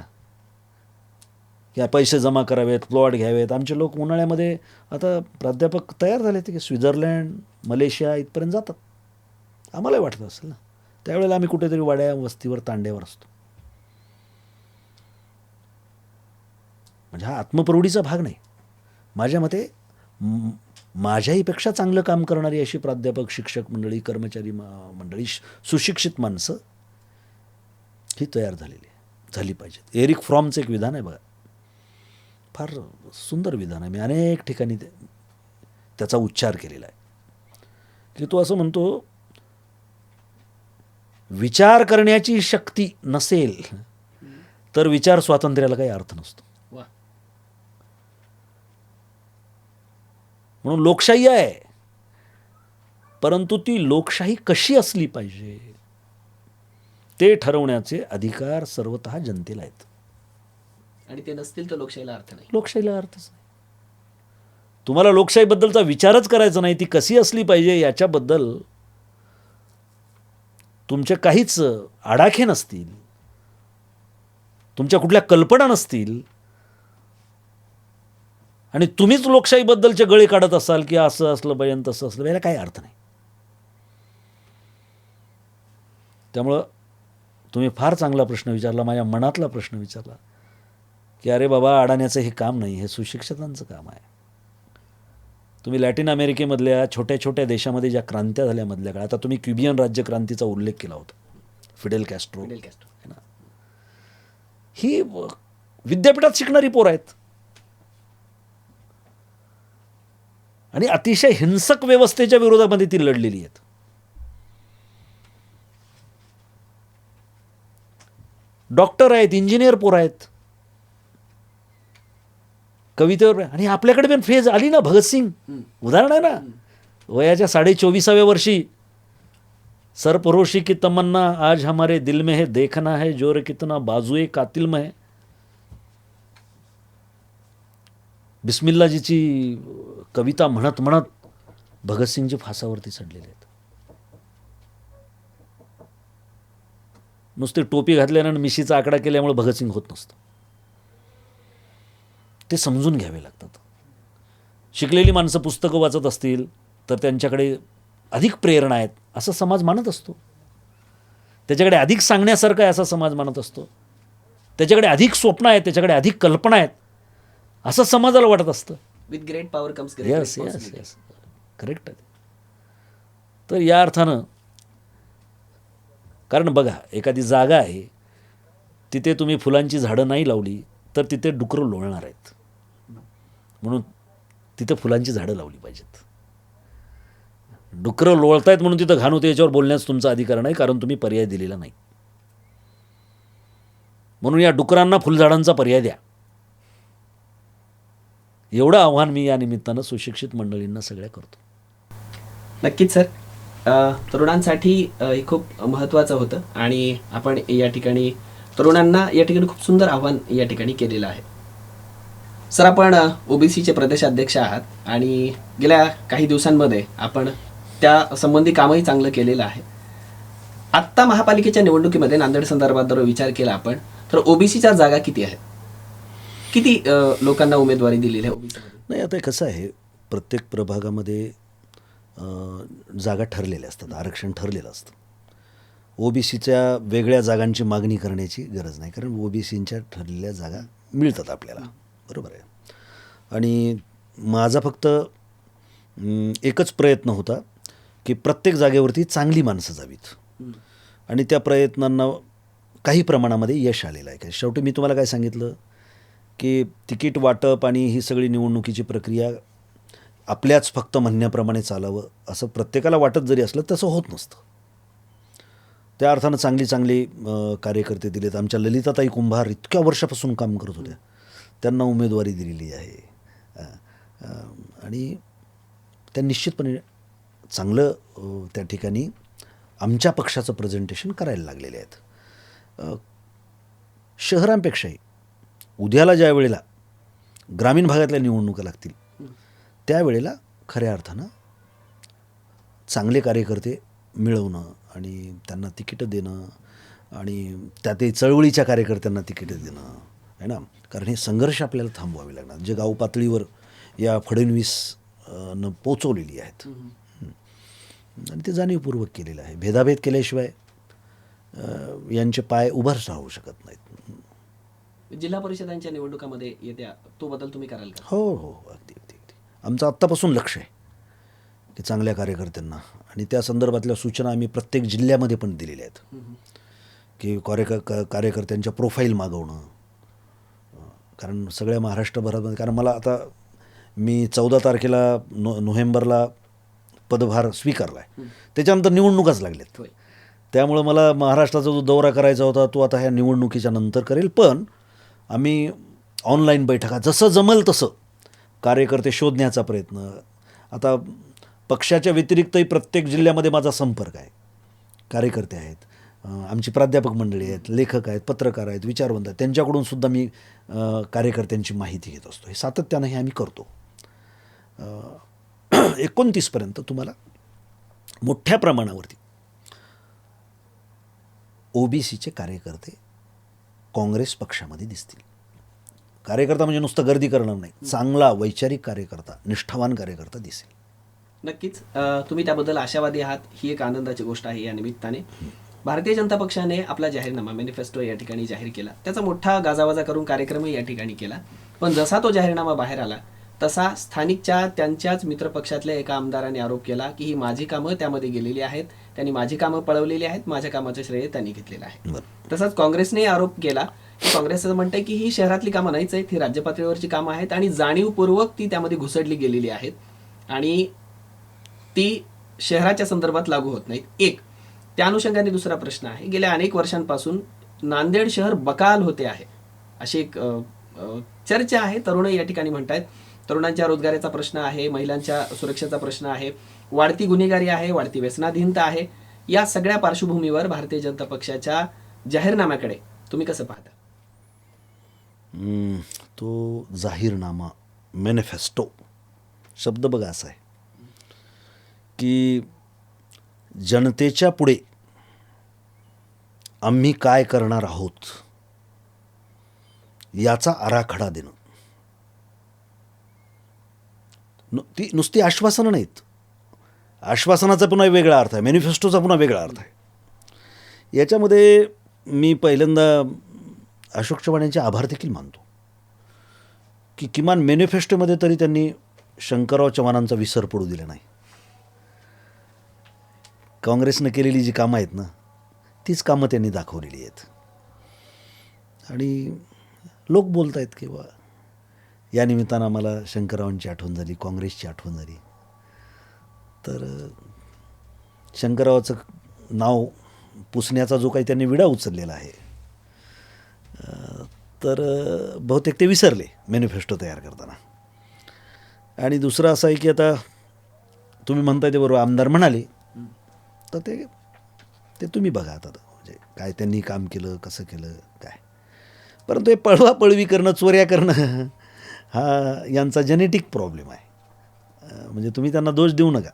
की पैसे जमा करावेत, प्लॉट घ्यावेत. आमचे लोक उन्हाळ्यामध्ये आता प्राध्यापक तयार झाले ते की स्वित्झर्लंड, मलेशिया इथपर्यंत जातात. आम्हालाही वाटत असेल ना. त्यावेळेला आम्ही कुठेतरी वाड्या वस्तीवर तांड्यावर असतो. म्हणजे हा आत्मप्रौढीचा भाग नाही. माझ्या मते माझ्याहीपेक्षा चांगलं काम करणारी अशी प्राध्यापक, शिक्षक मंडळी, कर्मचारी मंडळी, सुशिक्षित माणसं ही तयार झाली पाहिजेत. एरिक फ्रॉमचं एक विधान आहे बघा, फार सुंदर विधान आहे. मी अनेक ठिकाणी त्याचा उच्चार केलेला आहे की तो असं म्हणतो, विचार करण्याची शक्ती नसेल तर विचार स्वातंत्र्याला काही अर्थ नसतो. म्हणून लोकशाही आहे, परंतु ती लोकशाही कशी असली पाहिजे ते ठरवण्याचे अधिकार सर्वतः जनतेला आहेत. आणि ते नसतील तर लोकशाहीला अर्थ नाही. लोकशाहीला अर्थच नाही. तुम्हाला लोकशाहीबद्दलचा विचारच करायचा नाही, ती कशी असली पाहिजे याच्याबद्दल तुमचे काहीच आडाखे नसतील, तुमच्या कुठल्या कल्पना नसतील, आणि तुम्हीच लोकशाहीबद्दलचे गळे काढत असाल की असं असलं पाहिजे तसं असलं, याला काही अर्थ नाही. त्यामुळं तुम्ही फार चांगला प्रश्न विचारला, माझ्या मनातला प्रश्न विचारला की अरे बाबा, अडाण्याचं हे काम नाही, हे सुशिक्षितांचं काम आहे. तुम्ही लॅटिन अमेरिकेमधल्या छोट्या छोट्या देशामध्ये ज्या क्रांत्या झाल्या मधल्या काळात, आता तुम्ही क्युबियन राज्यक्रांतीचा उल्लेख केला होता, फिडेल कॅस्ट्रो है ना, ही विद्यापीठात शिकणारी पोरं आहेत आणि अतिशय हिंसक व्यवस्थेच्या विरोधामध्ये ती लढलेली आहेत. डॉक्टर आहेत, इंजिनियर पोरं आहेत, कवितेवर. आणि आपल्याकडे पण फेज आली ना, भगतसिंग उदाहरण आहे ना, वयाच्या 24.5व्या वर्षी सरपरोशी की तमन्ना आज हमारे दिल में है, देखना है जोर कितना बाजुए कातिल में है. बिस्मिल्लाजीची कविता म्हणत म्हणत भगतसिंगजी फासावरती चढलेले आहेत. नुसती टोपी घातल्यानं मिशीचा आकडा केल्यामुळे भगतसिंग होत नसतं. ते समजून घ्यावे लागतात. शिकलेली माणसं पुस्तकं वाचत असतील तर त्यांच्याकडे अधिक प्रेरणा आहेत असं समाज मानत असतो, त्याच्याकडे अधिक सांगण्यासारखं आहे असा समाज मानत असतो, त्याच्याकडे अधिक स्वप्न आहेत, त्याच्याकडे अधिक कल्पना आहेत असं समाजाला वाटत असतं. With great power comes great yes yes yes, correct आहे. तर या अर्थानं, कारण बघा, एखादी जागा आहे तिथे तुम्ही फुलांची झाडं नाही लावली तर तिथे डुकरं लोळणार आहेत, म्हणून तिथे फुलांची झाडं लावली पाहिजेत. डुकरं लोळतायत म्हणून तिथं घाण होते याच्यावर बोलण्यास तुमचा अधिकार नाही, कारण तुम्ही पर्याय दिलेला नाही. म्हणून या डुकरांना फुलझाडांचा पर्याय द्या, एवढं आव्हान मी या निमित्तानं सुशिक्षित मंडळींना सगळ्या करतो. नक्कीच सर, तरुणांसाठी हे खूप महत्त्वाचं होतं आणि आपण या ठिकाणी तरुणांना या ठिकाणी खूप सुंदर आव्हान या ठिकाणी केलेलं आहे. सर, आपण ओबीसीचे प्रदेशाध्यक्ष आहात आणि गेल्या काही दिवसांमध्ये आपण त्या संबंधी कामही चांगलं केलेलं आहे. आत्ता महापालिकेच्या निवडणुकीमध्ये नांदेड संदर्भात जर विचार केला आपण, तर ओबीसीच्या जागा किती आहेत? किती लोकांना उमेदवारी दिलेली आहे ओबीसीमध्ये? नाही, आता कसं आहे, प्रत्येक प्रभागामध्ये जागा ठरलेल्या असतात, आरक्षण ठरलेलं असतं. ओबीसीच्या वेगळ्या जागांची मागणी करण्याची गरज नाही, कारण ओबीसींच्या ठरलेल्या जागा मिळतात आपल्याला, बरोबर आहे. आणि माझा फक्त एकच प्रयत्न होता की प्रत्येक जागेवरती चांगली माणसं जावीत, आणि त्या प्रयत्नांना काही प्रमाणामध्ये यश आलेलं आहे. शेवटी मी तुम्हाला काय सांगितलं की तिकीट वाटप आणि ही सगळी निवडणुकीची प्रक्रिया आपल्याच फक्त म्हणण्याप्रमाणे चालावं असं प्रत्येकाला वाटत जरी असलं तसं होत नसतं. त्या अर्थानं चांगली चांगली कार्यकर्ते दिलेत. आमच्या ललिताताई कुंभार इतक्या वर्षापासून काम करत होत्या, त्यांना उमेदवारी दिलेली आहे आणि त्या निश्चितपणे चांगलं त्या ठिकाणी आमच्या पक्षाचं प्रेझेंटेशन करायला लागलेले आहेत. शहरांपेक्षाही उद्याला ज्या वेळेला ग्रामीण भागातल्या निवडणुका लागतील त्यावेळेला खऱ्या अर्थानं चांगले कार्यकर्ते मिळवणं आणि त्यांना तिकीटं देणं आणि त्यातही चळवळीच्या कार्यकर्त्यांना तिकीटं देणं आहे ना, कारण हे संघर्ष आपल्याला थांबवावे लागणार जे गाव पातळीवर या फडणवीस न पोचवलेली आहेत. आणि ते जाणीवपूर्वक केलेलं आहे. भेदाभेद केल्याशिवाय यांचे पाय उभारच राहू शकत नाहीत. जिल्हा परिषदांच्या निवडणुकामध्ये येत्या तो बदल तुम्ही कराल का? हो हो अगदी अगदी अगदी आमचं आत्तापासून लक्ष आहे की चांगल्या कार्यकर्त्यांना, आणि त्या संदर्भातल्या सूचना आम्ही प्रत्येक जिल्ह्यामध्ये पण दिलेल्या आहेत की कार्यकर्त्यांच्या प्रोफाईल मागवणं, कारण सगळ्या महाराष्ट्रभरामध्ये, कारण मला आता मी 14 तारखेला नोव्हेंबरला पदभार स्वीकारला आहे, त्याच्यानंतर निवडणुकाच लागल्यात. होय. त्यामुळं मला महाराष्ट्राचा जो दौरा करायचा होता तो आता ह्या निवडणुकीच्या नंतर करेल, पण आम्ही ऑनलाईन बैठका जसं जमल तसं कार्यकर्ते शोधण्याचा प्रयत्न. आता पक्षाच्या व्यतिरिक्तही प्रत्येक जिल्ह्यामध्ये माझा संपर्क आहे, कार्यकर्ते आहेत, आमची प्राध्यापक मंडळी आहेत, लेखक आहेत, पत्रकार आहेत, विचारवंत आहेत, त्यांच्याकडून सुद्धा मी कार्यकर्त्यांची माहिती घेत असतो. हे सातत्यानं हे आम्ही करतो. 29पर्यंत तुम्हाला मोठ्या प्रमाणावरती OBCचे कार्यकर्ते काँग्रेस पक्षामध्ये दिसतील. कार्यकर्ता म्हणजे नुसतं गर्दी करणार नाही, चांगला वैचारिक कार्यकर्ता, निष्ठावान कार्यकर्ता दिसेल. नक्कीच. तुम्ही त्याबद्दल आशावादी आहात, ही एक आनंदाची गोष्ट आहे. या निमित्ताने भारतीय जनता पक्षाने आपला जाहीरनामा मॅनिफेस्टो या ठिकाणी जाहीर केला. त्याचा मोठा गाजावाजा करून कार्यक्रमही या ठिकाणी केला. पण जसा तो जाहीरनामा बाहेर आला तसा स्थानिकच्या त्यांच्याच मित्रपक्षातल्या एका आमदाराने आरोप केला की ही माझी कामं त्यामध्ये गेलेली आहेत, त्यांनी माझी कामं पळवलेली आहेत, माझ्या कामाचं श्रेय त्यांनी घेतलेलं आहे. तसंच काँग्रेसने आरोप केला की काँग्रेस म्हणतंय की ही शहरातली कामं नाहीच आहेत, ही राज्य पातळीवरची कामं आहेत आणि जाणीवपूर्वक ती त्यामध्ये घुसडली गेलेली आहेत आणि ती शहराच्या संदर्भात लागू होत नाहीत. एक त्या अनुषंगाने दुसरा प्रश्न आहे, गेल्या अनेक वर्षांपासून नांदेड शहर बकाल होते आहे अशी एक चर्चा आहे. तरुण या ठिकाणी म्हणतायत तरुणांच्या रोजगाराचा प्रश्न आहे, महिलांच्या सुरक्षेचा प्रश्न आहे, वाढती गुन्हेगारी आहे, वाढती व्यसनाधीनता आहे. या सगळ्या पार्श्वभूमीवर भारतीय जनता पक्षाच्या जाहीरनाम्याकडे तुम्ही कसं पाहता? तो जाहीरनामा मॅनिफेस्टो शब्द बघा असा आहे की जनतेच्या पुढे आम्ही काय करणार आहोत याचा आराखडा देणं. ती नुसती आश्वासनं नाहीत, आश्वासनाचा पुन्हा वेगळा अर्थ आहे, मॅनिफेस्टोचा पुन्हा वेगळा अर्थ आहे. याच्यामध्ये मी पहिल्यांदा अशोक चव्हाण यांचे आभार देखील मानतो की किमान मॅनिफेस्टोमध्ये तरी त्यांनी शंकरराव चव्हाणांचा विसर पडू दिला नाही. काँग्रेसनं केलेली जी कामं आहेत ना तीच कामं त्यांनी दाखवलेली आहेत आणि लोक बोलत आहेत की बा या निमित्तानं आम्हाला शंकररावांची आठवण झाली, काँग्रेसची आठवण झाली. तर शंकररावाचं नाव पुसण्याचा जो काही त्यांनी विडा उचललेला आहे तर बहुतेक ते विसरले मॅनिफेस्टो तयार करताना. आणि दुसरं असं आहे की आता तुम्ही म्हणताय ते बरोबर, आमदार म्हणाले तर ते तुम्ही बघा आता म्हणजे काय त्यांनी काम केलं, कसं केलं काय. परंतु हे पळवापळवी करणं, चोऱ्या करणं हा यांचा जेनेटिक प्रॉब्लेम आहे. म्हणजे तुम्ही त्यांना दोष देऊ नका,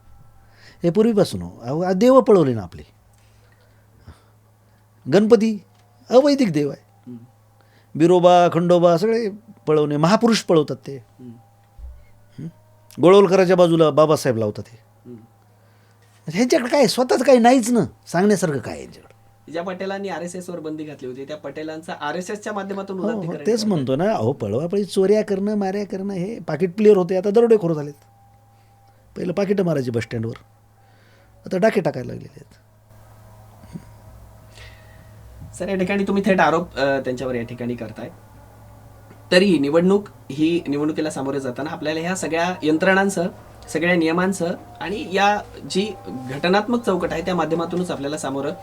हे पूर्वीपासून अहो देव पळवले ना आपले. गणपती अवैदिक देव आहे, बिरोबा खंडोबा सगळे पळवणे, महापुरुष पळवतात ते. गोळवलकराच्या बाजूला बाबासाहेब लावतात हे. ह्यांच्याकडे काय स्वतःच काही नाहीच ना सांगण्यासारखं काय यांच्याकडे. ज्या पटेलांनी RSS वर बंदी घातली होती त्या पटेलांचा RSSच्या माध्यमातून उदात्तीकरण तेच म्हणतो ना. अहो पळवापळी चोऱ्या करणं, माऱ्या करणं हे पाकिट प्लेअर होते, आता दरोडेखोर झालेत. पहिलं पाकिटं मारायची बस स्टँडवर, आता डाके टाकायला लागलेले आहेत. सर या ठिकाणी तुम्ही थेट आरोप त्यांच्यावर या ठिकाणी करताय. तरी निवडणुकीला सामोरे जाताना आपल्याला ह्या सगळ्या यंत्रणांसह, सगळ्या नियमांसह आणि या जी घटनात्मक चौकट आहे त्या माध्यमातूनच आपल्याला सामोरं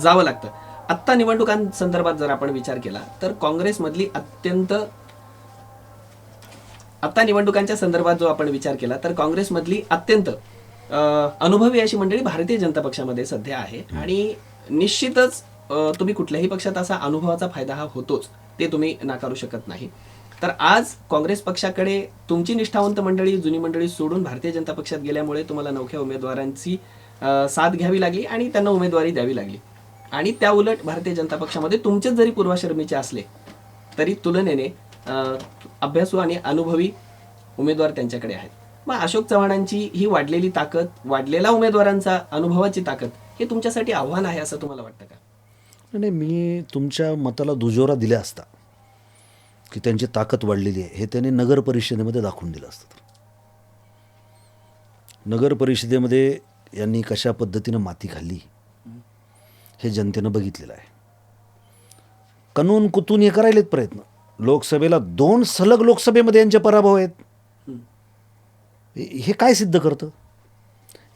जावं लागतं. आत्ता निवडणुकांसंदर्भात जर आपण विचार केला तर काँग्रेसमधली आत्ता निवडणुकांच्या संदर्भात जो आपण विचार केला तर काँग्रेसमधली अत्यंत अनुभवी अशी मंडळी भारतीय जनता पक्षामध्ये सध्या आहे. आणि निश्चितच तुम्ही कुठल्याही पक्षात असा अनुभवाचा फायदा हा होतोच, ते तुम्ही नाकारू शकत नाही. तर आज काँग्रेस पक्षाकडे तुमची निष्ठावंत मंडळी, जुनी मंडळी सोडून भारतीय जनता पक्षात गेल्यामुळे तुम्हाला नवख्या उमेदवारांची साथ घ्यावी लागली आणि त्यांना उमेदवारी द्यावी लागली. आणि त्या उलट भारतीय जनता पक्षामध्ये तुमचेच जरी पूर्वाश्रमीचे असले तरी तुलनेने अभ्यासू आणि अनुभवी उमेदवार त्यांच्याकडे आहेत. मग अशोक चव्हाणांची ही वाढलेली ताकद, वाढलेला उमेदवारांचा अनुभवाची ताकद, हे तुमच्यासाठी आव्हान आहे असं तुम्हाला वाटतं का? नाही, मी तुमच्या मताला दुजोरा दिला असता की त्यांची ताकद वाढलेली आहे हे त्यांनी नगर परिषदेमध्ये दाखवून दिलं असतं. नगर परिषदेमध्ये यांनी कशा पद्धतीनं माती खाल्ली हे जनतेनं बघितलेलं आहे. कणून कुतून हे करायलेत प्रयत्न. लोकसभेला 2 सलग लोकसभेमध्ये यांचे पराभव आहेत. हे काय सिद्ध करतं?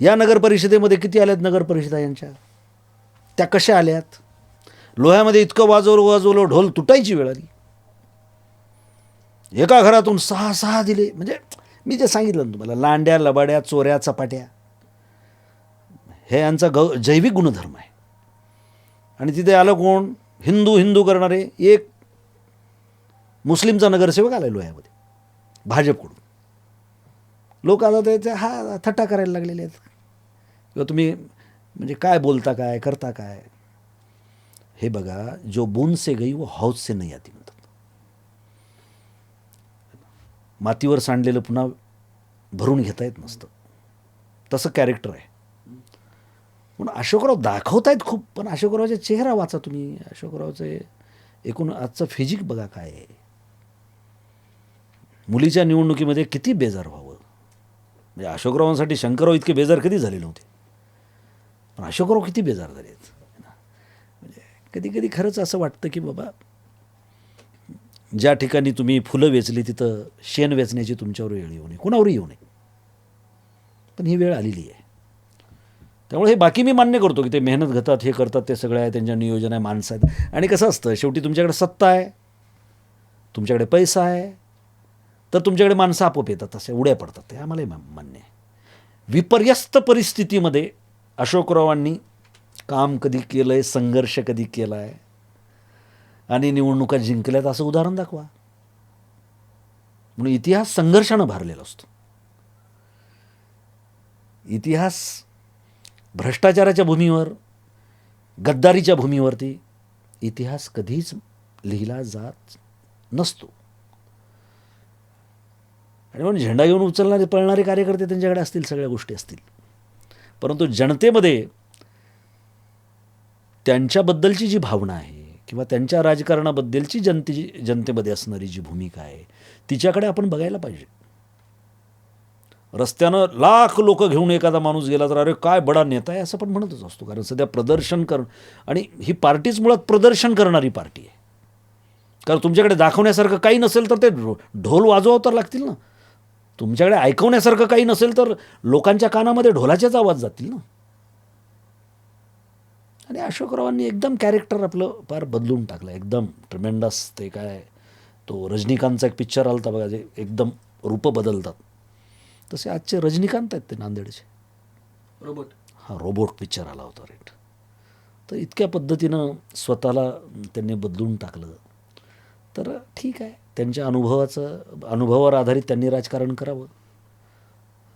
या नगर परिषदेमध्ये किती आल्यात नगर परिषदा यांच्या? त्या कशा आल्यात? लोह्यामध्ये इतकं वाजवलं ढोल तुटायची वेळ आली. एका घरातून 6 दिले. म्हणजे मी जे सांगितलं ना तुम्हाला, लांड्या लबाड्या चोऱ्या चपाट्या हे यांचा जैविक गुणधर्म आहे. आणि तिथे आलं कोण? हिंदू करणारे एक मुस्लिमचा नगरसेवक आला लोह्यामध्ये भाजपकडून. लोक आता त्याचा हा थट्टा करायला लागलेले आहेत किंवा तुम्ही म्हणजे काय बोलता, काय करता काय. हे बघा, जो बूंद से गई वो हौद से नहीं आती म्हणतात. मातीवर सांडलेलं पुन्हा भरून घेता येत नसतं. तसं कॅरेक्टर आहे. म्हणून अशोकराव दाखवतायत खूप, पण अशोकरावचा चेहरा वाचा तुम्ही. अशोकरावचे एकूण आजचं फिजिक बघा काय आहे. मुलीच्या निवडणुकीमध्ये किती बेजार व्हावं. म्हणजे अशोकरावांसाठी शंकरराव इतके बेजार कधी झाले नव्हते, पण अशोकराव किती बेजार झाले आहेत. म्हणजे कधी कधी खरंच असं वाटतं की बाबा, ज्या ठिकाणी तुम्ही फुलं वेचली तिथं शेण वेचण्याची तुमच्यावर वेळ येऊ नये, कुणावरही येऊ नये. पण ही वेळ आलेली आहे. त्यामुळे हे बाकी मी मान्य करतो की ते मेहनत घेतात, हे करतात, ते सगळं आहे, त्यांच्या नियोजन आहे, माणसं आहेत. आणि कसं असतं, शेवटी तुमच्याकडे सत्ता आहे, तुमच्याकडे पैसा आहे, तर तुमच्याकडे माणसं आपोआप येतात, असे उड्या पडतात. ते आम्हालाही मान्य आहे. विपर्यस्त परिस्थितीमध्ये अशोकरावांनी काम कधी केलं आहे, संघर्ष कधी केला आहे आणि निवडणुका जिंकल्यात असं उदाहरण दाखवा. म्हणून इतिहास संघर्षानं भरलेला असतो. इतिहास भ्रष्टाचाराच्या भूमीवर, गद्दारीच्या भूमीवरती इतिहास कधीच लिहिला जात नसतो. आणि म्हणून झेंडा घेऊन उचलणारे पळणारे कार्यकर्ते त्यांच्याकडे असतील, सगळ्या गोष्टी असतील, परंतु जनतेमध्ये त्यांच्याबद्दलची जी भावना आहे किंवा त्यांच्या राजकारणाबद्दलची जनतेमध्ये असणारी जी भूमिका आहे तिच्याकडे आपण बघायला पाहिजे. रस्त्यानं लाख लोक घेऊन एखादा माणूस गेला तर अरे काय बडा नेता आहे असं पण म्हणतच असतो. कारण सध्या प्रदर्शन आणि ही पार्टीच मुळात प्रदर्शन करणारी पार्टी आहे. कारण तुमच्याकडे दाखवण्यासारखं काही नसेल तर ते ढोल वाजवावं तर लागतील ना. तुमच्याकडे ऐकवण्यासारखं काही नसेल तर लोकांच्या कानामध्ये ढोलाचेच आवाज जातील ना. आणि अशोकरावांनी एकदम कॅरेक्टर आपलं फार बदलून टाकलं, एकदम ट्रिमेंडस. ते काय, तो रजनीकांतचा एक पिक्चर आला होता बघा, जे एकदम रूपं बदलतात, तसे आजचे रजनीकांत आहेत ते नांदेडचे. रोबोट. हा, रोबोट पिक्चर आला होता, राईट. तर इतक्या पद्धतीनं स्वतःला त्यांनी बदलून टाकलं. तर ठीक आहे, त्यांच्या अनुभवावर आधारित त्यांनी राजकारण करावं.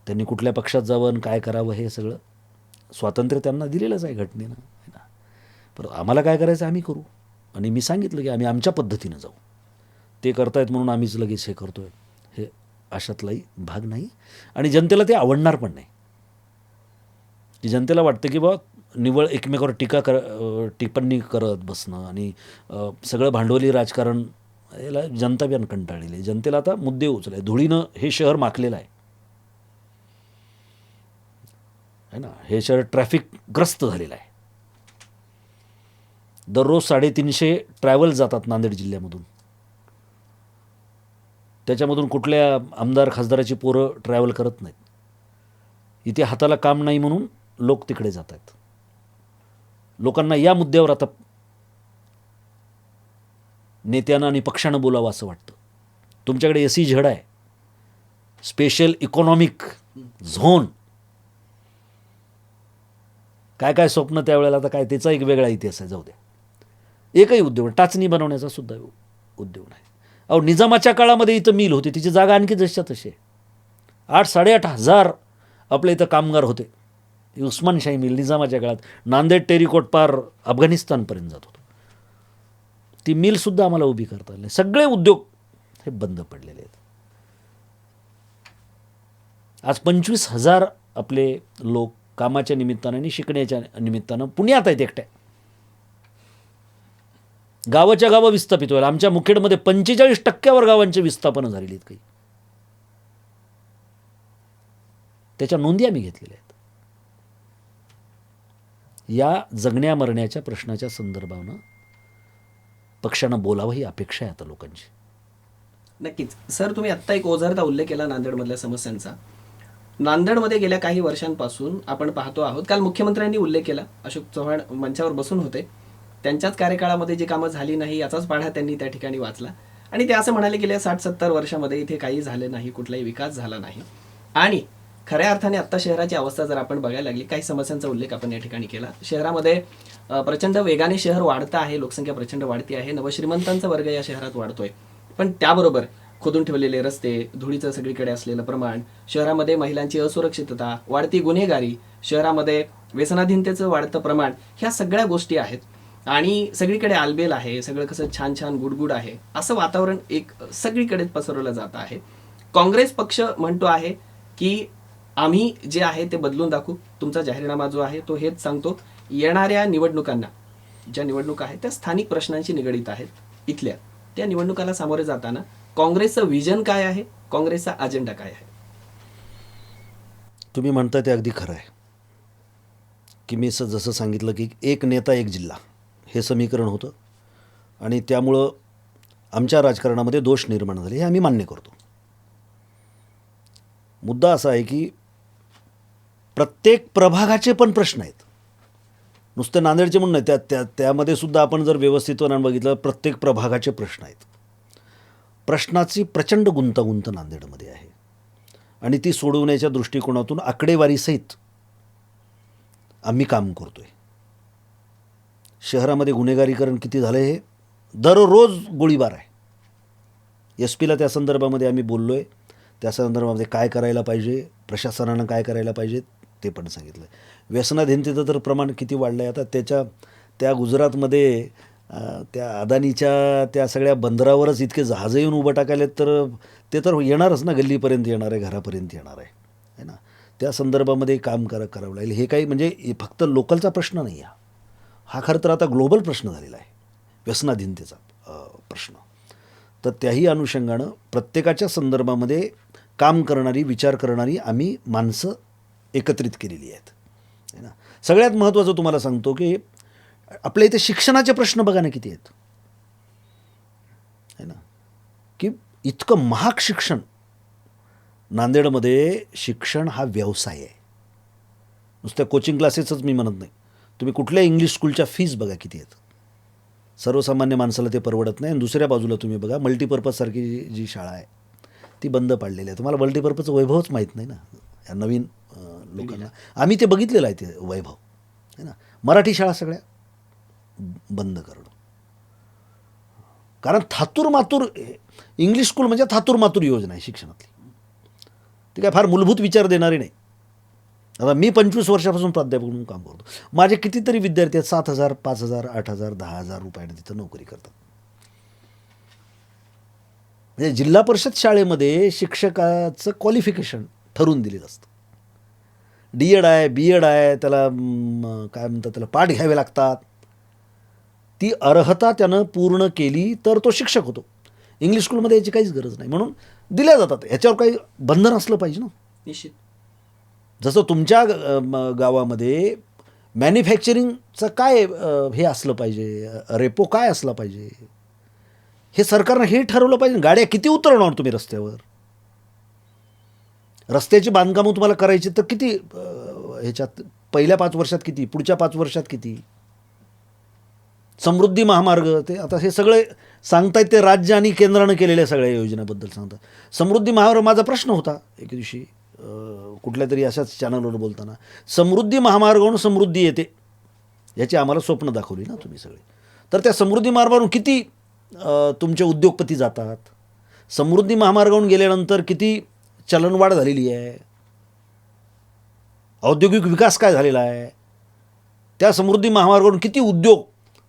त्यांनी कुठल्या पक्षात जावं आणि काय करावं हे सगळं स्वातंत्र्य त्यांना दिलेलंच आहे घटनेनं. पण आम्हाला काय करायचं आम्ही करू. आणि मी सांगितलं की आम्ही आमच्या पद्धतीनं जाऊ. ते करतायत म्हणून आम्हीच लगेच हे करतो आहे, हे अशातलाही भाग नाही. आणि जनतेला ते आवडणार पण नाही. की जनतेला वाटतं की बा निव्वळ एकमेकावर टिप्पणी करत बसणं आणि सगळं भांडवली राजकारण, याला जनता बी कंटाळलेली आहे. जनतेला आता मुद्दे उचलाय. धुळीनं हे शहर माखलेलं आहे ना. हे शहर ट्रॅफिकग्रस्त झालेलं आहे. दररोज 350 ट्रॅव्हल जातात नांदेड जिल्ह्यामधून. त्याच्यामधून कुठल्या आमदार खासदाराची पोरं ट्रॅव्हल करत नाहीत. इथे हाताला काम नाही म्हणून लोक तिकडे जात आहेत. लोकांना या मुद्द्यावर आता नेत्यांना आणि पक्षानं बोलावं असं वाटतं. तुमच्याकडे SEZ आहे, स्पेशल इकॉनॉमिक झोन. काय काय स्वप्न त्यावेळेला, आता काय त्याचा एक वेगळा इतिहास आहे. जाऊ द्या. एकही उद्योग, टाचणी बनवण्याचा सुद्धा उद्योग नाही. अहो, निजामाच्या काळामध्ये इथं मिल होती, तिची जागा आणखी जशा तशी आहे. 8-8.5 हजार आपल्या इथं कामगार होते. उस्मानशाही मिल निजामाच्या काळात नांदेड टेरिकोट पार अफगाणिस्तानपर्यंत जात होतं. ती मिलसुद्धा आम्हाला उभी करता आली नाही. सगळे उद्योग हे बंद पडलेले आहेत. आज 25,000 आपले लोक कामाच्या निमित्तानं आणि शिकण्याच्या निमित्तानं पुण्यात आहेत एकट्या. गावाच्या गावं विस्थापित व्हायला. आमच्या मुखेडमध्ये 45% गावांची विस्थापनं झालेली आहेत काही. त्याच्या नोंदी आम्ही घेतलेल्या आहेत. या जगण्या मरण्याच्या प्रश्नाच्या संदर्भानं पक्षानं बोलावं ही अपेक्षा आहे आता लोकांची. नक्कीच सर, तुम्ही आत्ता एक ओझरता उल्लेख केला नांदेडमधल्या समस्यांचा. नांदेडमध्ये गेल्या काही वर्षांपासून आपण पाहतो आहोत, काल मुख्यमंत्र्यांनी उल्लेख केला, अशोक चव्हाण मंचावर बसून होते, त्यांच्याच कार्यकाळामध्ये जी कामं झाली नाही याचाच पाढा त्यांनी त्या ठिकाणी वाचला आणि ते असं म्हणाले गेल्या 60-70 वर्षामध्ये इथे काही झालं नाही, कुठलाही विकास झाला नाही. आणि खऱ्या अर्थाने आत्ता शहराची अवस्था जर आपण बघायला लागली, काही समस्यांचा उल्लेख आपण या ठिकाणी केला. शहरामध्ये प्रचंड वेगाने शहर वाढतं आहे, लोकसंख्या प्रचंड वाढती आहे, नवश्रीमंतांचा वर्ग या शहरात वाढतोय. पण त्याबरोबर खोदून ठेवलेले रस्ते, धुळीचं सगळीकडे असलेलं प्रमाण, शहरामध्ये महिलांची असुरक्षितता, वाढती गुन्हेगारी, शहरामध्ये व्यसनाधीनतेचं वाढतं प्रमाण, ह्या सगळ्या गोष्टी आहेत. आणि सगळीकडे आलबेल आहे, सगळं कसं छान छान गुडगुड आहे, असं वातावरण एक सगळीकडे पसरवलं जात आहे. काँग्रेस पक्ष म्हणतो आहे की आम्ही जे आहे ते बदलून दाखवू. तुमचा जाहीरनामा जो आहे तो हेच सांगतो, येणाऱ्या निवडणुकांना, ज्या निवडणुका आहेत त्या स्थानिक प्रश्नांशी निगडीत आहेत इथल्या, त्या निवडणुकाला सामोरे जाताना काँग्रेसचं विजन काय आहे, काँग्रेसचा अजेंडा काय आहे? तुम्ही म्हणताय ते अगदी खरं आहे की मी जसं सांगितलं की एक नेता एक जिल्हा हे समीकरण होतं आणि त्यामुळं आमच्या राजकारणामध्ये दोष निर्माण झाले, हे आम्ही मान्य करतो. मुद्दा असा आहे की प्रत्येक प्रभागाचे पण प्रश्न आहेत, नुसते नांदेडचे म्हणून नाही, त्यामध्ये सुद्धा आपण जर व्यवस्थितपणे बघितलं प्रत्येक प्रभागाचे प्रश्न आहेत. प्रश्नाची प्रचंड गुंतागुंत नांदेडमध्ये आहे आणि ती सोडवण्याच्या दृष्टिकोनातून आकडेवारीसहित आम्ही काम करतो आहे. शहरामध्ये गुन्हेगारीकरण किती झालं हे दररोज गोळीबार आहे. एस पीला त्या संदर्भामध्ये आम्ही बोललो आहे, त्या संदर्भामध्ये काय करायला पाहिजे, प्रशासनानं काय करायला पाहिजे ते पण सांगितलं. व्यसनाधीनतेचं तर प्रमाण किती वाढलं आहे आता. त्या गुजरातमध्ये त्या अदानीच्या त्या सगळ्या बंदरावरच इतके जहाजं येऊन उभं टाकायलेत, तर ते तर येणारच ना, गल्लीपर्यंत येणार आहे, घरापर्यंत येणार आहे ना. त्या संदर्भामध्ये काम करावं लागेल. हे काही म्हणजे फक्त लोकलचा प्रश्न नाही आहे, हा खरं तर आता ग्लोबल प्रश्न झालेला आहे, व्यसनाधीनतेचा प्रश्न. तर त्याही अनुषंगानं प्रत्येकाच्या संदर्भामध्ये काम करणारी, विचार करणारी आम्ही माणसं एकत्रित केलेली आहेत, है ना. सगळ्यात महत्त्वाचं तुम्हाला सांगतो की आपल्या इथे शिक्षणाचे प्रश्न बघा ना किती आहेत, है ना. की इतकं महाग शिक्षण, नांदेडमध्ये शिक्षण हा व्यवसाय आहे. नुसत्या कोचिंग क्लासेसच मी म्हणत नाही, तुम्ही कुठल्या इंग्लिश स्कूलच्या फीज बघा किती आहेत. सर्वसामान्य माणसाला ते परवडत नाही. आणि दुसऱ्या बाजूला तुम्ही बघा मल्टीपर्पजसारखी जी शाळा आहे ती बंद पाडलेली आहे. तुम्हाला मल्टीपर्पजचं वैभवच माहीत नाही ना या नवीन लोकांना. आम्ही ते बघितलेलं आहे ते वैभव, है ना. मराठी शाळा सगळ्या बंद करणं, कारण थातूर मातूर इंग्लिश स्कूल म्हणजे थातूर मातूर योजना आहे शिक्षणातली. ती काय फार मूलभूत विचार देणारी नाही. आता मी 25 वर्षापासून प्राध्यापक म्हणून काम करतो. माझे कितीतरी विद्यार्थी आहेत 7,000, 5,000, 8,000, 10,000 रुपयाने तिथं नोकरी करतात. म्हणजे जिल्हा परिषद शाळेमध्ये शिक्षकाचं क्वालिफिकेशन ठरवून दिलेलं असतं. D.Ed आहे, B.Ed आहे, त्याला काय म्हणतात, त्याला पाठ घ्यावे लागतात. ती अर्हता त्यानं पूर्ण केली तर तो शिक्षक होतो. इंग्लिश स्कूलमध्ये याची काहीच गरज नाही, म्हणून दिल्या जातात. ह्याच्यावर काही बंधन असलं पाहिजे ना. निश्चित. जसं तुमच्या गावामध्ये मॅन्युफॅक्चरिंगचं काय हे असलं पाहिजे, रेपो काय असला पाहिजे, हे सरकारनं हे ठरवलं पाहिजे. गाड्या किती उतरवणार तुम्ही रस्त्यावर, रस्त्याची बांधकामं तुम्हाला करायची तर किती ह्याच्यात पहिल्या 5 वर्षात किती, पुढच्या 5 वर्षात किती. समृद्धी महामार्ग, ते आता हे सगळे सांगतायत ते राज्य आणि केंद्रानं केलेल्या सगळ्या योजनेबद्दल सांगतात. समृद्धी महामार्ग, माझा प्रश्न होता एक दिवशी कुठल्या तरी अशाच चॅनलवर बोलताना, समृद्धी महामार्गावरून समृद्धी येते याची आम्हाला स्वप्न दाखवली ना तुम्ही सगळे. तर त्या समृद्धी महामार्गावरून किती तुमचे उद्योगपती जातात, समृद्धी महामार्गावरून गेल्यानंतर किती चलनवाढ झालेली आहे. औद्योगिक विकास काय झालेला आहे, त्या समृद्धी महामार्गावरून किती उद्योग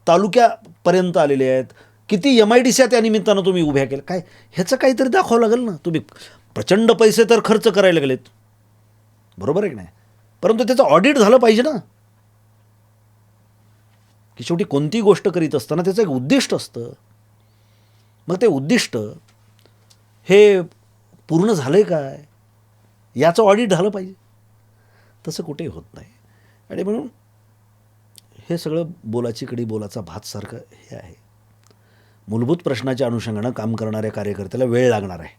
तालुक्यापर्यंत आलेले आहेत, किती MIDC त्या निमित्तानं तुम्ही उभ्या केल्या, काय ह्याचं काहीतरी दाखवावं लागेल ना. तुम्ही प्रचंड पैसे तर खर्च करायला लागलेत, बरोबर आहे की नाही, परंतु त्याचं ऑडिट झालं पाहिजे ना. की शेवटी कोणती गोष्ट करीत असताना त्याचं एक उद्दिष्ट असतं. मग ते उद्दिष्ट हे पूर्ण झालं आहे काय याचं ऑडिट झालं पाहिजे. तसं कुठेही होत नाही. आणि म्हणून हे सगळं बोलाची कडी बोलाचा भातसारखं हे आहे. मूलभूत प्रश्नाच्या अनुषंगानं काम करणाऱ्या कार्यकर्त्याला वेळ लागणार आहे.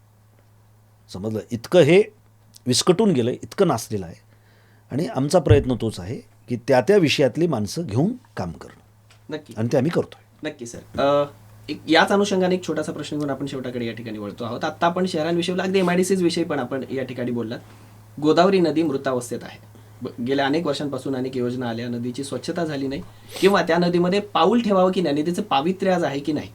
समजलं, इतकं हे विस्कटून गेलं, इतकं नासलेलं आहे. आणि आमचा प्रयत्न तोच आहे की त्या त्या विषयातली माणसं घेऊन काम करणं. नक्की. आणि ते आम्ही करतोय. नक्की सर. याच अनुषंगाने एक छोटासा प्रश्न घेऊन आपण शेवटाकडे या ठिकाणी वळतो आहोत. आता आपण शहरांविषयी अगदी MIDCs विषयी पण आपण या ठिकाणी बोललात. गोदावरी नदी मृतावस्थेत आहे. गेल्या अनेक वर्षांपासून अनेक योजना आल्या, नदीची स्वच्छता झाली नाही किंवा त्या नदीमध्ये पाऊल ठेवावं की नाही, नदीचं पावित्र्य आज आहे की नाही.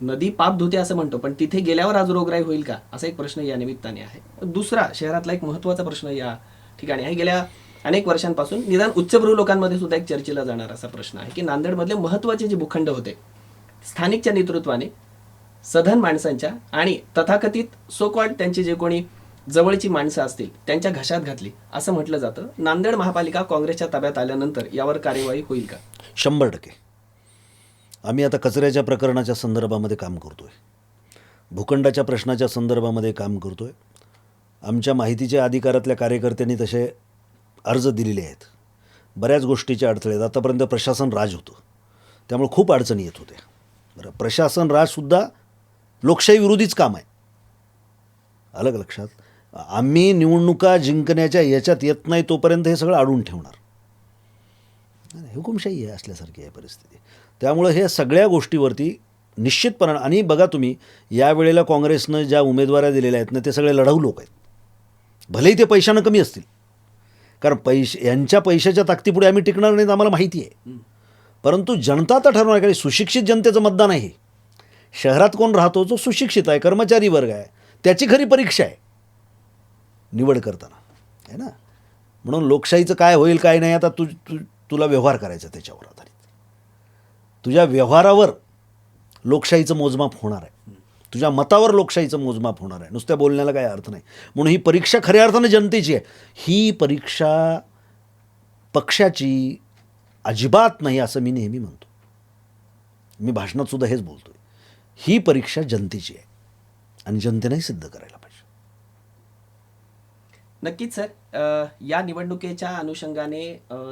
नदी पाप धुते असं म्हणतो, पण तिथे गेल्यावर आज रोगराई होईल का, असा एक प्रश्न या निमित्ताने आहे. दुसरा शहरातला एक महत्त्वाचा प्रश्न या ठिकाणी आहे. गेल्या अनेक वर्षांपासून निदान उच्चभ्रू लोकांमध्ये सुद्धा एक चर्चेला जाणार असा प्रश्न आहे की नांदेडमधले महत्त्वाचे जे भूखंड होते स्थानिकच्या नेतृत्वाने सधन माणसांच्या आणि तथाकथित सो कॉल्ड त्यांचे जे कोणी जवळची माणसं असतील त्यांच्या घशात घातली असं म्हटलं जातं. नांदेड महापालिका काँग्रेसच्या ताब्यात आल्यानंतर यावर कार्यवाही होईल का? 100%. आम्ही आता कचऱ्याच्या प्रकरणाच्या संदर्भामध्ये काम करतोय, भूखंडाच्या प्रश्नाच्या संदर्भामध्ये काम करतोय. आमच्या माहितीच्या अधिकारातल्या कार्यकर्त्यांनी तसे अर्ज दिलेले आहेत. बऱ्याच गोष्टीचे अडथळे आहेत. आतापर्यंत प्रशासन राज होतं, त्यामुळे खूप अडचणी येत होत्या. बरं, प्रशासन राजसुद्धा लोकशाही विरोधीच काम आहे. अलग लक्षात. आम्ही निवडणुका जिंकण्याच्या याच्यात येत नाही तोपर्यंत हे सगळं अडवून ठेवणार. हुकुमशाही आहे असल्यासारखी आहे परिस्थिती. त्यामुळं हे सगळ्या गोष्टीवरती निश्चितपणे, आणि बघा तुम्ही यावेळेला काँग्रेसनं ज्या उमेदवाऱ्या दिलेल्या आहेत ना ते सगळे लढाऊ लोक आहेत. भलेही ते पैशानं कमी असतील, कारण यांच्या पैशाच्या ताकदीपुढे आम्ही टिकणार नाहीत आम्हाला माहिती आहे. परंतु जनता तर ठरवणार, कारण सुशिक्षित जनतेचं मतदान आहे. शहरात कोण राहतो जो सुशिक्षित आहे, कर्मचारी वर्ग आहे, त्याची खरी परीक्षा आहे निवड करताना, आहे ना. म्हणून लोकशाहीचं काय होईल काय नाही आता तुला व्यवहार करायचा त्याच्यावर आधारित. तुझ्या व्यवहारावर लोकशाहीचं मोजमाप होणार आहे, तुझ्या मतावर लोकशाहीचं मोजमाप होणार आहे. नुसत्या बोलण्याला काय अर्थ नाही. म्हणून ही परीक्षा खऱ्या अर्थानं जनतेची आहे. ही परीक्षा पक्षाची अजिबात नाही असं मी नेहमी म्हणतो. मी भाषणात सुद्धा हेच बोलतोय. ही परीक्षा जनतेची आहे आणि जनतेनेही सिद्ध करायला पाहिजे. नक्कीच सर. या निवडणुकीच्या अनुषंगाने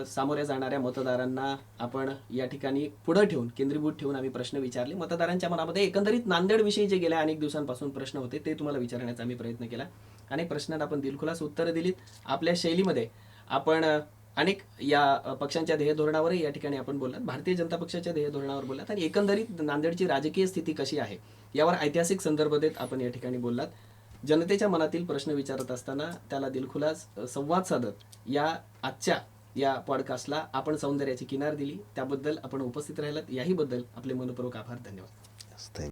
सामोऱ्या जाणाऱ्या मतदारांना आपण या ठिकाणी पुढं ठेवून, केंद्रीभूत ठेवून आम्ही प्रश्न विचारले. मतदारांच्या मनामध्ये एकंदरीत नांदेडविषयी जे गेल्या अनेक दिवसांपासून प्रश्न होते ते तुम्हाला विचारण्याचा आम्ही प्रयत्न केला. अनेक प्रश्नांना आपण दिलखुलास उत्तरं दिलीत. आपल्या शैलीमध्ये आपण अनेक या पक्षांच्या ध्येय धोरणावरही या ठिकाणी आपण बोललात, भारतीय जनता पक्षाच्या ध्येय धोरणावर बोललात आणि एकंदरीत नांदेडची राजकीय स्थिती कशी आहे यावर ऐतिहासिक संदर्भ देत आपण या ठिकाणी बोललात. जनतेच्या मनातील प्रश्न विचारत असताना त्याला दिलखुलास संवाद साधत या आजच्या या पॉडकास्टला आपण सौंदर्याची किनार दिली. त्याबद्दल आपण उपस्थित राहिलात, याही बद्दल आपले मनपूर्वक आभार. धन्यवाद.